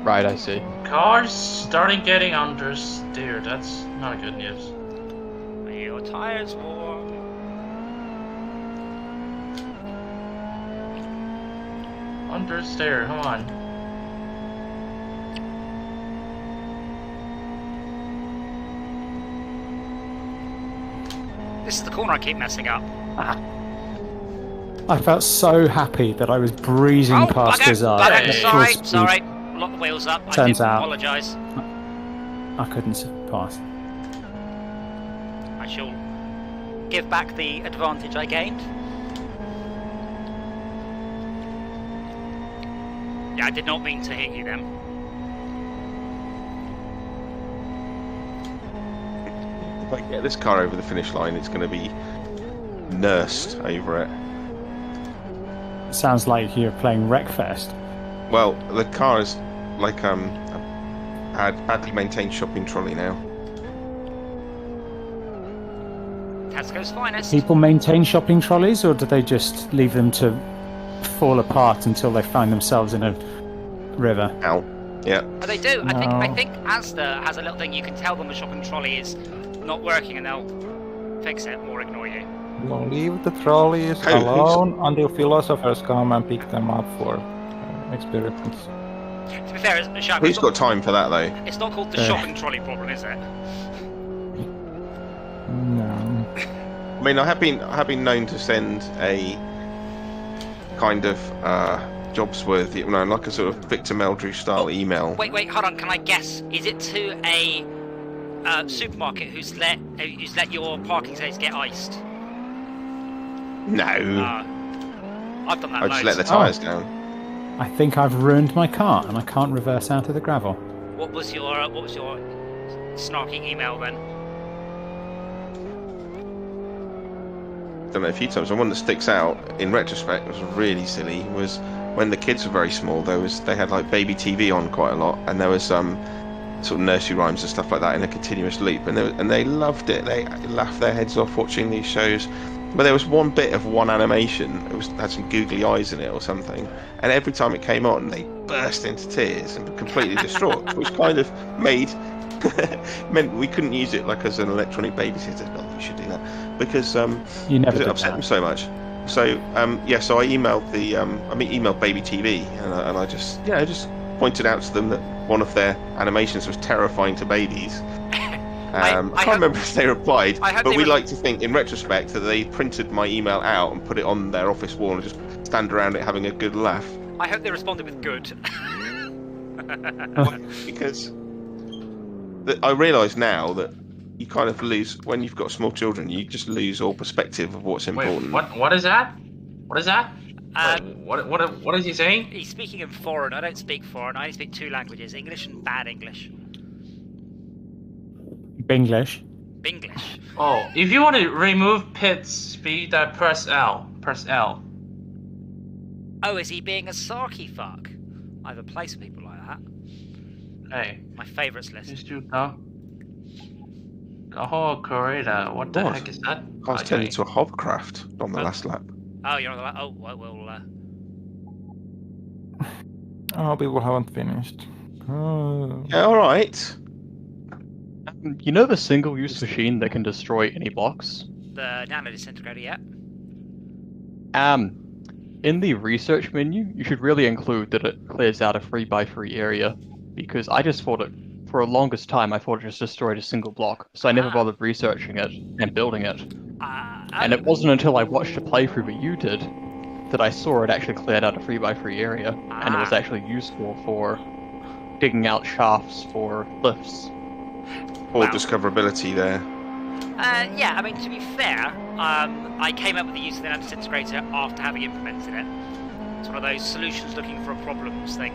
Right, I see. Cars starting getting understeer. That's not good news. Are your tires warm? Understeer, come on. This is the corner I keep messing up. I felt so happy that I was breezing past Hazard. Sorry. Lock the wheels up. Turns I out, apologise. I couldn't pass. I shall give back the advantage I gained. Yeah, I did not mean to hit you then. If I get this car over the finish line, it's going to be nursed over it. Sounds like you're playing Wreckfest. Well, the car is like a badly maintained shopping trolley now. Tesco's finest. People maintain shopping trolleys, or do they just leave them to fall apart until they find themselves in a river? Ow. Yeah. But they do. No. I think Asda has a little thing you can tell them the shopping trolley is not working, and they'll fix it or ignore you. We'll leave the trolleys alone until philosophers come and pick them up for experiments. To be fair, Who's got time for that though? It's not called the shopping trolley problem, is it? No. I mean, I have been known to send a kind of jobs-worthy, like a sort of Victor Meldrew style email. Wait, hold on. Can I guess? Is it to a supermarket who's let your parking space get iced? No. I've done that. I just let the tyres down. I think I've ruined my car and I can't reverse out of the gravel. What was your snarky email then? Done it a few times. And one that sticks out in retrospect was really silly. Was when the kids were very small. They had like baby TV on quite a lot, and there was sort of nursery rhymes and stuff like that in a continuous loop, and they loved it. They laughed their heads off watching these shows. But there was one bit of one animation. Had some googly eyes in it or something, and every time it came on, they burst into tears and were completely distraught, which kind of meant we couldn't use it like as an electronic babysitter. Not that you should do that, because you never it upset them so much. So so I emailed emailed Baby TV, and I just pointed out to them that one of their animations was terrifying to babies. I can't remember if they replied, but we like to think, in retrospect, that they printed my email out and put it on their office wall and just stand around it having a good laugh. I hope they responded with good. Because I realise now that you kind of lose, when you've got small children, you just lose all perspective of what's important. Wait, what is that? What is that? What is he saying? He's speaking in foreign. I don't speak foreign. I only speak 2 languages, English and bad English. Binglish. Binglish. Oh, if you want to remove Pit's speed, press L. Press L. Oh, is he being a sarky fuck? I have a place for people like that. Hey. My favourites list. These two go. The whole corridor. What the heck is that? I was turning into a hovercraft on the last lap. Oh, you're on the lap. Oh, well, Oh, people haven't finished. Oh. Yeah, alright. You know the single-use machine that can destroy any blocks? The nano disintegrator, yeah. In the research menu, you should really include that it clears out a 3x3 area, because I just thought it, for the longest time, I thought it just destroyed a single block, so I never bothered researching it and building it. And it wasn't until I watched a playthrough that you did that I saw it actually cleared out a 3x3 area, and it was actually useful for digging out shafts for lifts. Or discoverability there. Yeah, I mean, to be fair, I came up with the use of the nano disintegrator after having implemented it. It's one of those solutions looking for a problems thing.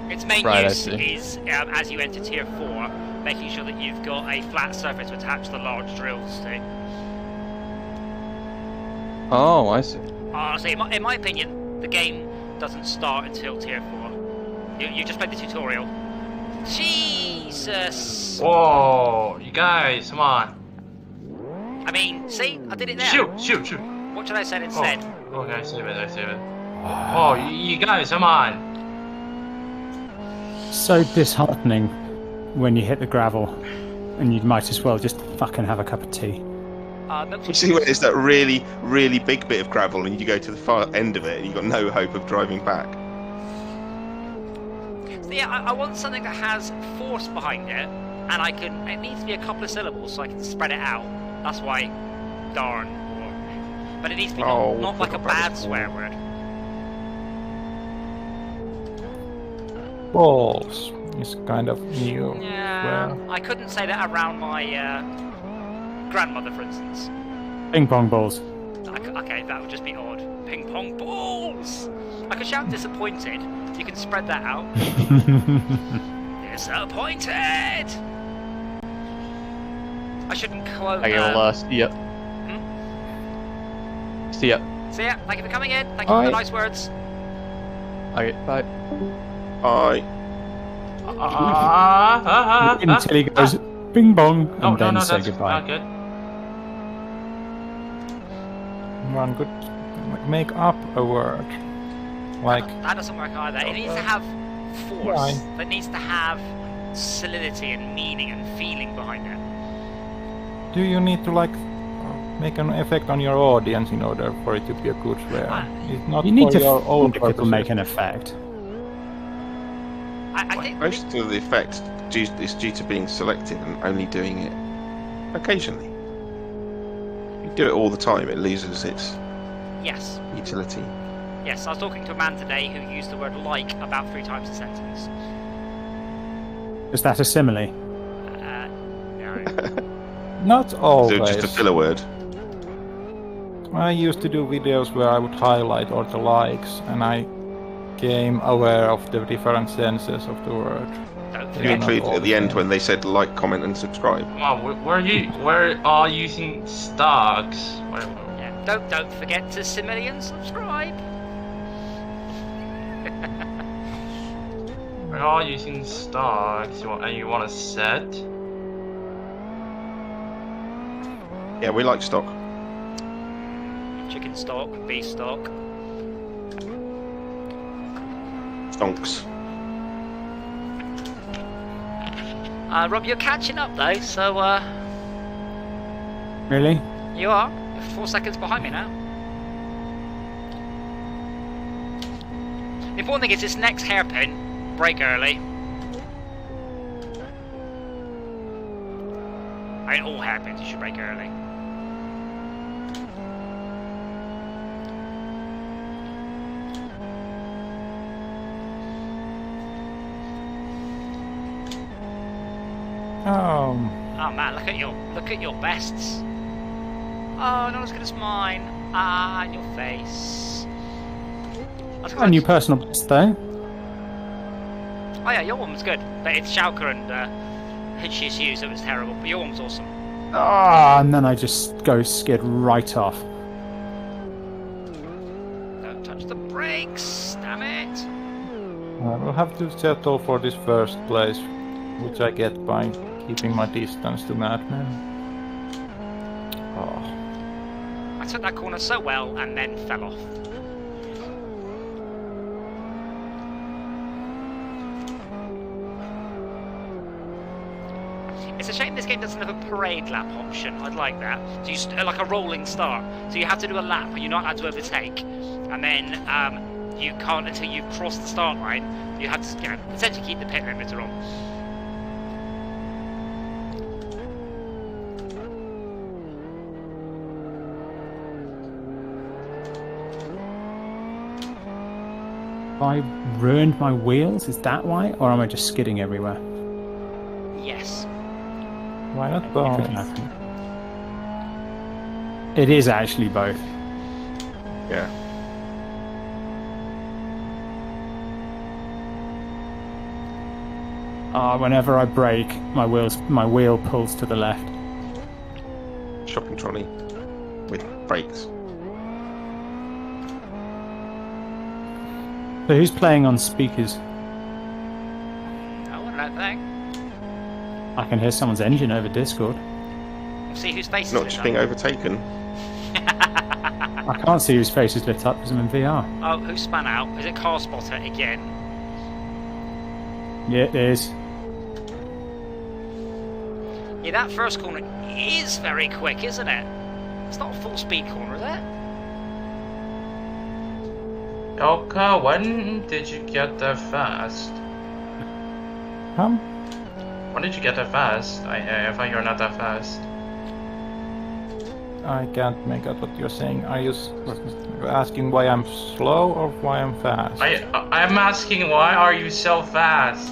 Its main use is, as you enter Tier 4, making sure that you've got a flat surface to attach the large drills to. Oh, I see. Honestly, in my opinion, the game doesn't start until Tier 4. You just played the tutorial. Jesus! Whoa, you guys, come on. I mean, see? I did it there. Shoot. What should I say instead? Oh, okay, I save it. Oh, you guys, come on. So disheartening when you hit the gravel, and you might as well just fucking have a cup of tea. You see when it's that really, really big bit of gravel and you go to the far end of it and you've got no hope of driving back. So yeah, I want something that has force behind it, and it needs to be a couple of syllables so I can spread it out. That's why darn. But it needs to be not like a bad swear word. Balls is kind of new. Yeah, I couldn't say that around my grandmother, for instance. Ping pong balls. Okay, that would just be odd. Ping pong balls! I could shout disappointed. You can spread that out. Disappointed! I shouldn't quote... Okay, well, see ya. See ya. See ya. Thank you for coming in. Thank you for the nice words. Okay, bye. Bye. Until he goes bing bong and then say that's goodbye. not good. One could make up a word. Like that doesn't work either. It needs to have force. It needs to have solidity and meaning and feeling behind it. Do you need to make an effect on your audience in order for it to be a good swear? It's not you need to your own make people make an effect. I think most of the effect is due to being selective and only doing it occasionally. If you do it all the time, it loses its utility. Yes, I was talking to a man today who used the word like about 3 times a sentence. Is that a simile? No. Not always. So just a filler word. I used to do videos where I would highlight all the likes, and I became aware of the different senses of the word. You include at the end when they said like, comment, and subscribe. Come on, where are you using stocks? Yeah, don't forget to simile and subscribe. We're all using stocks, and you want to set? Yeah, we like stock. Chicken stock, beef stock. Stonks. Rob, you're catching up though, so Really? you are. You're 4 seconds behind me now. In important thing is this next hairpin, brake early. I mean, all hairpins, you should brake early. Oh man, look at your bests. Oh, not as good as mine. Ah, in your face. A new personal best though. Oh yeah, your one was good, but it's Schalke and HCSU, so it was terrible. But your one was awesome. Ah, and then I just go skid right off. Don't touch the brakes, damn it. I will have to settle for this first place, which I get by keeping my distance to Madman. Oh. I took that corner so well and then fell off. It's a shame this game doesn't have a parade lap option. I'd like that. So you like a rolling start. So you have to do a lap, but you're not allowed to overtake, and then you can't until you cross the start line. You have to essentially keep the pit limiter on. Have I ruined my wheels? Is that why? Or am I just skidding everywhere? Yes. Why not both? It is actually both. Yeah. Whenever I brake, my wheel pulls to the left. Shopping trolley with brakes. So who's playing on speakers? I wouldn't know that. I can hear someone's engine over Discord. We'll see whose face Not is just lit being up. overtaken. I can't see whose face is lit up because I'm in VR. Oh, who spun out? Is it Car Spotter again? Yeah, it is. Yeah, that first corner is very quick, isn't it? It's not a full speed corner, is it? Okay, when did you get there fast? When did you get there fast? I thought you're not that fast. I can't make out what you're saying. Are you asking why I'm slow or why I'm fast? I'm asking why are you so fast?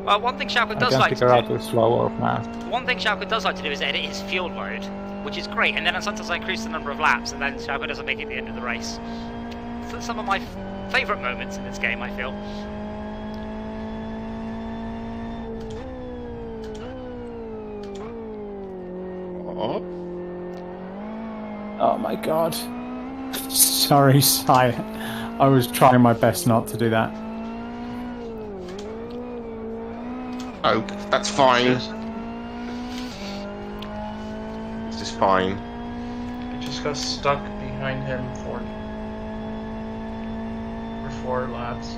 Well, one thing Schalke does I like can't figure out to who's slow or fast. do. One thing Schalke does like to do is edit his fuel load, which is great. And then sometimes I increase the number of laps, and then Schalke doesn't make it at the end of the race. So some of my favourite moments in this game, I feel. Oh my god. Sorry, Sai. I was trying my best not to do that. Oh, that's fine. This is fine. I just got stuck behind him for 4 laps.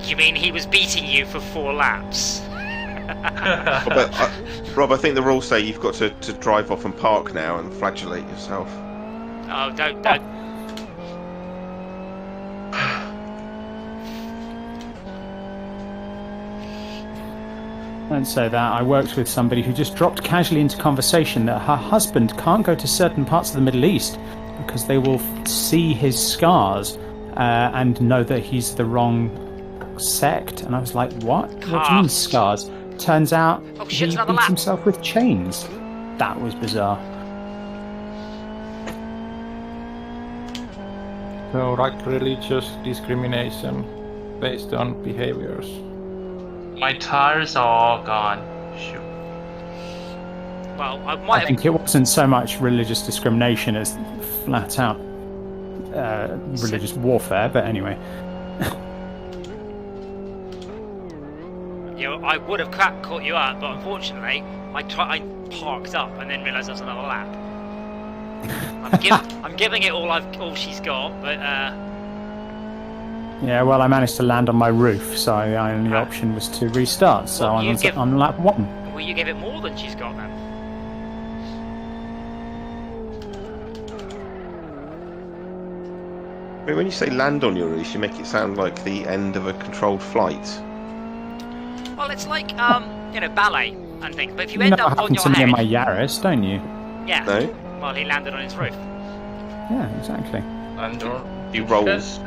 You mean he was beating you for 4 laps? Rob, I think the rules say you've got to drive off and park now and flagellate yourself. Oh, don't. Don't say that. I worked with somebody who just dropped casually into conversation that her husband can't go to certain parts of the Middle East because they will see his scars and know that he's the wrong sect. And I was like, what? What do you mean scars? Turns out he beats himself with chains. That was bizarre. So, like religious discrimination based on behaviors. My tires are all gone. Shoot. Well, I think it wasn't so much religious discrimination as flat out religious warfare, but anyway. You know, I would have caught you up, but unfortunately, I parked up and then realised there was another lap. I'm giving it all she's got, but yeah, well, I managed to land on my roof, so the only option was to restart. So I'm on lap 1. Well, you gave it more than she's got then. mean, when you say land on Yaris, you make it sound like the end of a controlled flight. Well, it's like, ballet and things, but if you You end know up what on happened your to me head... in my Yaris, don't you? Yeah. No? Well, he landed on his roof. Yeah, exactly. And You roll Yes,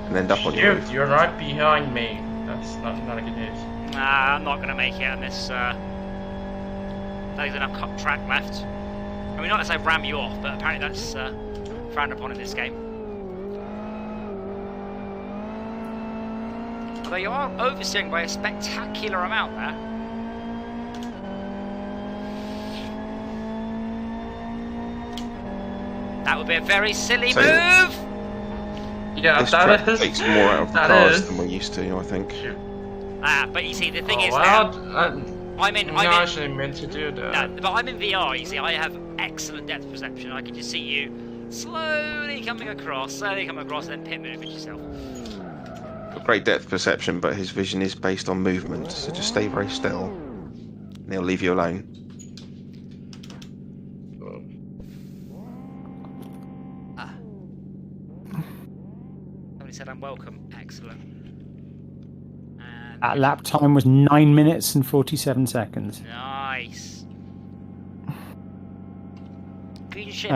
and end up on your Shoot, roof. you're right behind me. That's not a good news. Nah, I'm not going to make it on this. There's enough track left. I mean, not as I ram you off, but apparently that's frowned upon in this game. Although you are oversteering by a spectacular amount there. That would be a very silly So- move! Yeah, This track that is. takes more out of the that cars is- than we're used to, I think. Shoot. But you see, the thing Oh, is well, now, I'm in... I actually meant to do that. No, but I'm in VR, you see, I have excellent depth perception. I can just see you slowly coming across, and then pit moving yourself. Got great depth perception, but his vision is based on movement, so just stay very still. And he'll leave you alone. Somebody said I'm welcome. Excellent. And That lap time was 9 minutes and 47 seconds. nice. Green ship.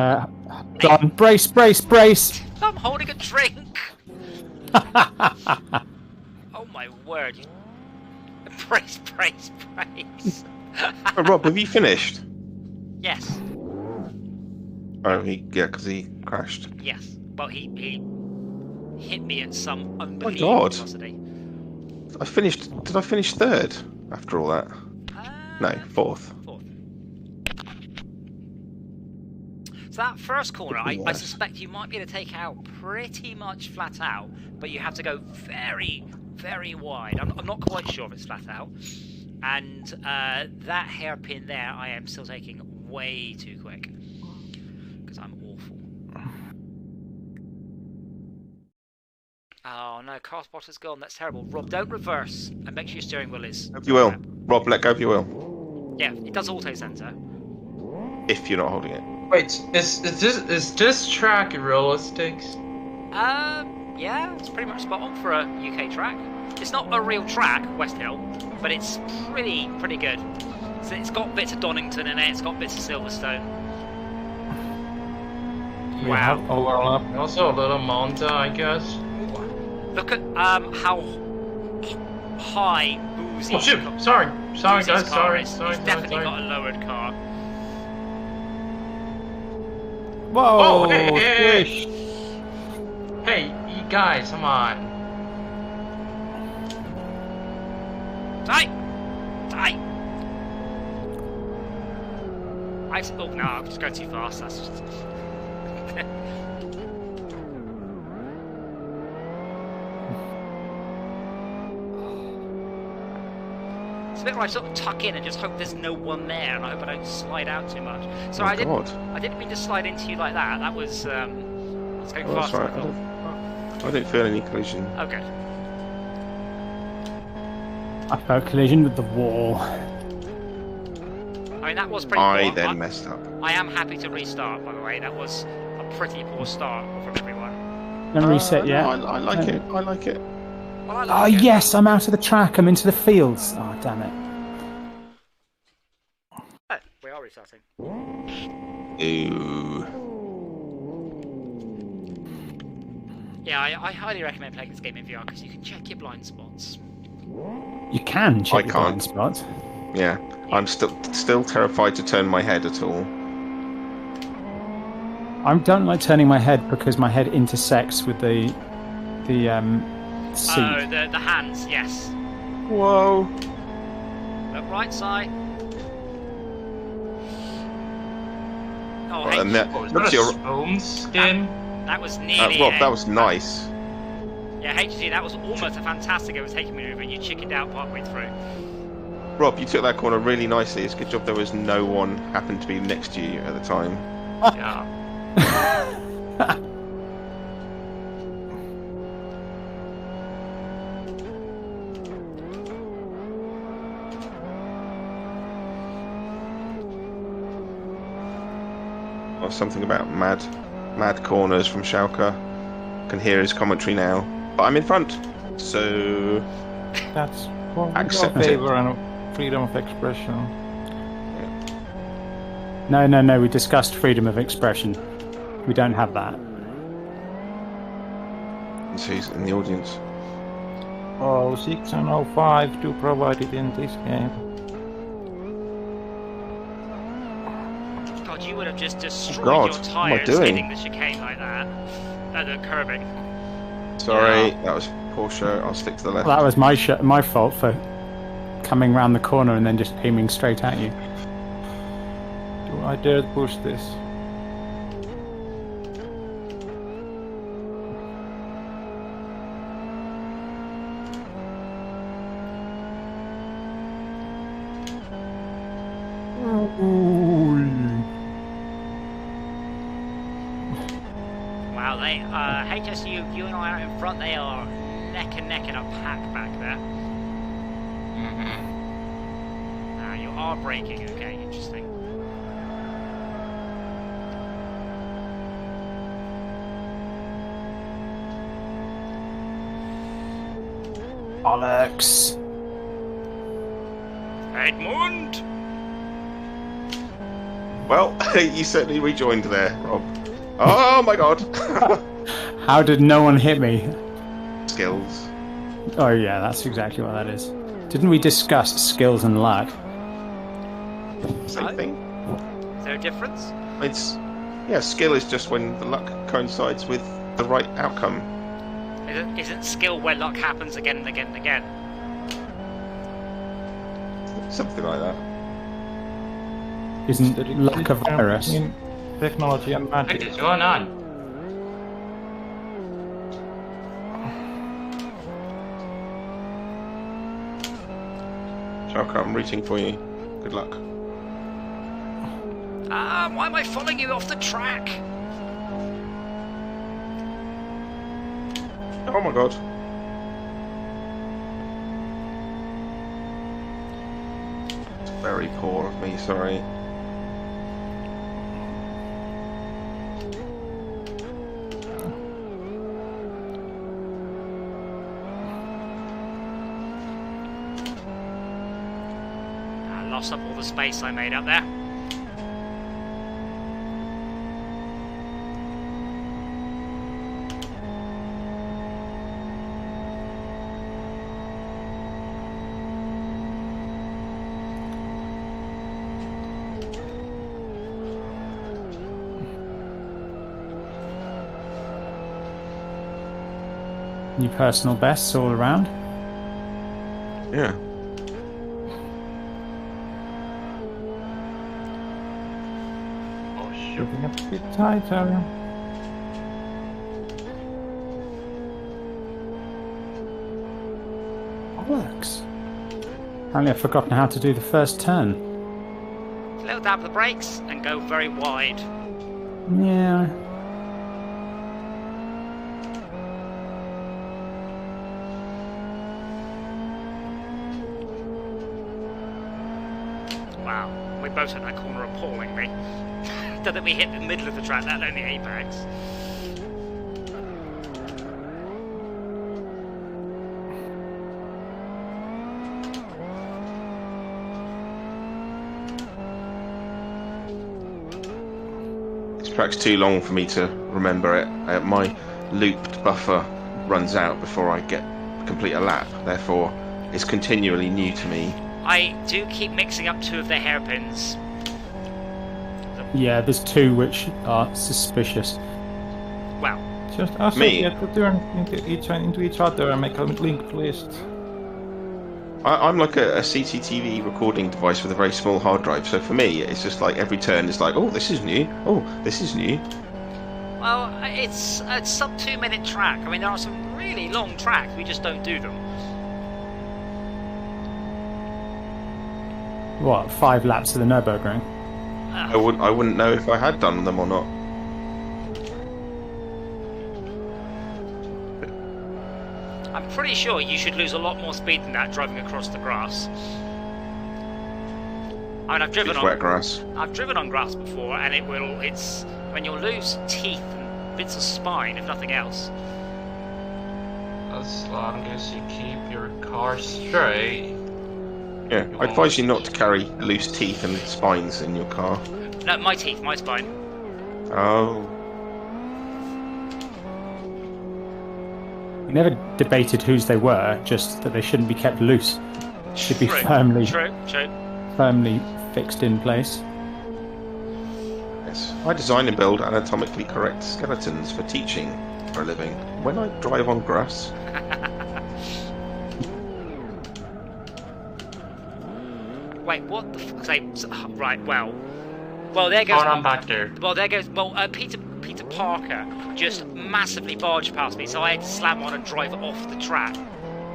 Don, brace, brace, brace! I'm holding a drink. Oh my word! Brace, brace, brace. Oh, Rob, have you finished? Yes, Oh, because he crashed. yes. Well, he hit me at some God. unbelievable velocity. Did I finish third after all that? No, fourth. Fourth. So that first corner, I Yes. suspect you might be able to take out pretty much flat out, but you have to go very, very wide. I'm not quite sure if it's flat out. And that hairpin there, I am still taking way too quick. Because I'm awful. Oh no, car spotter's gone. That's terrible. Rob, don't reverse. And make sure your steering wheel is... You will. Rob, let go of your wheel. Yeah, it does auto center. If you're not holding it. Wait, is this track realistic? Yeah, it's pretty much spot on for a UK track. It's not a real track, West Hill, but it's pretty good. So it's got bits of Donington in it, it's got bits of Silverstone. We have overlap. Also a little Monza, I guess. Look at how high Boozy. Oh shoot! Sorry, Boozy's guys. car Sorry. is. He's definitely got a lowered car. Whoa! Oh, hey, squish. Hey, you guys, come on. Die! Oh no, I'm just going too fast. That's just. It's a bit where I sort of tuck in and just hope there's no one there, and I hope I don't slide out too much. So I didn't mean to slide into you like that. That was it's going Oh, that's faster. right. I didn't feel any collision. Okay. I felt collision with the wall. I mean, that was pretty I poor. then messed up. I am happy to restart, by the way. That was a pretty poor start from everyone. Don't reset yet. No, I like it. I like it. Well, I Oh like it. yes, I'm out of the track. I'm into the fields. Oh damn it. Oh, we are restarting. Ooh. Yeah, I highly recommend playing this game in VR because you can check your blind spots. You can check I your can't. blind spot. Yeah. I'm still terrified to turn my head at all. I don't like turning my head because my head intersects with the seat. Oh, the hands, yes. Whoa. Look right side. Oh, Right, hey, and that, Oh, is what's that a your, spoon skin? that was nearly Rob, it. that was nice. Yeah, HG, that was almost a fantastic overtaking maneuver, and you chickened out partway through. Rob, you took that corner really nicely. It's a good job there was no one happened to be next to you at the time. Yeah. Or something about mad corners from Schalke. can hear his commentary now. But I'm in front, so That's for accept your it. favor and freedom of expression. No. We discussed freedom of expression. We don't have that. So he's in the audience. 06 and 05 do provide it in this game. God, you would have just destroyed God, your what am I tyres doing? hitting the chicane like that. The curbing. Sorry, that was Porsche. I'll stick to the left. Well, that was my fault for coming round the corner and then just aiming straight at you. Do I dare to push this? Wow, they HSU, you and I are in front. They are neck and neck in a pack back there. You are braking. Okay, interesting. Bollocks. Edmund. Well, you certainly rejoined there, Rob. Oh my God! How did no one hit me? Skills. Oh yeah, that's exactly what that is. Didn't we discuss skills and luck? Same thing. Is there a difference? Skill is just when the luck coincides with the right outcome. Isn't skill where luck happens again and again and again? Something like that. Isn't luck a virus? In technology and What magic. is going on? Sharka, I'm rooting for you. Good luck. Why am I following you off the track? Oh my God. It's very poor of me, sorry. I lost up all the space I made up there. New personal bests all around. Yeah. Oh shoot. Getting a bit tighter. Bollocks. Apparently I've forgotten how to do the first turn. Little dab of the brakes and go very wide. Yeah. Wow, we both hit that corner appallingly. Don't think we hit the middle of the track, let alone the apex. This track's too long for me to remember it. My looped buffer runs out before I complete a lap. Therefore, it's continually new to me. I do keep mixing up two of the hairpins. Yeah, there's two which are suspicious. Well, Just associate the turn into each other and make a linked list. I'm like a CCTV recording device with a very small hard drive. So for me, it's just like every turn is like, oh, this is new. Oh, this is new. well, it's a sub 2 minute track. I mean, there are some really long tracks, we just don't do them. What, 5 laps of the Nürburgring? I wouldn't know if I had done them or not. I'm pretty sure you should lose a lot more speed than that driving across the grass. I mean, I've driven It's on wet grass. I've driven on grass before, and it's when you'll lose teeth and bits of spine, if nothing else. As long as you keep your car straight. Yeah, I advise you not to carry loose teeth and spines in your car. No, my teeth, my spine. Oh. We never debated whose they were, just that they shouldn't be kept loose. Should be firmly fixed in place. Yes. I design and build anatomically correct skeletons for teaching for a living. When I drive on grass. Wait, what the fuck? Right, well, there goes. I'm back there. Well, there goes. Well, Peter Parker just massively barged past me, so I had to slam on and drive off the track.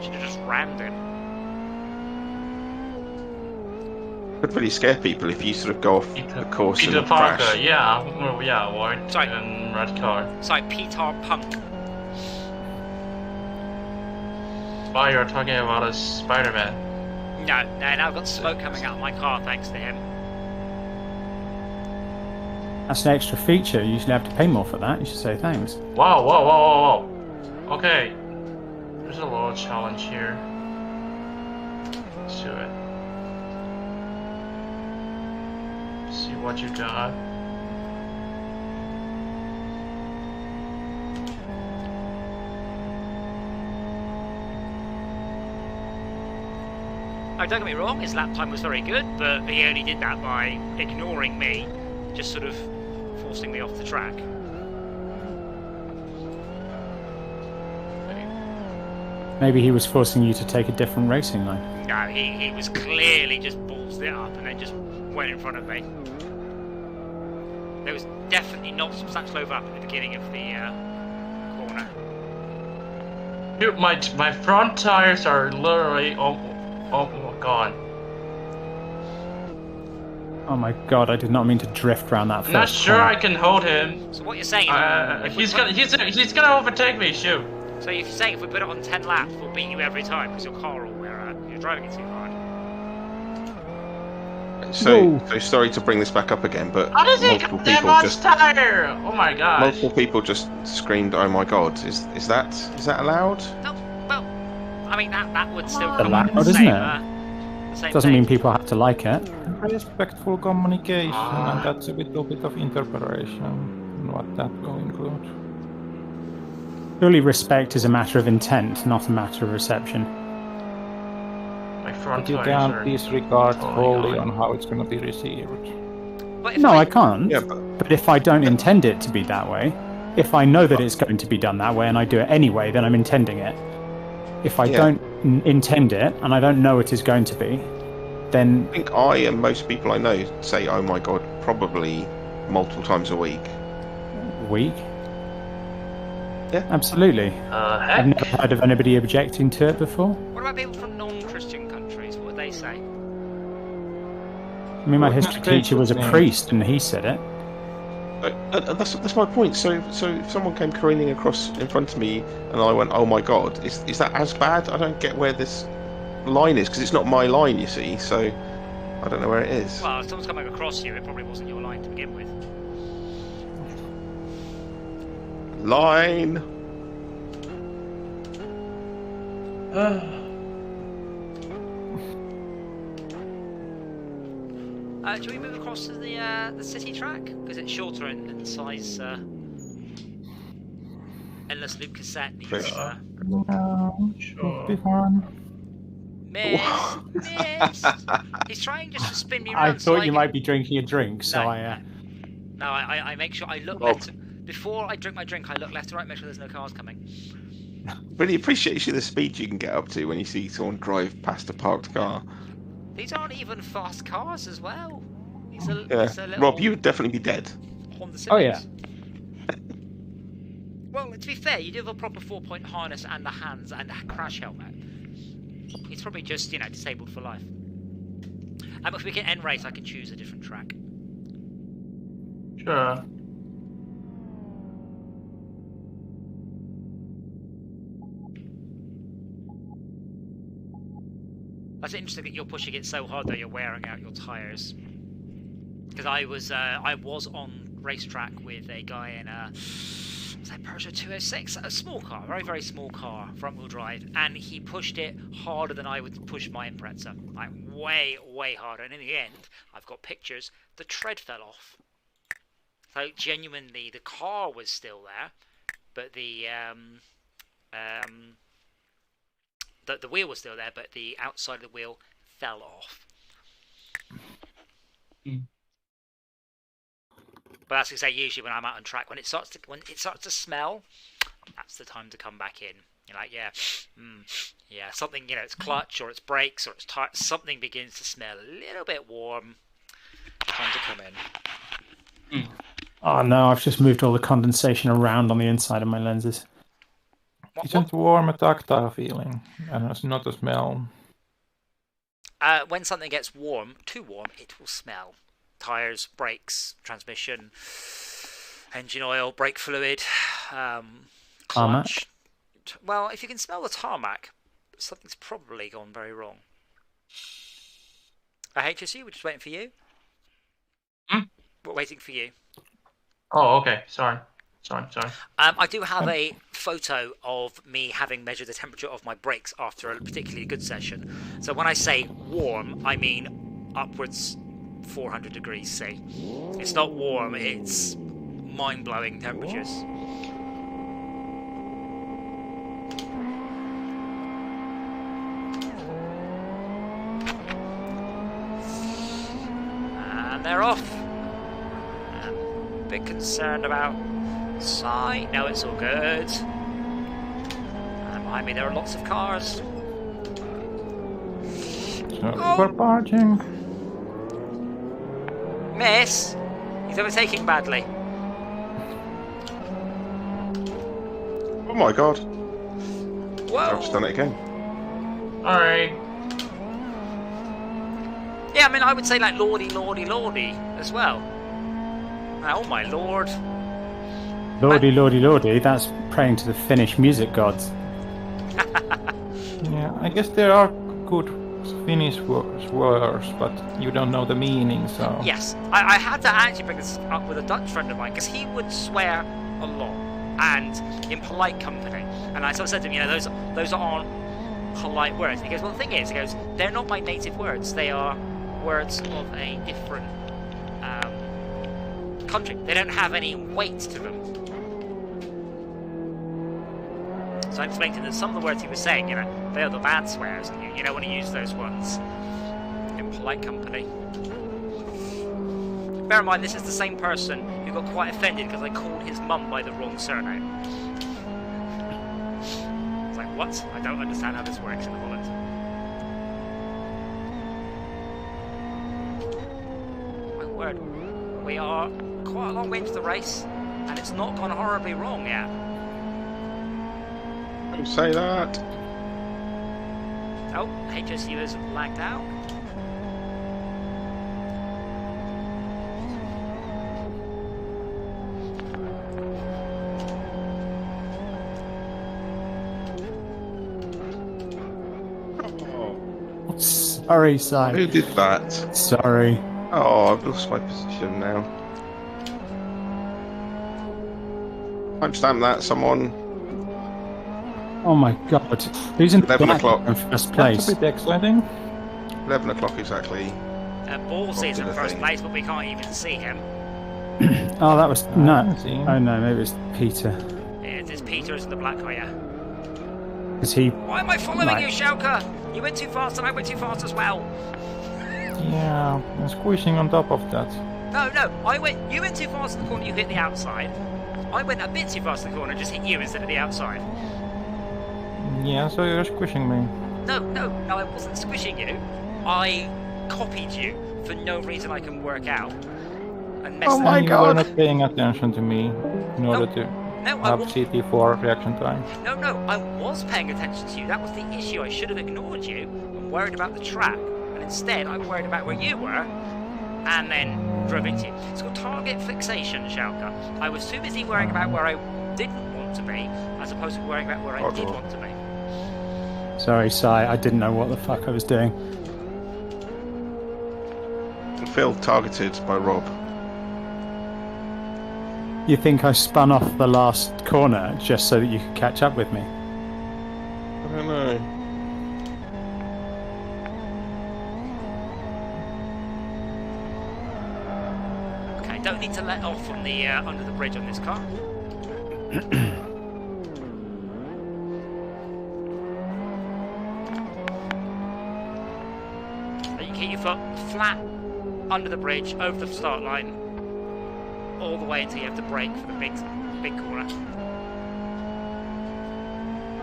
Should have just rammed him. Could really scare people if you sort of go off the course Peter and Parker, crash. yeah, white Sorry. and red car. Sorry, Peter Punk. Why you're talking about a Spider-Man? No, now I've got smoke coming out of my car thanks to him. That's an extra feature. You should have to pay more for that. You should say thanks. Whoa. Okay. There's a little challenge here. Let's do it. See what you got. Oh, don't get me wrong, his lap time was very good, but he only did that by ignoring me, just sort of forcing me off the track. Maybe he was forcing you to take a different racing line. No, he was clearly just ballsed it up and then just went in front of me. There was definitely not substantial overlap at the beginning of the corner. Dude, my front tires are literally gone. Oh my god, I did not mean to drift around that first I'm not sure corner. I can hold him. So what you're saying is... he's gonna overtake me, shoot. So you're saying if we put it on 10 laps, we'll beat you every time because your car will you're driving it too hard. So sorry to bring this back up again, but How does it multiple got that people much just tire? Oh my gosh. multiple people just screamed, "Oh my god!" Is that allowed? No, well, I mean that would still The come loud, under the isn't same, it? the same Doesn't thing. mean people have to like it. Respectful communication, and that's a little bit of interpretation and what that will include. Surely respect is a matter of intent, not a matter of reception. My front But you tires can't are disregard totally wholly gone. on how it's going to be received. But if No, I can't. Yeah, But if I don't intend it to be that way, if I know that it's going to be done that way and I do it anyway, then I'm intending it. If I don't intend it and I don't know it is going to be, then... I think I and most people I know say, "Oh my god," probably multiple times a week. Weak? Yeah. Absolutely. Heck? I've never heard of anybody objecting to it before. What about people from non-Christian countries? What would they say? I mean, my history teacher was a priest and he said it. That's my point. So if someone came careening across in front of me and I went, "Oh my god," is that as bad? I don't get where this line is because it's not my line, you see. So I don't know where it is. Well, if someone's coming across you, it probably wasn't your line to begin with. Line. Should we move across to the city track because it's shorter in size? Endless loop cassette needs. Sure. Be fun. Miss. He's trying just to spin me around. I thought you might be drinking a drink, so No, I make sure I look left. Before I drink my drink, I look left to right, make sure there's no cars coming. Really appreciate the speed you can get up to when you see someone drive past a parked car. These aren't even fast cars as well. These are, Yeah, these are little Rob, you would definitely be dead. Honda Civics. Oh, yeah. Well, to be fair, you do have a proper 4-point harness and the hands and a crash helmet. He's probably just, disabled for life. But if we can end race, I can choose a different track. Sure. That's interesting that you're pushing it so hard that you're wearing out your tyres. Because I was on racetrack with a guy in was that Peugeot 206? A small car, very, very small car, front-wheel drive, and he pushed it harder than I would push my Impreza. Like, way, way harder. And in the end, I've got pictures, the tread fell off. So, genuinely, the car was still there, but the wheel was still there, but the outside of the wheel fell off. But that's exactly usually when I'm out on track. When it starts to smell, that's the time to come back in. You're like, yeah, yeah, something, it's clutch or it's brakes or it's tire. Something begins to smell a little bit warm. Time to come in. Oh no, I've just moved all the condensation around on the inside of my lenses. Isn't warm a tactile feeling and it's not a smell? When something gets warm, too warm, it will smell. Tires, brakes, transmission, engine oil, brake fluid, clutch. Well, if you can smell the tarmac, something's probably gone very wrong. HSU, we're just waiting for you. We're waiting for you. Oh, okay. Sorry. I do have a photo of me having measured the temperature of my brakes after a particularly good session. So when I say warm, I mean upwards 400 degrees C. It's not warm, it's mind-blowing temperatures. And they're off. A bit concerned about sight. No, it's all good. And behind me there are lots of cars. For parking. Miss, he's overtaking badly. Oh my god. Whoa. I've just done it again. Alright. Yeah, I mean, I would say like lordy as well. Oh my lord. Lordy, that's praying to the Finnish music gods. Yeah, I guess there are good Finnish words, but you don't know the meaning, so... Yes, I had to actually bring this up with a Dutch friend of mine, because he would swear a lot, and in polite company. And I sort of said to him, those aren't polite words. And he goes, well, the thing is, they're not my native words. They are words of a different country. They don't have any weight to them. So I explained to him that some of the words he was saying, they are the bad swears, and you don't want to use those ones in polite company. Bear in mind, this is the same person who got quite offended because I called his mum by the wrong surname. It's like, what? I don't understand how this works in Holland. My word, we are quite a long way into the race, and it's not gone horribly wrong yet. Don't say that. Oh, HSU has lagged out. Oh, Sorry, Si. who did that? Sorry. Oh, I've lost my position now. Timestamp that, someone. Oh my god. Who's in 11 o'clock. in first place? That's a bit exciting. 11 o'clock exactly. Balls is in the first thing. place, but we can't even see him. Oh, that was... No. See. Oh no, maybe it was Peter. It's Peter's in the black car, yeah. Is he... Why am I following Right. you, Schalke? You went too fast and I went too fast as well. Yeah, I'm squishing on top of that. No, you went too fast in the corner, you hit the outside. I went a bit too fast in the corner and just hit you instead of the outside. Yeah, so you're squishing me. No, I wasn't squishing you. I copied you for no reason I can work out. And messed Oh my up. You God. were not paying attention to me in order to No, I have was. CT4 reaction time. No, I was paying attention to you. That was the issue. I should have ignored you and worried about the track. And instead, I worried about where you were and then drove into you. It's called target fixation, Schalke. I was too busy worrying about where I didn't want to be as opposed to worrying about where I did want to be. Sorry, Si. I didn't know what the fuck I was doing. I feel targeted by Rob. You think I spun off the last corner just so that you could catch up with me? I don't know. Okay, don't need to let off from the under the bridge on this car. So you keep your foot flat under the bridge, over the start line, all the way until you have to brake for the big corner.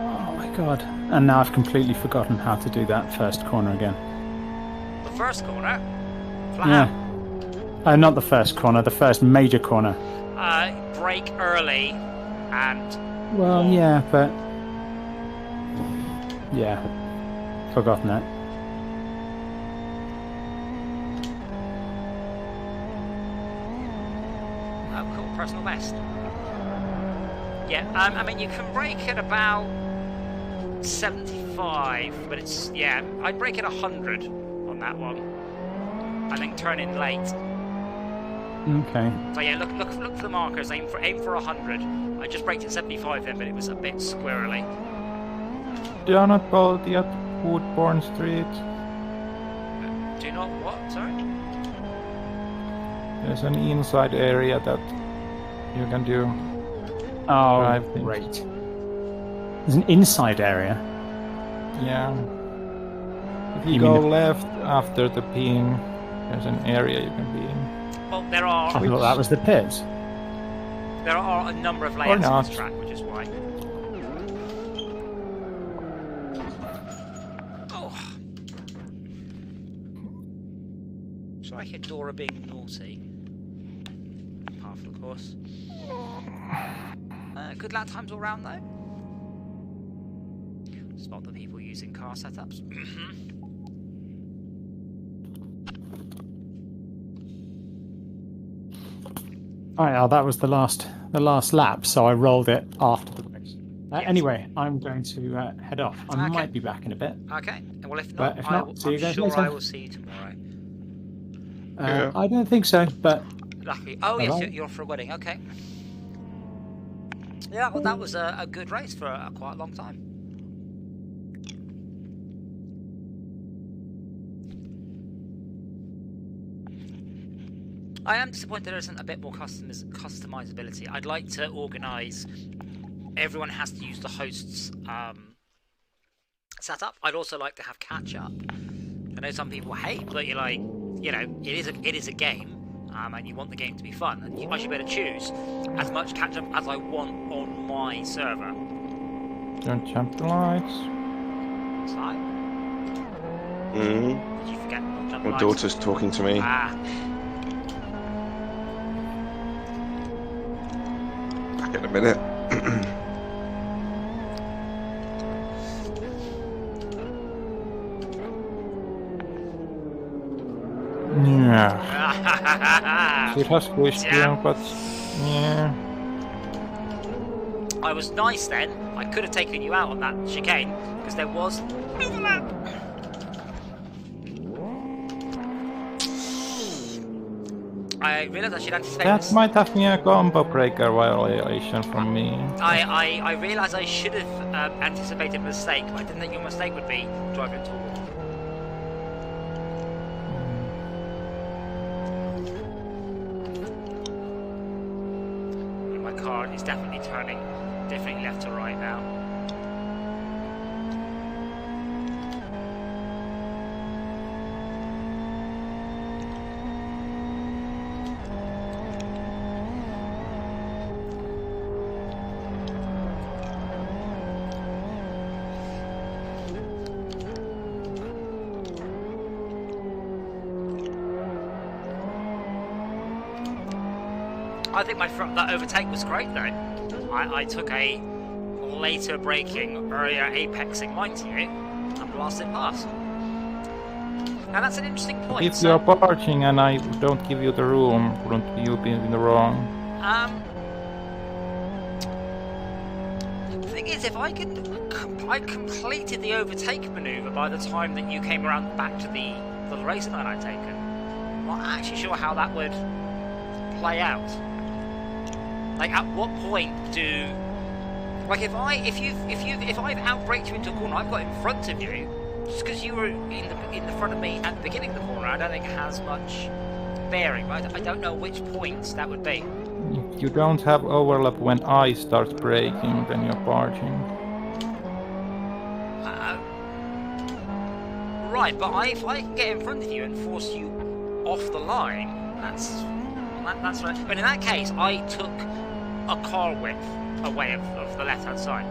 Oh my god. And now I've completely forgotten how to do that first corner again. The first corner? Flat out. Not the first corner, the first major corner. Brake early and... Well, yeah, but... Yeah. Forgotten that. Oh, cool. Personal best. Yeah, I mean, you can brake at about 75, but it's... Yeah, I'd brake at 100 on that one. And then turn in late. Okay. So yeah, look for the markers. Aim for 100. I just braked at 75 then, but it was a bit squirrely. Do not bolt at Woodbourne Street. Do not what? Sorry. There's an inside area that you can do. Oh, great. There's an inside area. Yeah. If you go left after the ping, there's an area you can be in. Well, there are... I thought that was the pits. There are a number of layouts on this track, which is why. Oh. So I hear Dora being naughty. Half, of course. Good lap times all round, though. Spot the people using car setups. Alright, that was the last lap, so I rolled it after the race. Yes. Anyway, I'm going to head off. I might be back in a bit. Okay. Well, if not, see you guys I'm sure later. I will see you tomorrow. I don't think so, but... Lucky. Oh, yes, you're off for a wedding. Okay. Yeah, well, that was a good race for quite a long time. I am disappointed there isn't a bit more customizability. I'd like to organise everyone has to use the host's setup. I'd also like to have catch-up. I know some people hate, but you're like, you know, it is a game, and you want the game to be fun, and I should be able to choose as much catch-up as I want on my server. Don't jump the lights. So, Mm-hmm. did you forget not jump the My lights? daughter's talking to me. Ah. Back in a minute. Yeah. It has squished you, but yeah. I was nice then. I could have taken you out on that chicane because there was overlap. I realised I should anticipate That this. might have been a combo breaker violation from me. I realised I should have anticipated a mistake, but I didn't think your mistake would be driving into a wall. My car is definitely turning left to right now. I think that overtake was great though. I took a later braking, earlier apexing line to you and blasted past. Now that's an interesting point. If you're parking and I don't give you the room, wouldn't you be in the wrong? The thing is, if I completed the overtake manoeuvre by the time that you came around back to the racing line I'd taken. I'm not actually sure how that would play out. Like, at what point do, like, if I've outbraked you into a corner, I've got in front of you, just because you were in the front of me at the beginning of the corner, I don't think it has much bearing. But I don't know which points that would be. If you don't have overlap when I start braking, then you're barging. Right, but if I can get in front of you and force you off the line, that's right. But in that case, I took a car width away of the left-hand side.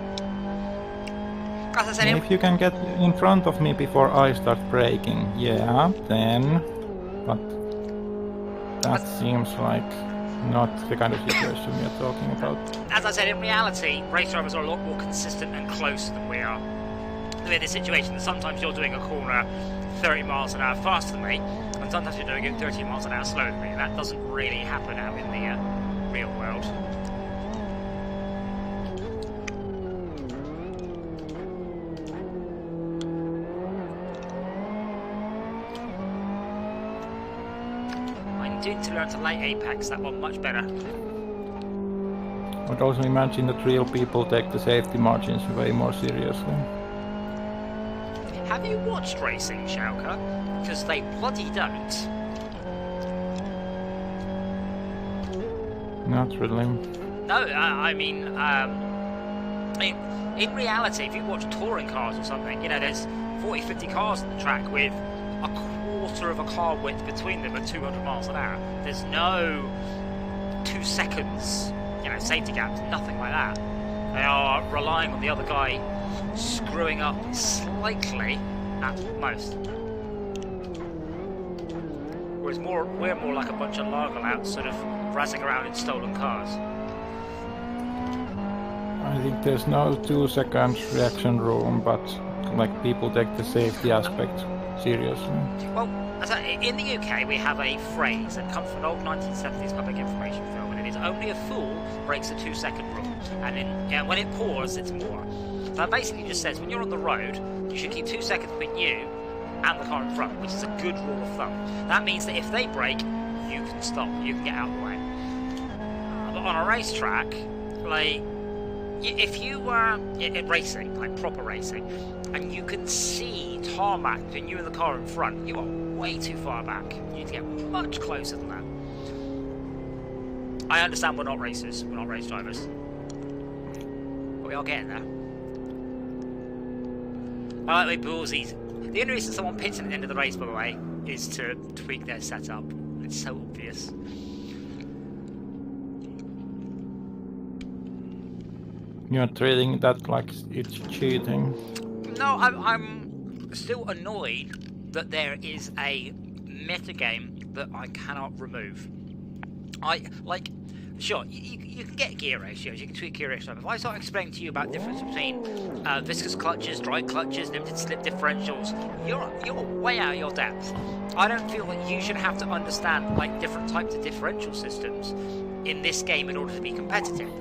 As I said, if you can get in front of me before I start braking, yeah, then... But that seems like not the kind of situation we are talking about. As I said, in reality, race drivers are a lot more consistent and close than we are. In this situation, sometimes you're doing a corner 30 miles an hour faster than me, and sometimes you're doing it 30 miles an hour slower than me. That doesn't really happen out in the real world. I need to learn to lay apex that one much better. I'd also imagine that real people take the safety margins way more seriously. Have you watched racing, Shauka? Because they bloody don't. Not really. No, I mean, in reality, if you watch touring cars or something, you know, there's 40, 50 cars on the track with a quarter of a car width between them at 200 miles an hour. There's no 2 seconds, you know, safety gaps, nothing like that. They are relying on the other guy screwing up slightly at most. Whereas we're more like a bunch of lagerlouts sort of razzing around in stolen cars. I think there's no 2 seconds reaction room, but like people take the safety aspect seriously. Well, in the UK we have a phrase that comes from an old 1970s public information film, and it is only a fool breaks the 2-second rule, and when it pours, it's more. So that basically just says when you're on the road, you should keep 2 seconds between you and the car in front, which is a good rule of thumb. That means that if they brake, you can stop, you can get out of the way. But on a racetrack, like, if you were in racing, like proper racing, and you can see tarmac between you and the car in front, you are way too far back. You need to get much closer than that. I understand we're not racers, we're not race drivers, but we are getting there. I like the ballsies. The only reason someone pits at the end of the race, by the way, is to tweak their setup. It's so obvious. You're treating that like it's cheating. No, I'm still annoyed that there is a metagame that I cannot remove. Sure, you can get gear ratios, you can tweak gear ratios. If I start explaining to you about the difference between viscous clutches, dry clutches, limited slip differentials, you're way out of your depth. I don't feel that you should have to understand like different types of differential systems in this game in order to be competitive.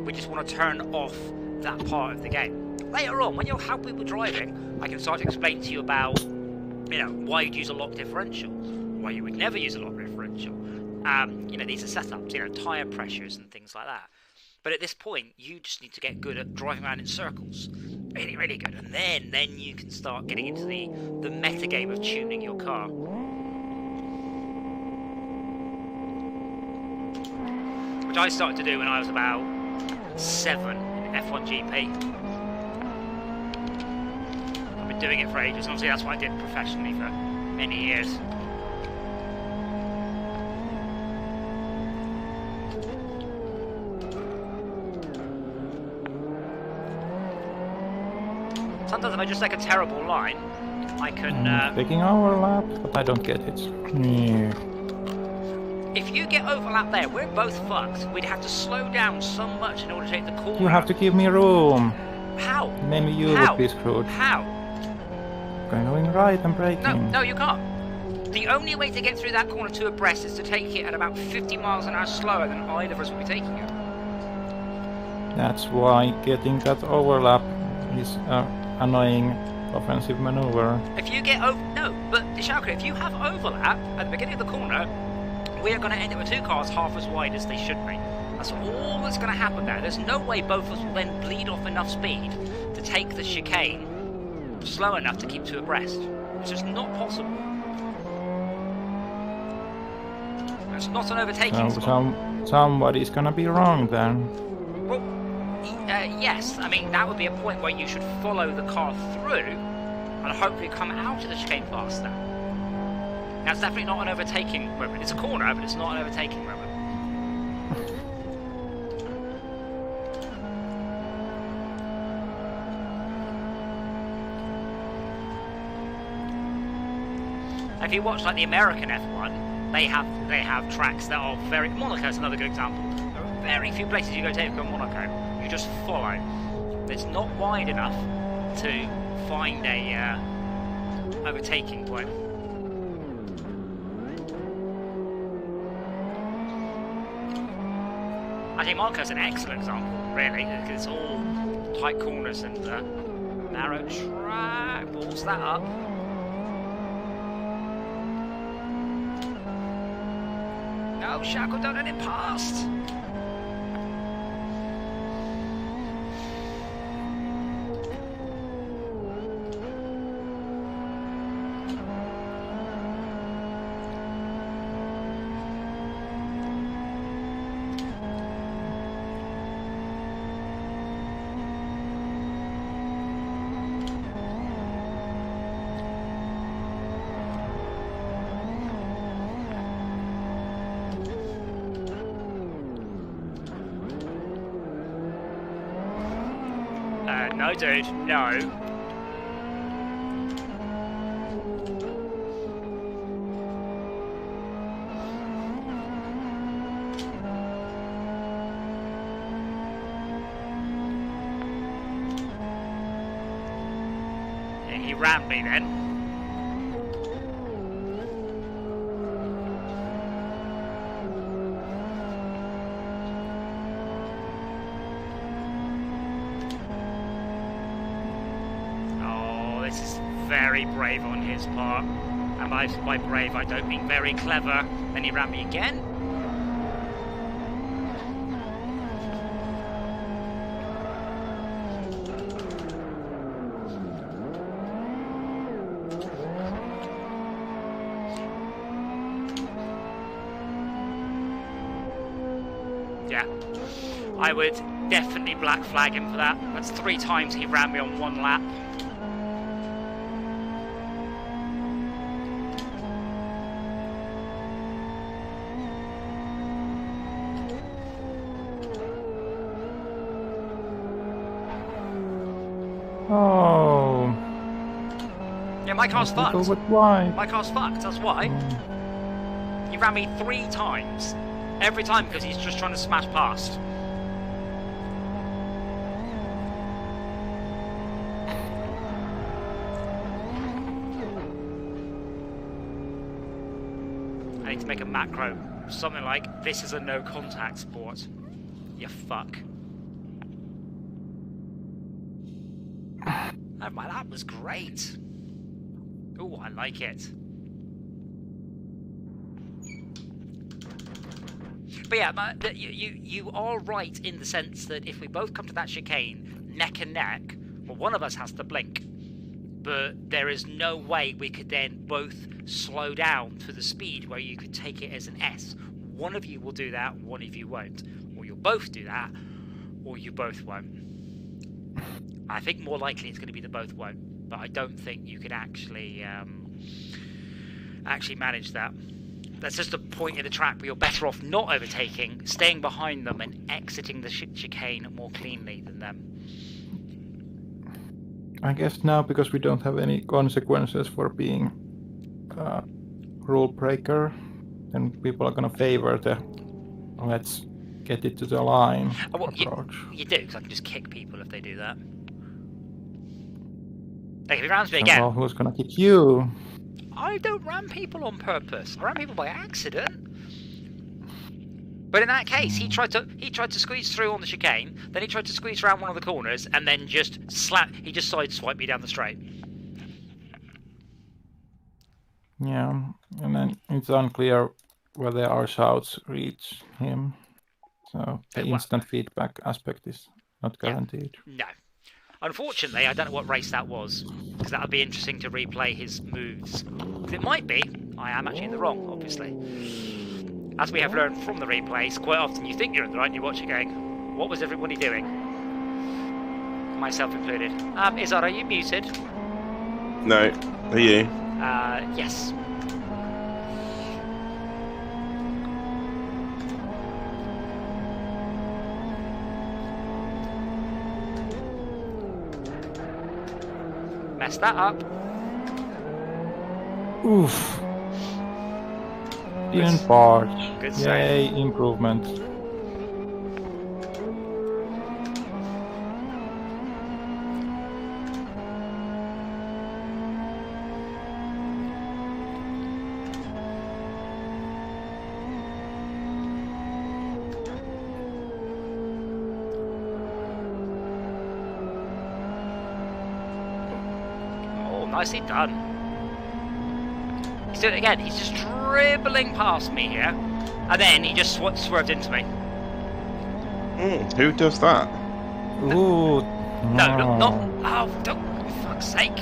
We just want to turn off that part of the game. Later on, when you're happy with driving, I can start to explain to you about, you know, why you'd use a lock differential, why you would never use a lock differential. You know, these are setups, you know, tyre pressures and things like that. But at this point, you just need to get good at driving around in circles. Really, really good. And then you can start getting into the meta game of tuning your car. Which I started to do when I was about 7 in F1 GP. I've been doing it for ages, and obviously that's what I did professionally for many years. Sometimes if I just take a terrible line, I can... Taking overlap, but I don't get it. Yeah. If you get overlap there, we're both fucked. We'd have to slow down so much in order to take the corner. You have to give me room. How? Then you would be screwed. How? Going right and braking. No, you can't. The only way to get through that corner to abreast is to take it at about 50 miles an hour slower than either of us would be taking it. That's why getting that overlap is annoying offensive maneuver. If you get no, but Shauka, if you have overlap at the beginning of the corner, we are going to end up with 2 cars half as wide as they should be. That's all that's going to happen there. There's no way both of us will then bleed off enough speed to take the chicane slow enough to keep two abreast. It's just not possible. It's not an overtaking spot. Somebody's going to be wrong then. Well, yes. I mean, that would be a point where you should follow the car through and hopefully come out of the chicane faster. That's definitely not an overtaking moment. It's a corner, but it's not an overtaking moment. If you watch like the American F1, they have tracks that are very. Monaco's another good example. There are very few places you go take on Monaco. You just follow. It's not wide enough to find a overtaking point. I think Monaco's an excellent example, really, because it's all tight corners and narrow track. Balls that up. No, Shackle, don't let it past. No, dude, no. Yeah, he rammed me then. Very brave on his part, and by brave I don't mean very clever. Then he ran me again. Yeah, I would definitely black flag him for that. That's 3 times he ran me on 1 lap. Oh. Yeah, my car's fucked. Why? My car's fucked, that's why. He ran me 3 times. Every time because he's just trying to smash past. I need to make a macro. Something like, this is a no contact sport. You fuck. Oh man, that was great. Oh, I like it. But yeah, you are right in the sense that if we both come to that chicane neck and neck, well, one of us has to blink. But there is no way we could then both slow down to the speed where you could take it as an S. One of you will do that, one of you won't. Or you'll both do that, or you both won't. I think more likely it's going to be the both won't, but I don't think you could actually manage that. That's just a point in the track where you're better off not overtaking, staying behind them, and exiting the chicane more cleanly than them. I guess now, because we don't have any consequences for being a rule breaker, then people are going to favor the let's get it to the line approach. You do, because I can just kick people if they do that. Like, if he rams me again... Well, who's gonna kick you? I don't ram people on purpose. I ram people by accident. But in that case, he tried to squeeze through on the chicane, then he tried to squeeze around one of the corners, and then just sideswiped me down the straight. Yeah, and then it's unclear whether our shouts reach him. So the instant feedback aspect is not guaranteed. No. Unfortunately, I don't know what race that was, because that would be interesting to replay his moves. Because it might be, I am actually in the wrong, obviously. As we have learned from the replays, quite often you think you're in the right and you watch it going, what was everybody doing? Myself included. Izzard, are you muted? No. Are you? Yes. Messed that up. Oof. Even parts. Good Yay, save. improvement. Nicely done. He's doing it again. He's just dribbling past me here, and then he just swerved into me. Who does that? Ooh. No, not. Oh, don't! For fuck's sake!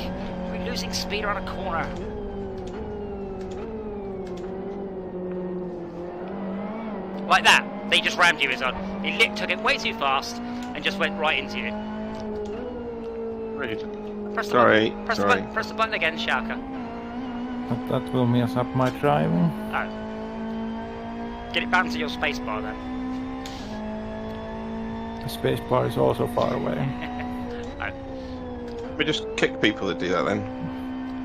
We're losing speed around a corner. Like that. They just rammed you, Izzard. He took it way too fast and just went right into you. Rude. Press the Sorry. button. Sorry. Press the button again, Schalke. But that will mess up my driving. Oh. Get it bound to your spacebar then. The spacebar is also far away. Oh. We just kick people that do that then.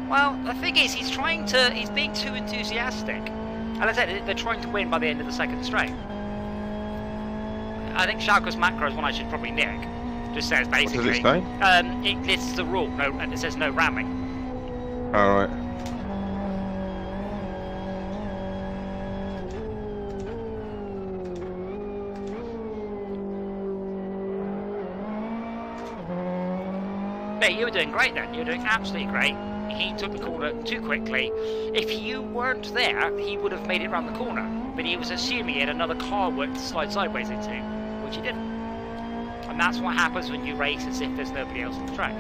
Well, the thing is, he's being too enthusiastic. And as I said, they're trying to win by the end of the second straight. I think Schalke's macro is one I should probably nick. Just says basically. What does it say? It lists the rule, and it says no ramming. Alright. Yeah, you were doing great then. You were doing absolutely great. He took the corner too quickly. If you weren't there, he would have made it around the corner. But he was assuming he had another car to slide sideways into, which he didn't. And that's what happens when you race as if there's nobody else on the track.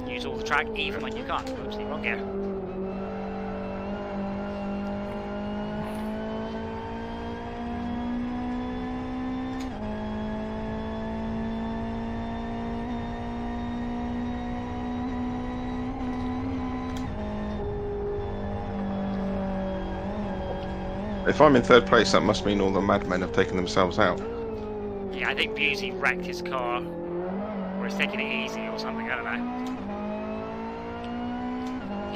Use all the track even when you can't. Oopsie, wrong gear. If I'm in third place, that must mean all the madmen have taken themselves out. Yeah, I think Busey wrecked his car. Or he's taking it easy or something, I don't know.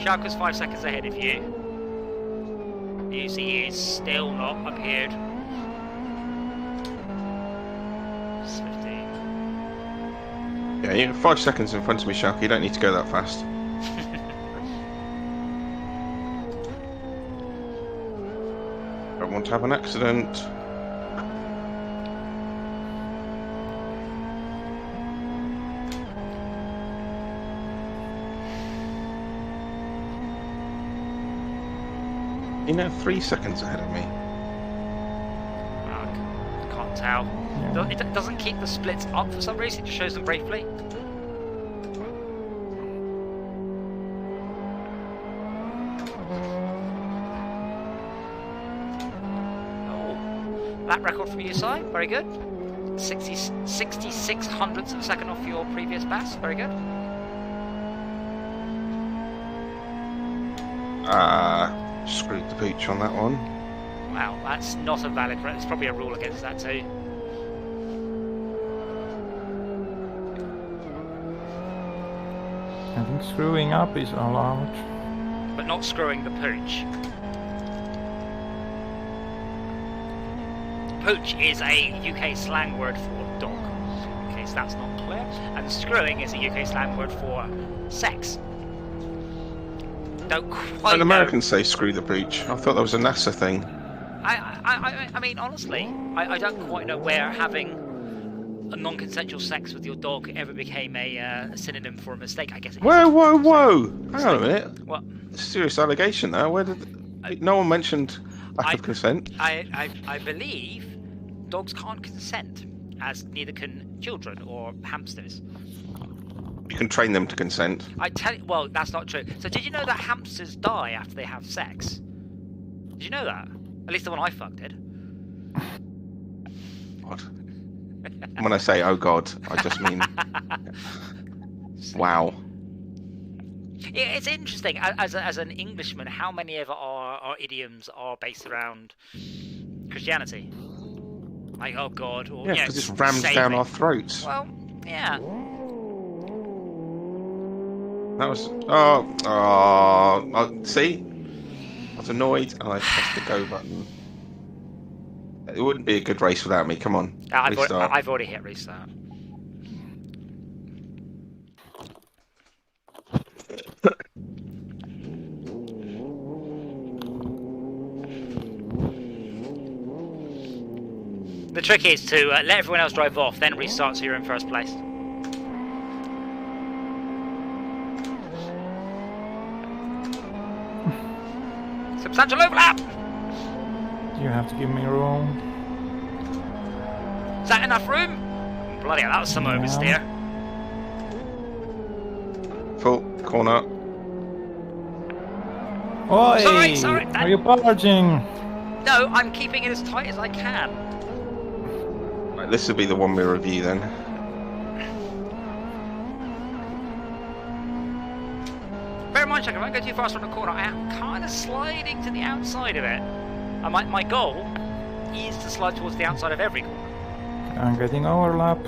Schalke's 5 seconds ahead of you. Busey is still not appeared. It's 15. Yeah, you're 5 seconds in front of me, Schalke. You don't need to go that fast. Don't want to have an accident. You're now 3 seconds ahead of me. Can't tell. Yeah. It doesn't keep the splits up for some reason, it just shows them briefly. Lap record from you, Si. Very good. 66 hundredths of a second off your previous best. Very good. Screwed the pooch on that one. Wow, that's not a valid. There's probably a rule against that too. I think screwing up is allowed. But not screwing the pooch. Pooch is a UK slang word for dog, in case that's not clear. And screwing is a UK slang word for sex. Don't quite When Americans say screw the pooch, I thought that was a NASA thing. I mean, honestly, I don't quite know where having a non-consensual sex with your dog ever became a synonym for a mistake. I guess. Whoa! Hang on a minute. What? Serious allegation there. Where did? No one mentioned lack of consent. I believe dogs can't consent, as neither can children or hamsters. You can train them to consent. Well, that's not true. So did you know that hamsters die after they have sex? Did you know that? At least the one I fucked did. God. When I say "oh God," I just mean wow. It's interesting, as an Englishman, how many of our idioms are based around Christianity. Like, oh God, or yeah, because it's rammed down our throats. Well, yeah. That was see, I was annoyed and I pressed the go button. It wouldn't be a good race without me. Come on, restart. I've already hit restart. The trick is to let everyone else drive off, then restart so you're in first place. Substantial overlap! You have to give me room. Is that enough room? Bloody hell, that was some oversteer. Full corner. Oi! Sorry. Are you barging? No, I'm keeping it as tight as I can. Right, this will be the one we review then. Bear in mind, Chuck, if I go too fast on the corner, I am kind of sliding to the outside of it. And my goal is to slide towards the outside of every corner. I'm getting overlap.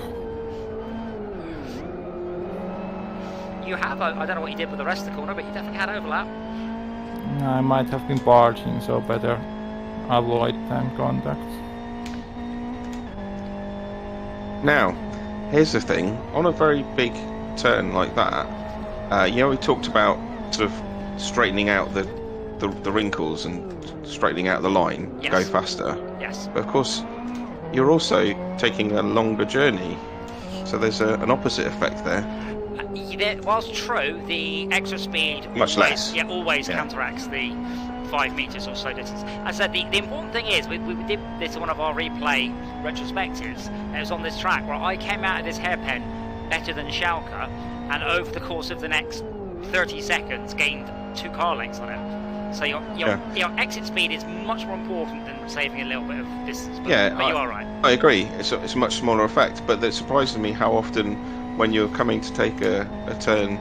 You have, I don't know what you did with the rest of the corner, but you definitely had overlap. I might have been barging, so better avoid tank contact. Now, here's the thing. On a very big turn like that, we talked about sort of straightening out the wrinkles and straightening out the line, yes. Go faster. Yes. But of course, you're also taking a longer journey, so there's an opposite effect there. Whilst true, the extra speed always counteracts the 5 meters or so distance. I said the important thing is we did this in one of our replay retrospectives, and it was on this track where I came out of this hairpin better than Schalke, and over the course of the next 30 seconds gained 2 car lengths on it. So your exit speed is much more important than saving a little bit of distance. But you are right. I agree. It's a much smaller effect, but it surprises me how often when you're coming to take a turn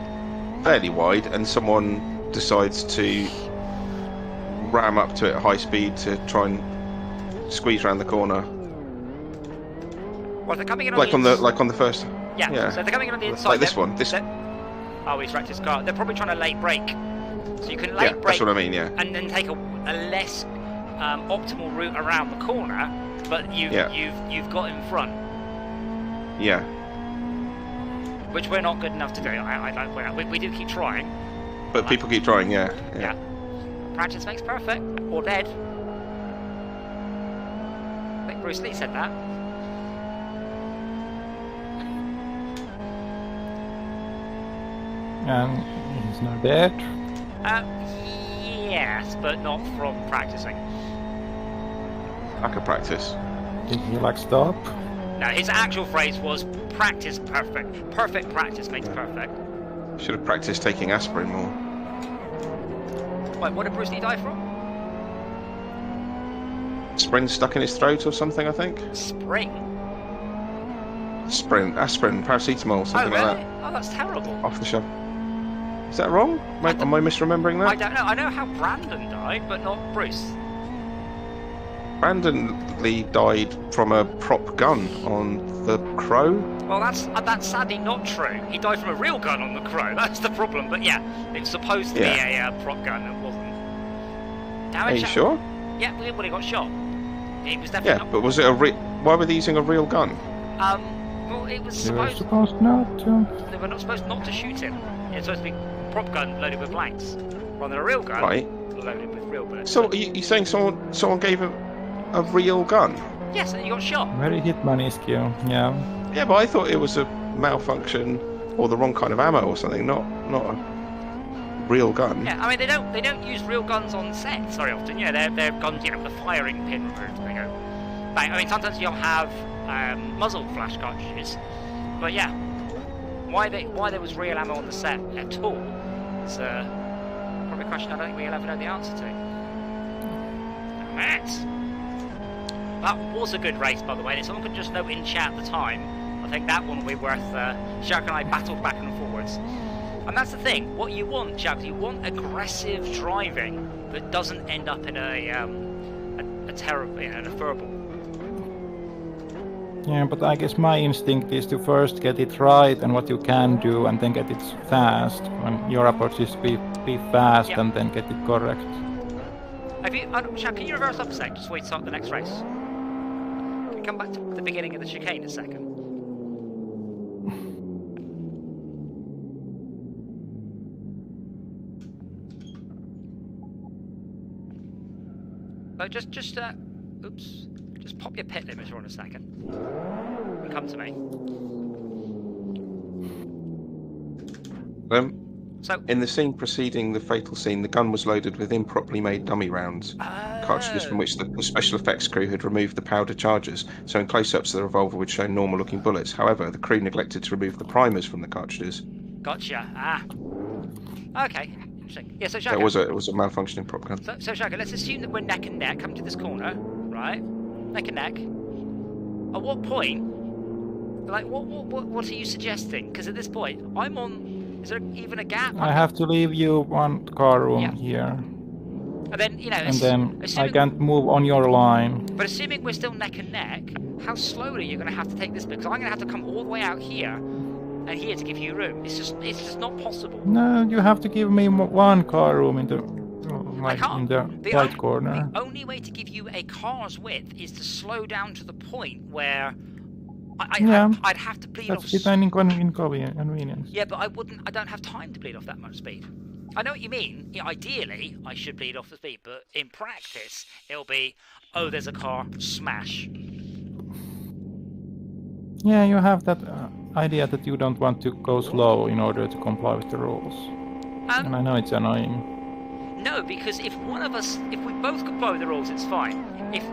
fairly wide and someone decides to ram up to it at high speed to try and squeeze around the corner. Well, they're coming in on the first. Yeah. So they're coming in on the inside. Like this one. Oh, he's wrecked his car. They're probably trying to late brake. So you can late brake. That's what I mean. Yeah. And then take a less optimal route around the corner, but you've got in front. Yeah. Which we're not good enough to do. We do keep trying. But people keep trying. Yeah. Practice makes perfect, or dead. I think Bruce Lee said that. He's not dead. Yes, but not from practicing. Lack of practice. Did he stop? No, his actual phrase was practice perfect. Perfect practice makes perfect. Should have practiced taking aspirin more. Wait, what did Bruce Lee die from? Spring stuck in his throat or something, I think. Spring? Aspirin, paracetamol, something like that. Oh, that's terrible. Off the shelf. Is that wrong? Am I misremembering that? I don't know. I know how Brandon died, but not Bruce. Brandon Lee died from a prop gun on the Crow. Well, that's sadly not true. He died from a real gun on the Crow. That's the problem. But yeah, it's supposed to be a prop gun. It wasn't. Are you sure? Yeah, well, he got shot. It was definitely not. But was it why were they using a real gun? Well, it was supposed not to. They were not supposed not to shoot him. It's supposed to be a prop gun loaded with blanks, rather than a real gun loaded with real bullets. So you saying someone gave him a real gun? Yes, and he got shot. Very Hitman-esque, yeah. Yeah, but I thought it was a malfunction or the wrong kind of ammo or something, not a real gun. Yeah, I mean they don't use real guns on sets very often. You know, they're guns, you know, with a firing pin removed. They go bang. I mean, sometimes you'll have muzzle flash cartridges, but yeah, why there was real ammo on the set at all is probably a question I don't think we'll ever know the answer to. That was a good race, by the way, and if someone could just note in chat the time, I think that one will be worth. Shaq and I battled back and forwards. And that's the thing, what you want, Shaq, you want aggressive driving that doesn't end up in a terrible, you know, a furble. Yeah, but I guess my instinct is to first get it right and what you can do, and then get it fast. When your approach is to be fast and then get it correct. Have you, Shaq, can you reverse up a sec, just so we start the next race? Can we come back to the beginning of the chicane a second? So just pop your pit limiter on a second and come to me. So, in the scene preceding the fatal scene, the gun was loaded with improperly made dummy rounds, cartridges from which the special effects crew had removed the powder charges, so in close-ups the revolver would show normal-looking bullets. However, the crew neglected to remove the primers from the cartridges. Gotcha. Okay. Interesting. Yeah, so Shaka, it was a malfunctioning prop gun. So Shaka, let's assume that we're neck and neck, come to this corner, right? Neck and neck. At what point, like, what are you suggesting? Because at this point, I'm on, is there even a gap? I have to leave you one car room here. And then, you know, and then I can't move on your line. But assuming we're still neck and neck, how slowly are you going to have to take this bit? Because I'm going to have to come all the way out here and here to give you room. It's just not possible. No, you have to give me one car room in the right corner. The only way to give you a car's width is to slow down to the point where I'd have to bleed off. That's depending on inconvenience. Yeah, but I don't have time to bleed off that much speed. I know what you mean. Yeah, ideally, I should bleed off the speed, but in practice, it'll be, oh, there's a car, smash. Yeah, you have that idea that you don't want to go slow in order to comply with the rules. And I know it's annoying. No, because if we both comply with the rules, it's fine. If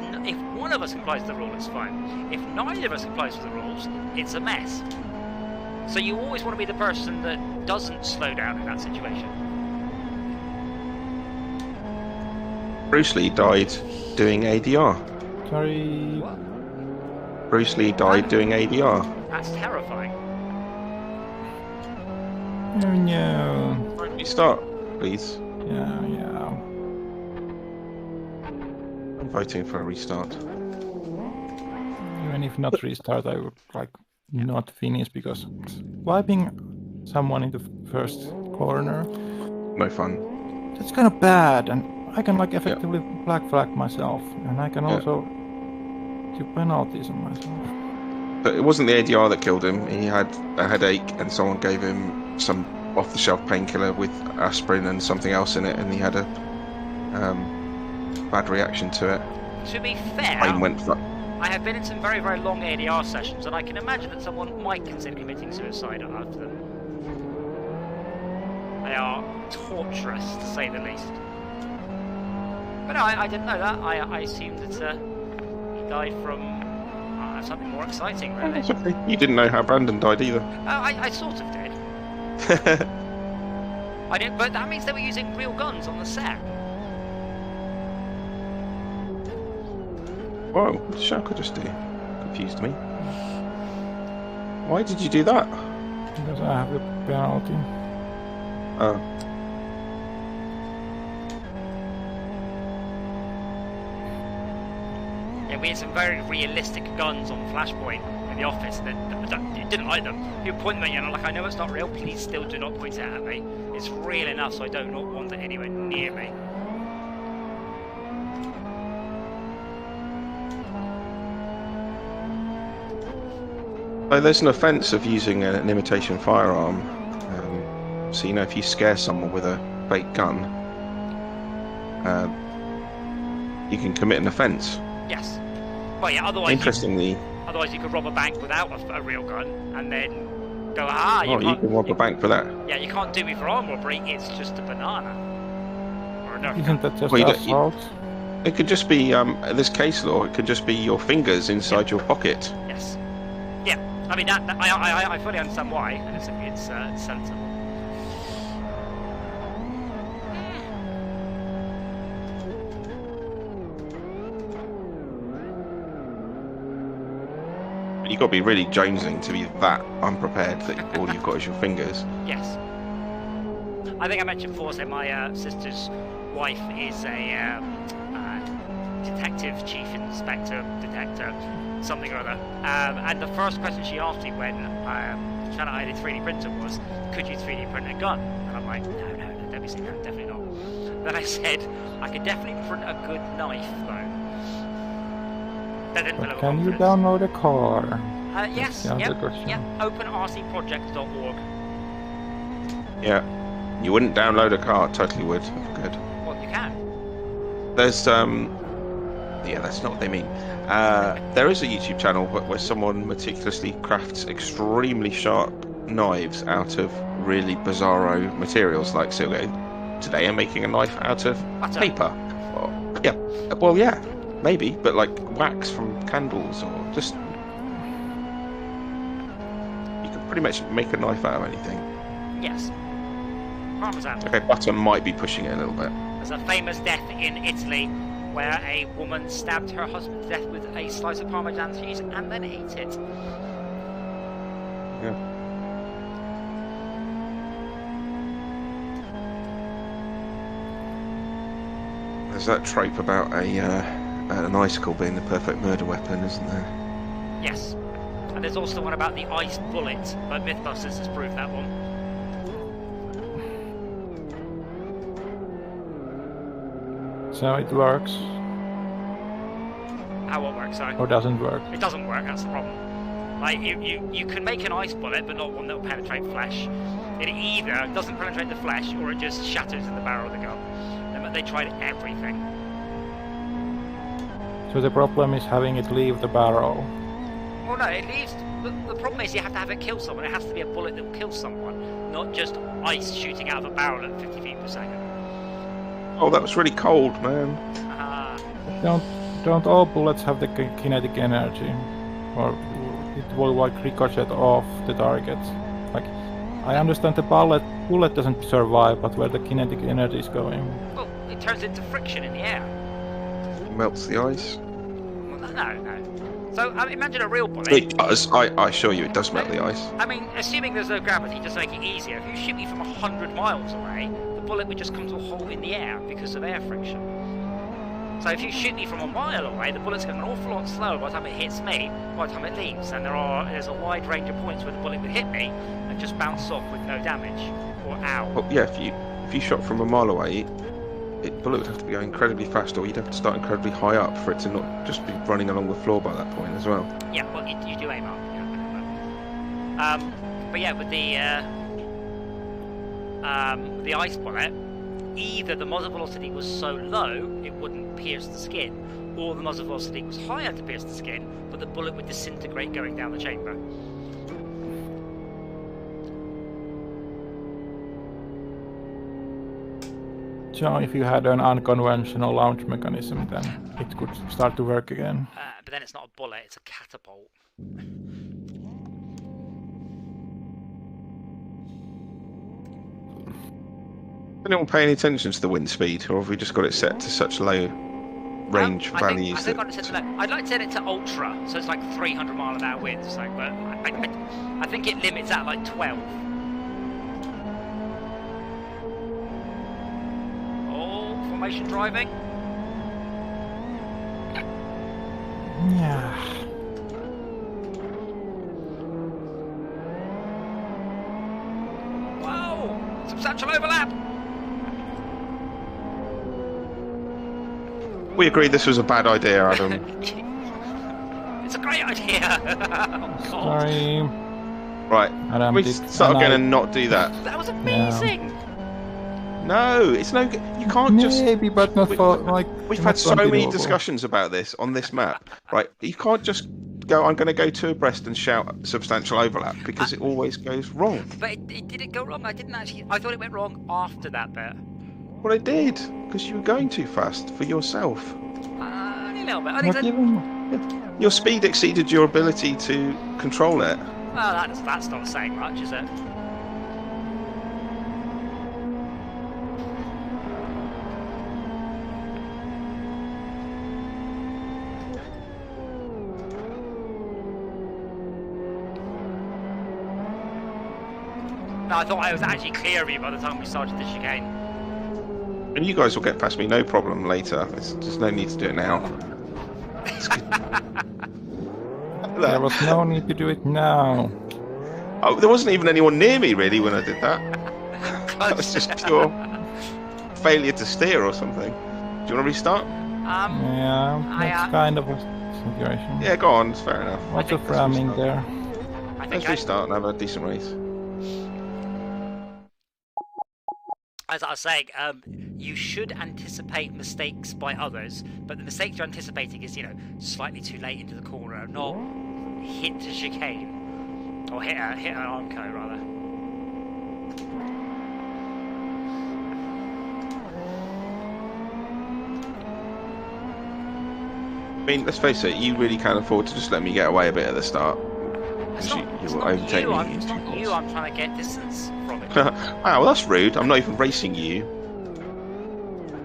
one of us complies with the rule, it's fine. If neither of us complies with the rules, it's a mess. So you always want to be the person that doesn't slow down in that situation. Bruce Lee died doing ADR. Sorry. What? Bruce Lee died doing ADR. That's terrifying. Oh no. Restart, please. Yeah. I'm voting for a restart. Even if not restart, I would not finish, because wiping someone in the first corner. No fun. That's kind of bad, and I can effectively black flag myself, and I can also do penalties on myself. But it wasn't the ADR that killed him. He had a headache, and someone gave him some off-the-shelf painkiller with aspirin and something else in it, and he had a bad reaction to it. To be fair, I have been in some very, very long ADR sessions, and I can imagine that someone might consider committing suicide after them. They are torturous, to say the least. But no, I didn't know that. I assumed that he died from something more exciting, really. You didn't know how Brandon died either. I sort of did. I didn't, but that means they were using real guns on the set. Whoa, what did Shaka just do? Confused me. Why did you do that? Because I have a penalty. Oh. Yeah, we had some very realistic guns on Flashpoint in the office, and you didn't like them. You point them at you, and I'm like, I know it's not real, please still do not point it at me. It's real enough, so I do not want it anywhere near me. So there's an offence of using an imitation firearm. So, you know, if you scare someone with a fake gun, you can commit an offence. Yes. Well, yeah, otherwise... Interestingly... Otherwise you could rob a bank without a real gun, and then Go, You can rob a bank for that. Yeah, you can't do me for arm robbery, it's just a banana. Or a Isn't that just Well, assault? It could just be, this case law, it could just be your fingers inside your pocket. Yes. Yeah, I mean, I fully understand why, and it's sensible. You've got to be really jonesing to be that unprepared that all you've got is your fingers. Yes. I think I mentioned before, so my sister's wife is a detective, chief inspector, detector, something or other. And the first question she asked me when found out I had a 3D printer was, could you 3D print a gun? And I'm like, no, don't be silly, no, definitely not. Then I said, I could definitely print a good knife, though. That didn't But can you download a car? Yes, yeah, openrcproject.org. Yeah, you wouldn't download a car, totally would. Good. Well, you can. There's yeah, that's not what they mean. There is a YouTube channel where someone meticulously crafts extremely sharp knives out of really bizarro materials. Like, so today I'm making a knife out of paper. Yeah, maybe, but like wax from candles or just. You can pretty much make a knife out of anything. Yes. Parmesan. Okay, butter might be pushing it a little bit. There's a famous death in Italy where a woman stabbed her husband to death with a slice of Parmesan cheese and then ate it. Yeah. There's that trope about an icicle being the perfect murder weapon, isn't there? Yes. And there's also one about the ice bullet, but Mythbusters has proved that one. So it works. How it works, sorry? Or doesn't work? It doesn't work, that's the problem. Like, you can make an ice bullet, but not one that will penetrate flesh. It either doesn't penetrate the flesh, or it just shatters in the barrel of the gun. They tried everything. So the problem is having it leave the barrel. Well, no, it leaves. The problem is you have to have it kill someone. It has to be a bullet that will kill someone, not just ice shooting out of a barrel at 50 feet per second. Oh, that was really cold, man. Don't all bullets have the kinetic energy, or it will like ricochet off the target? Like, I understand the bullet doesn't survive, but where the kinetic energy is going? Well, it turns into friction in the air. It melts the ice. Well, no. So imagine a real bullet. It does. I assure you, it does melt the ice. I mean, assuming there's no gravity, just to make it easier. If you shoot me from 100 miles away, the bullet would just come to a hole in the air because of air friction. So if you shoot me from a mile away, the bullet's going an awful lot slower by the time it hits me, by the time it leaves. And there's a wide range of points where the bullet would hit me and just bounce off with no damage, or ow. Well, yeah, if you shot from a mile away, the bullet would have to be going incredibly fast, or you'd have to start incredibly high up for it to not just be running along the floor by that point as well. Yeah, well, you do aim up. Yeah. But yeah, with the ice bullet, either the muzzle velocity was so low it wouldn't pierce the skin, or the muzzle velocity was high enough to pierce the skin, but the bullet would disintegrate going down the chamber. So if you had an unconventional launch mechanism, then it could start to work again. But then it's not a bullet, it's a catapult. Anyone pay any attention to the wind speed, or have we just got it set to such low range values? I think I'd set it low. I'd like to set it to ultra, so it's like 300 mile an hour winds. Like, but I think it limits at like 12. Oh, formation driving. Yeah. Whoa! Substantial overlap. We agree this was a bad idea, Adam. It's a great idea. Oh, Sorry. Right, Adam, we start again and not do that. That was amazing. No, it's no good. You can't just. Maybe, but not for like. We've had so many discussions about this on this map, right? You can't just go, I'm going to go two abreast and shout substantial overlap because it always goes wrong. But it didn't go wrong. I didn't actually. I thought it went wrong after that bit. Well, it did because you were going too fast for yourself. Only a little bit. I think Your speed exceeded your ability to control it. Well, that's not saying much, is it? No, I thought I was actually clear of you by the time we started the chicane. And you guys will get past me no problem later. There's no need to do it now. There was no need to do it now. Oh, there wasn't even anyone near me really when I did that. That was just pure failure to steer or something. Do you want to restart? Yeah, that's kind of a situation. Yeah, go on. It's fair enough. Lots of ramming there. Let's restart and have a decent race. As I was saying, you should anticipate mistakes by others, but the mistakes you're anticipating is, slightly too late into the corner, not hit a chicane, or hit an armco rather. I mean, let's face it, you really can't afford to just let me get away a bit at the start. It's not you, I'm trying to get distance from it. Wow, well that's rude. I'm not even racing you.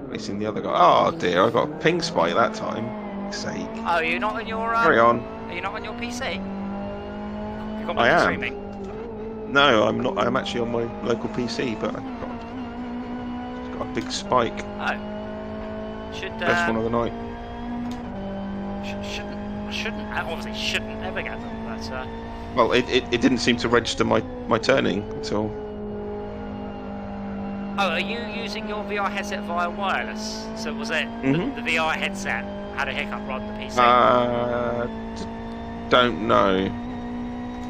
Racing the other guy. Oh dear, I got a ping spike that time. For sake. Oh, you're not on your... Carry on. Are you not on your PC? You've got I am. streaming? No, I'm not. I'm actually on my local PC, but I've got a big spike. Oh. Best one of the night. Obviously shouldn't ever get them, but... Well, it didn't seem to register my turning until... Oh, are you using your VR headset via wireless? So was it the VR headset had a hiccup rather than the PC? Don't know.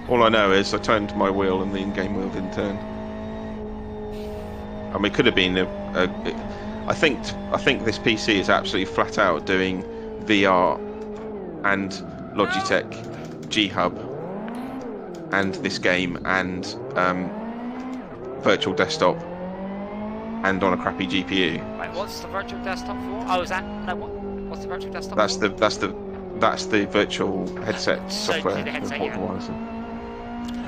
All I know is I turned my wheel and the in-game wheel didn't turn. I mean, it could have been I think this PC is absolutely flat out doing VR and Logitech G-Hub and this game and virtual desktop and on a crappy GPU. Wait, what's the virtual desktop for? Oh, is that what's the virtual desktop? That's the virtual headset So software. the headset,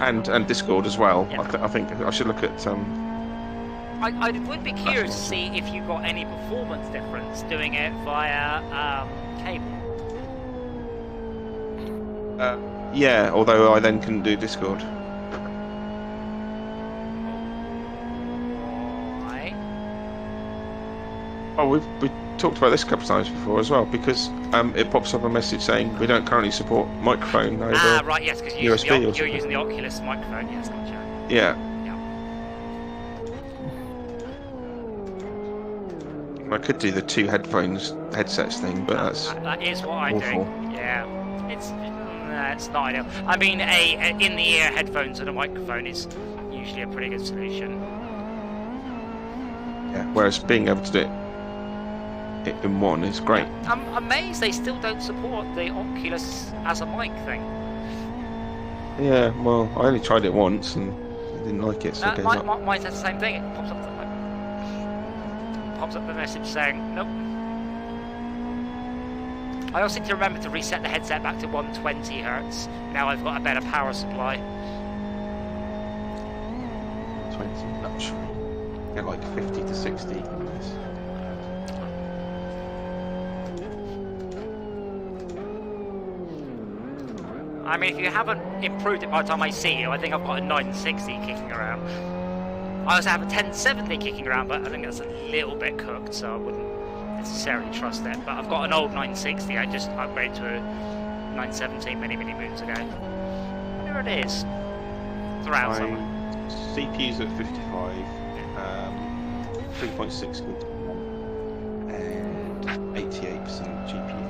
And Discord as well. Yeah. I think I should look at. I would be curious to see if you got any performance difference doing it via cable. Yeah, although I then couldn't do Discord. Right. Oh, we talked about this a couple of times before as well, because it pops up a message saying we don't currently support microphone over right, yes, because USB you're using the Oculus microphone. Yes, gotcha. Yeah. I could do the two headsets thing, but that is what I awful. do. Yeah, it's not ideal. I mean, a in-the-ear headphones and a microphone is usually a pretty good solution. Yeah. Whereas being able to do it in one is great. I'm amazed they still don't support the Oculus as a mic thing. Yeah. Well, I only tried it once and I didn't like it, so I gave up. Mine does the same thing. It pops up the message saying nope. I also need to remember to reset the headset back to 120 Hz. Now I've got a better power supply. 20, not sure. Get like 50 to 60. I mean, if you haven't improved it by the time I see you, I think I've got a 960 kicking around. I also have a 1070 kicking around, but I think that's a little bit cooked, so I wouldn't necessarily trust it. But I've got an old 960 I just upgraded to a 970 many moons ago. There it is. It's around somewhere. CPU's at 55, 3.6 good, and 88% GPU.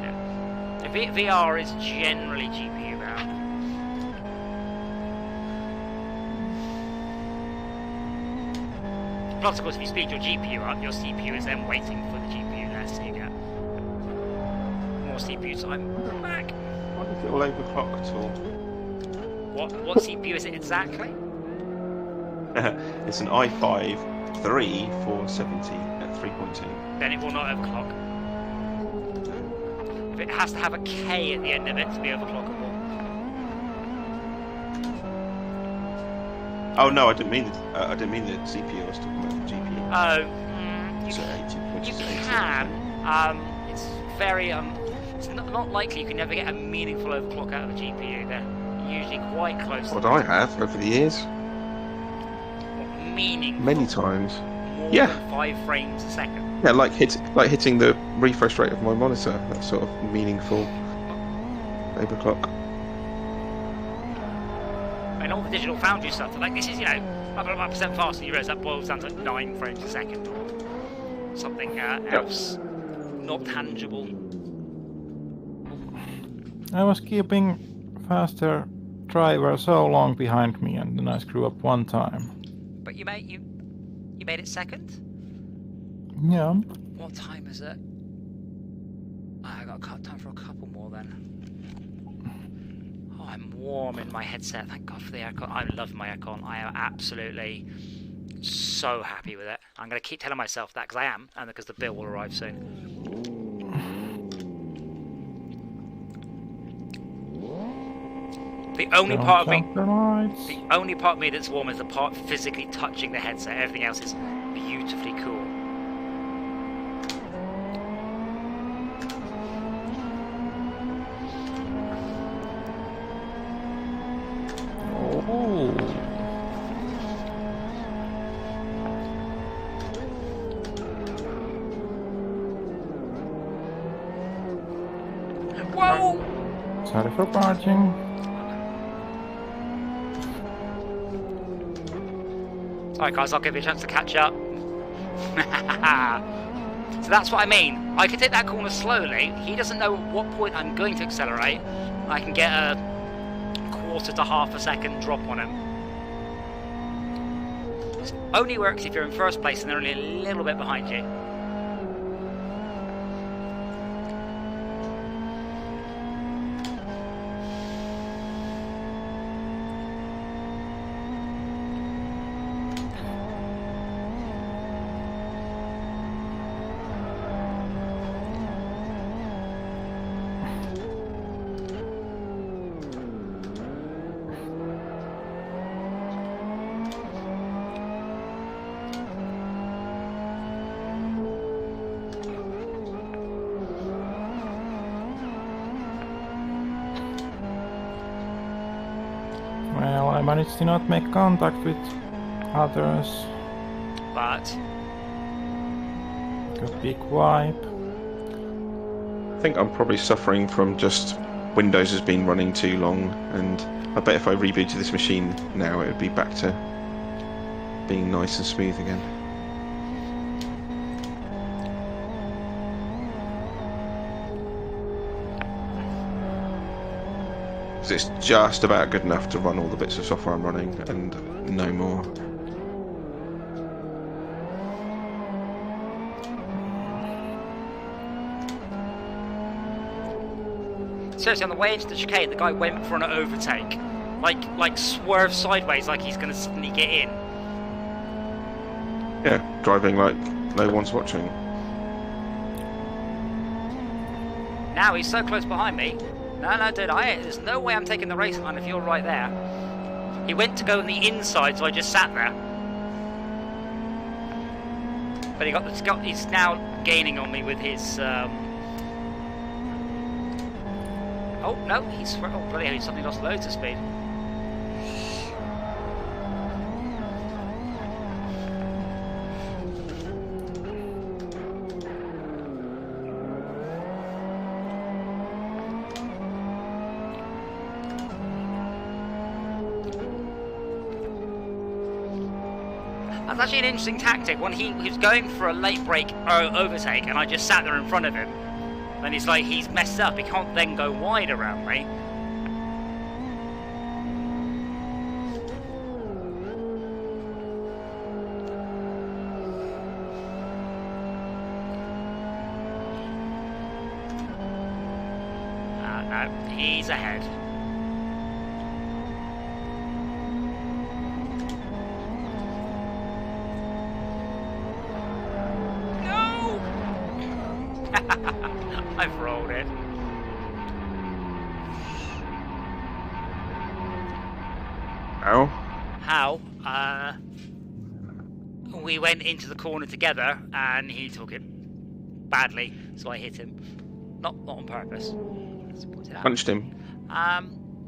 Yeah. VR is generally GPU bound. Plus, of course, if you speed your GPU up, your CPU is then waiting for the GPU there, so you get more CPU time back. wonder if it will overclock at all. What CPU is it exactly? It's an i5 3470 at 3.2. Then it will not overclock. But it has to have a K at the end of it to be overclockable. Oh no, I didn't mean the CPU. I was talking about the GPU. Oh, you can. It's very It's not likely you can never get a meaningful overclock out of a GPU. They're usually quite close. What I have over the years. Meaningful. Many times. More Yeah. than 5 frames a second. Yeah, like hitting the refresh rate of my monitor. That sort of meaningful overclock. And all the digital foundry stuff, like this is, up 1% faster. You realise that boils down to 9 frames a second or something else not tangible. I was keeping faster driver so long behind me, and then I screw up one time. But you made it second? Yeah. What time is it? I got time for a couple more then. Oh, I'm warm in my headset. Thank God for the aircon. I love my aircon. I am absolutely so happy with it. I'm going to keep telling myself that because I am, and because the bill will arrive soon. The only part of me that's warm is the part physically touching the headset. Everything else is beautifully cool. Oh. Whoa! Sorry for barging. Alright guys, I'll give you a chance to catch up. So that's what I mean. I can take that corner slowly. He doesn't know at what point I'm going to accelerate. I can get a quarter to half a second drop on him. This only works if you're in first place and they're only a little bit behind you. Well, I managed to not make contact with others. But A big wipe. I think I'm probably suffering from just Windows has been running too long, and I bet if I rebooted this machine now, it would be back to being nice and smooth again. So it's just about good enough to run all the bits of software I'm running, and no more. seriously, on the way into the chicane, the guy went for an overtake. Like swerve sideways like he's going to suddenly get in. Yeah, driving like no one's watching. Now he's so close behind me. No, dude, there's no way I'm taking the race line if you're right there. He went to go on the inside, so I just sat there. But he's now gaining on me with his. Oh no, oh bloody hell! He suddenly lost loads of speed. That's actually an interesting tactic. When he was going for a late break overtake, and I just sat there in front of him. Then he's like, he's messed up. He can't then go wide around me. No, He's ahead. No! I've rolled it. How? We went into the corner together, and he took it badly, so I hit him. Not on purpose. Punched him.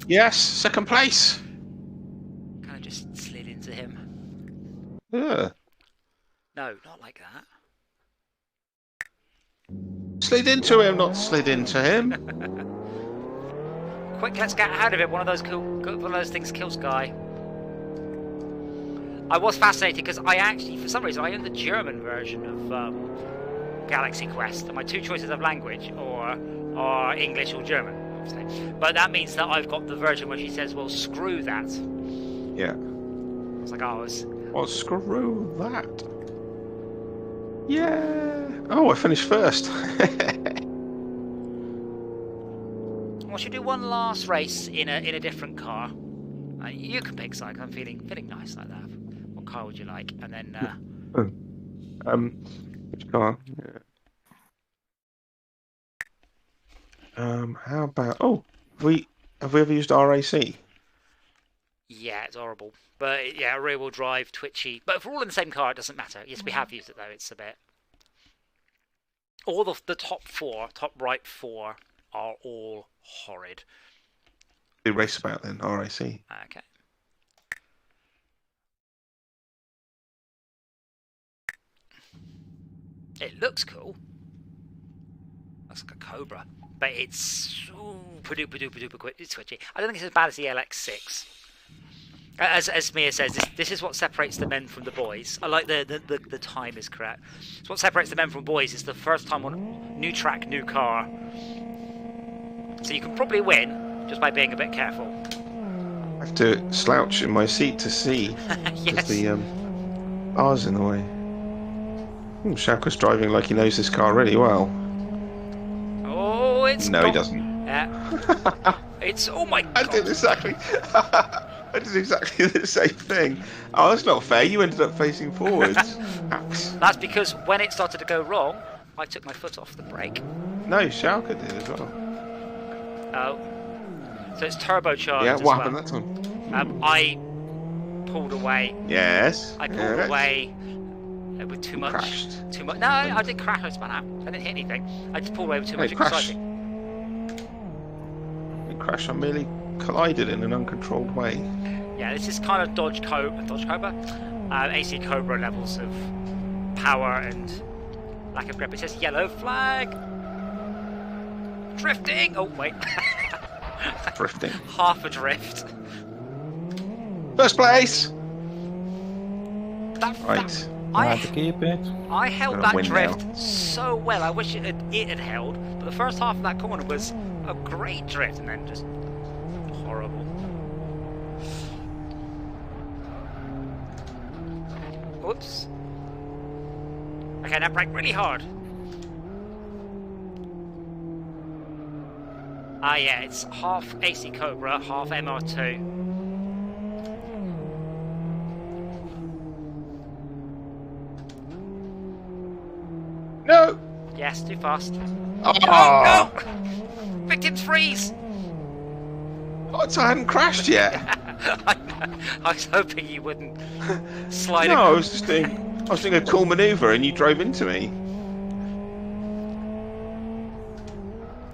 Yes, second place. Kind of just slid into him. Yeah. No, not like that. Slid into him, not slid into him. Quick, let's get out of it. One of those things kills Guy. I was fascinated because I actually, for some reason, I own the German version of Galaxy Quest, and my two choices of language are English or German, obviously. But that means that I've got the version where she says, "Well, screw that." Yeah. I was like, "Oh, well, screw that." Yeah. Oh, I finished first. Well, should do one last race in a different car. You can pick, Psych. I'm feeling nice like that. What car would you like? And then. Which car? Yeah. How about? Oh, have we ever used RAC? Yeah, it's horrible. But yeah, rear-wheel drive, twitchy. But if we're all in the same car, it doesn't matter. Yes, we have used it though. It's a bit. All the top right four are all horrid. Do race about then, RAC. Okay. It looks cool. Looks like a Cobra, but it's super duper quick. It's twitchy. I don't think it's as bad as the LX6. As Mia says, this is what separates the men from the boys. I like the time is correct. It's what separates the men from boys. It's the first time on new track, new car. So you can probably win just by being a bit careful. I have to slouch in my seat to see. Yes. The R's in the way. Shaka's driving like he knows this car really well. Oh, it's no, he doesn't. Yeah. It's oh my God. I did exactly the same thing. Oh, that's not fair. You ended up facing forwards. That's because when it started to go wrong, I took my foot off the brake. No, Shaka did as well. Oh. So it's turbocharged. Yeah, as what well. happened that time? I pulled away. Yes. I pulled away with too much. Crashed. Too much. No, I didn't crash. I spun out. I didn't hit anything. I just pulled away with too much exciting. It crashed. I merely collided in an uncontrolled way. Yeah, this is kind of Dodge Cobra, AC Cobra levels of power and lack of grip. It says yellow flag. Drifting. Oh wait. Drifting. Half a drift. First place. Right. I had to keep it. I held that drift so well. I wish it had held. But the first half of that corner was a great drift, and then just horrible. Oops. Okay, now brake really hard. Ah, yeah, it's half AC Cobra, half MR2. No! Yes, too fast. Oh, no! Victims freeze! What? I hadn't crashed yet. I was hoping you wouldn't slide. No, I was doing a cool manoeuvre and you drove into me.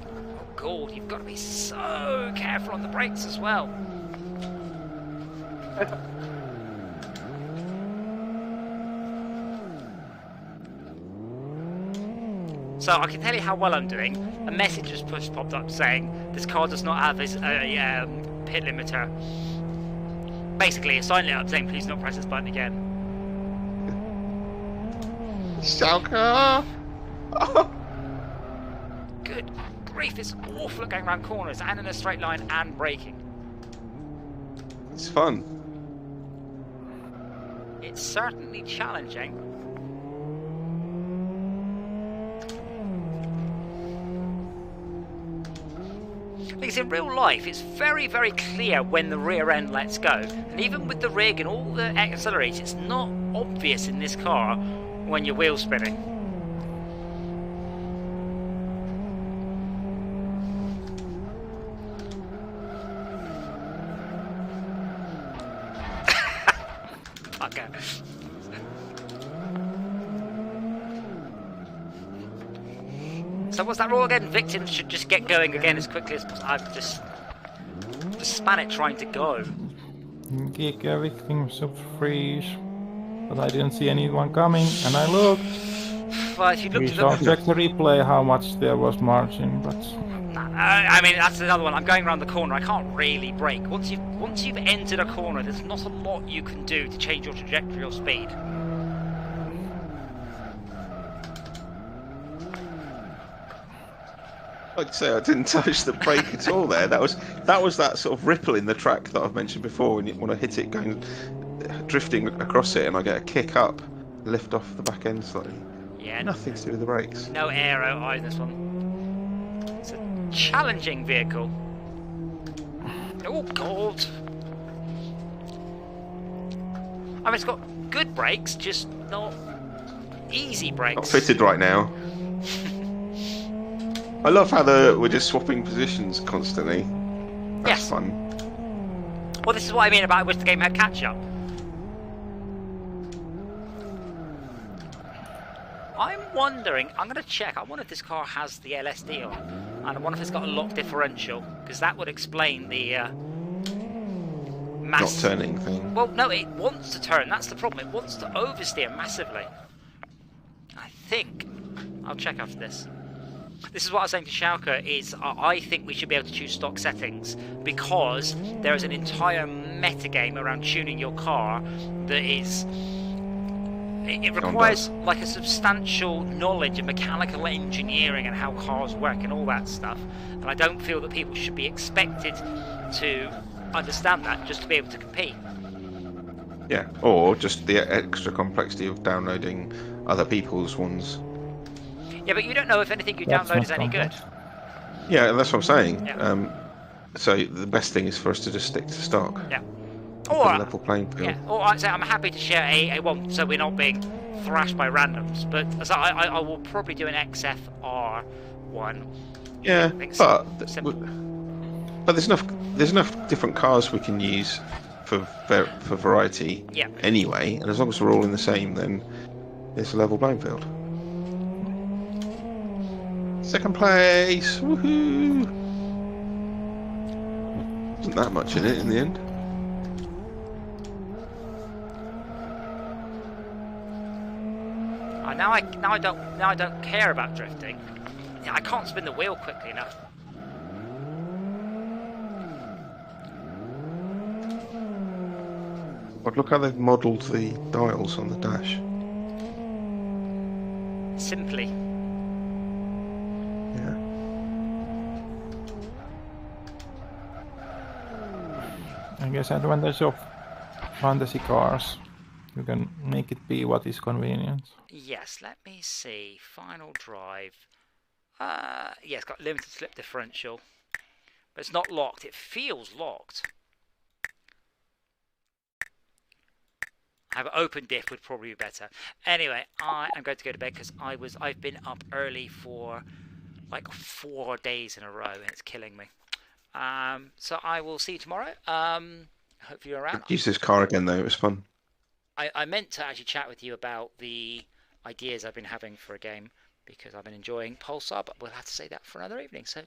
Oh God, you've got to be so careful on the brakes as well. So I can tell you how well I'm doing. A message just popped up saying this car does not have this pit limiter. Basically, a sign lit up saying please do not press this button again. Shaka! Oh. Good grief, it's awful at going around corners and in a straight line and braking. It's fun. It's certainly challenging. Thing is, Because in real life, it's very, very clear when the rear end lets go. And even with the rig and all the accelerators, it's not obvious in this car when you're wheel spinning. Okay. So what's that rule again? Victims should just get going again as quickly as possible. I've just span it trying to go. Kick everything should freeze. But I didn't see anyone coming, and I looked. Well, if you look We to saw check the replay how much there was margin, but I mean that's another one. I'm going around the corner. I can't really brake. Once you've entered a corner, there's not a lot you can do to change your trajectory or speed. Like I say, I didn't touch the brake at all there. That was that sort of ripple in the track that I've mentioned before. When I hit it going drifting across it, and I get a kick up, lift off the back end slightly. Yeah. Nothing to do with the brakes. No aero on this one. It's a challenging vehicle. Oh God! I mean, it's got good brakes, just not easy brakes. Not fitted right now. I love how we're just swapping positions constantly. That's Yes. fun. Well, this is what I mean about I wish the game had catch-up. I'm wondering, I'm going to check, I wonder if this car has the LSD on. And I wonder if it's got a lock differential, because that would explain the Not turning thing. Well, no, it wants to turn, that's the problem. It wants to oversteer massively. I think. I'll check after this. This is what I was saying to Schalke, is I think we should be able to choose stock settings, because there is an entire metagame around tuning your car that is... It requires like a substantial knowledge of mechanical engineering and how cars work and all that stuff. And I don't feel that people should be expected to understand that just to be able to compete. Yeah, or just the extra complexity of downloading other people's ones. Yeah, but you don't know if anything you download is any good. Yeah, that's what I'm saying. Yeah. So the best thing is for us to just stick to stock. Yeah. Or a level playing field. Yeah. Or I'd say I'm happy to share a one, so we're not being thrashed by randoms. But so I will probably do an XFR one. Yeah, So. but there's enough different cars we can use for variety. Yeah. Anyway, and as long as we're all in the same, then it's a level playing field. Second place! Woohoo! Wasn't that much in it in the end. Now I don't care about drifting. I can't spin the wheel quickly enough. But look how they've modelled the dials on the dash. Simply. Yeah. I guess advantage of fantasy cars. You can make it be what is convenient. Yes, let me see. Final drive. Yeah, it's got limited slip differential. But it's not locked. It feels locked. Have open diff would probably be better. Anyway, I am going to go to bed because I've been up early for like 4 days in a row and it's killing me. So I will see you tomorrow. Hope you're around. Use this car again though, it was fun. I meant to actually chat with you about the ideas I've been having for a game because I've been enjoying Pulsar, but we'll have to say that for another evening. So good.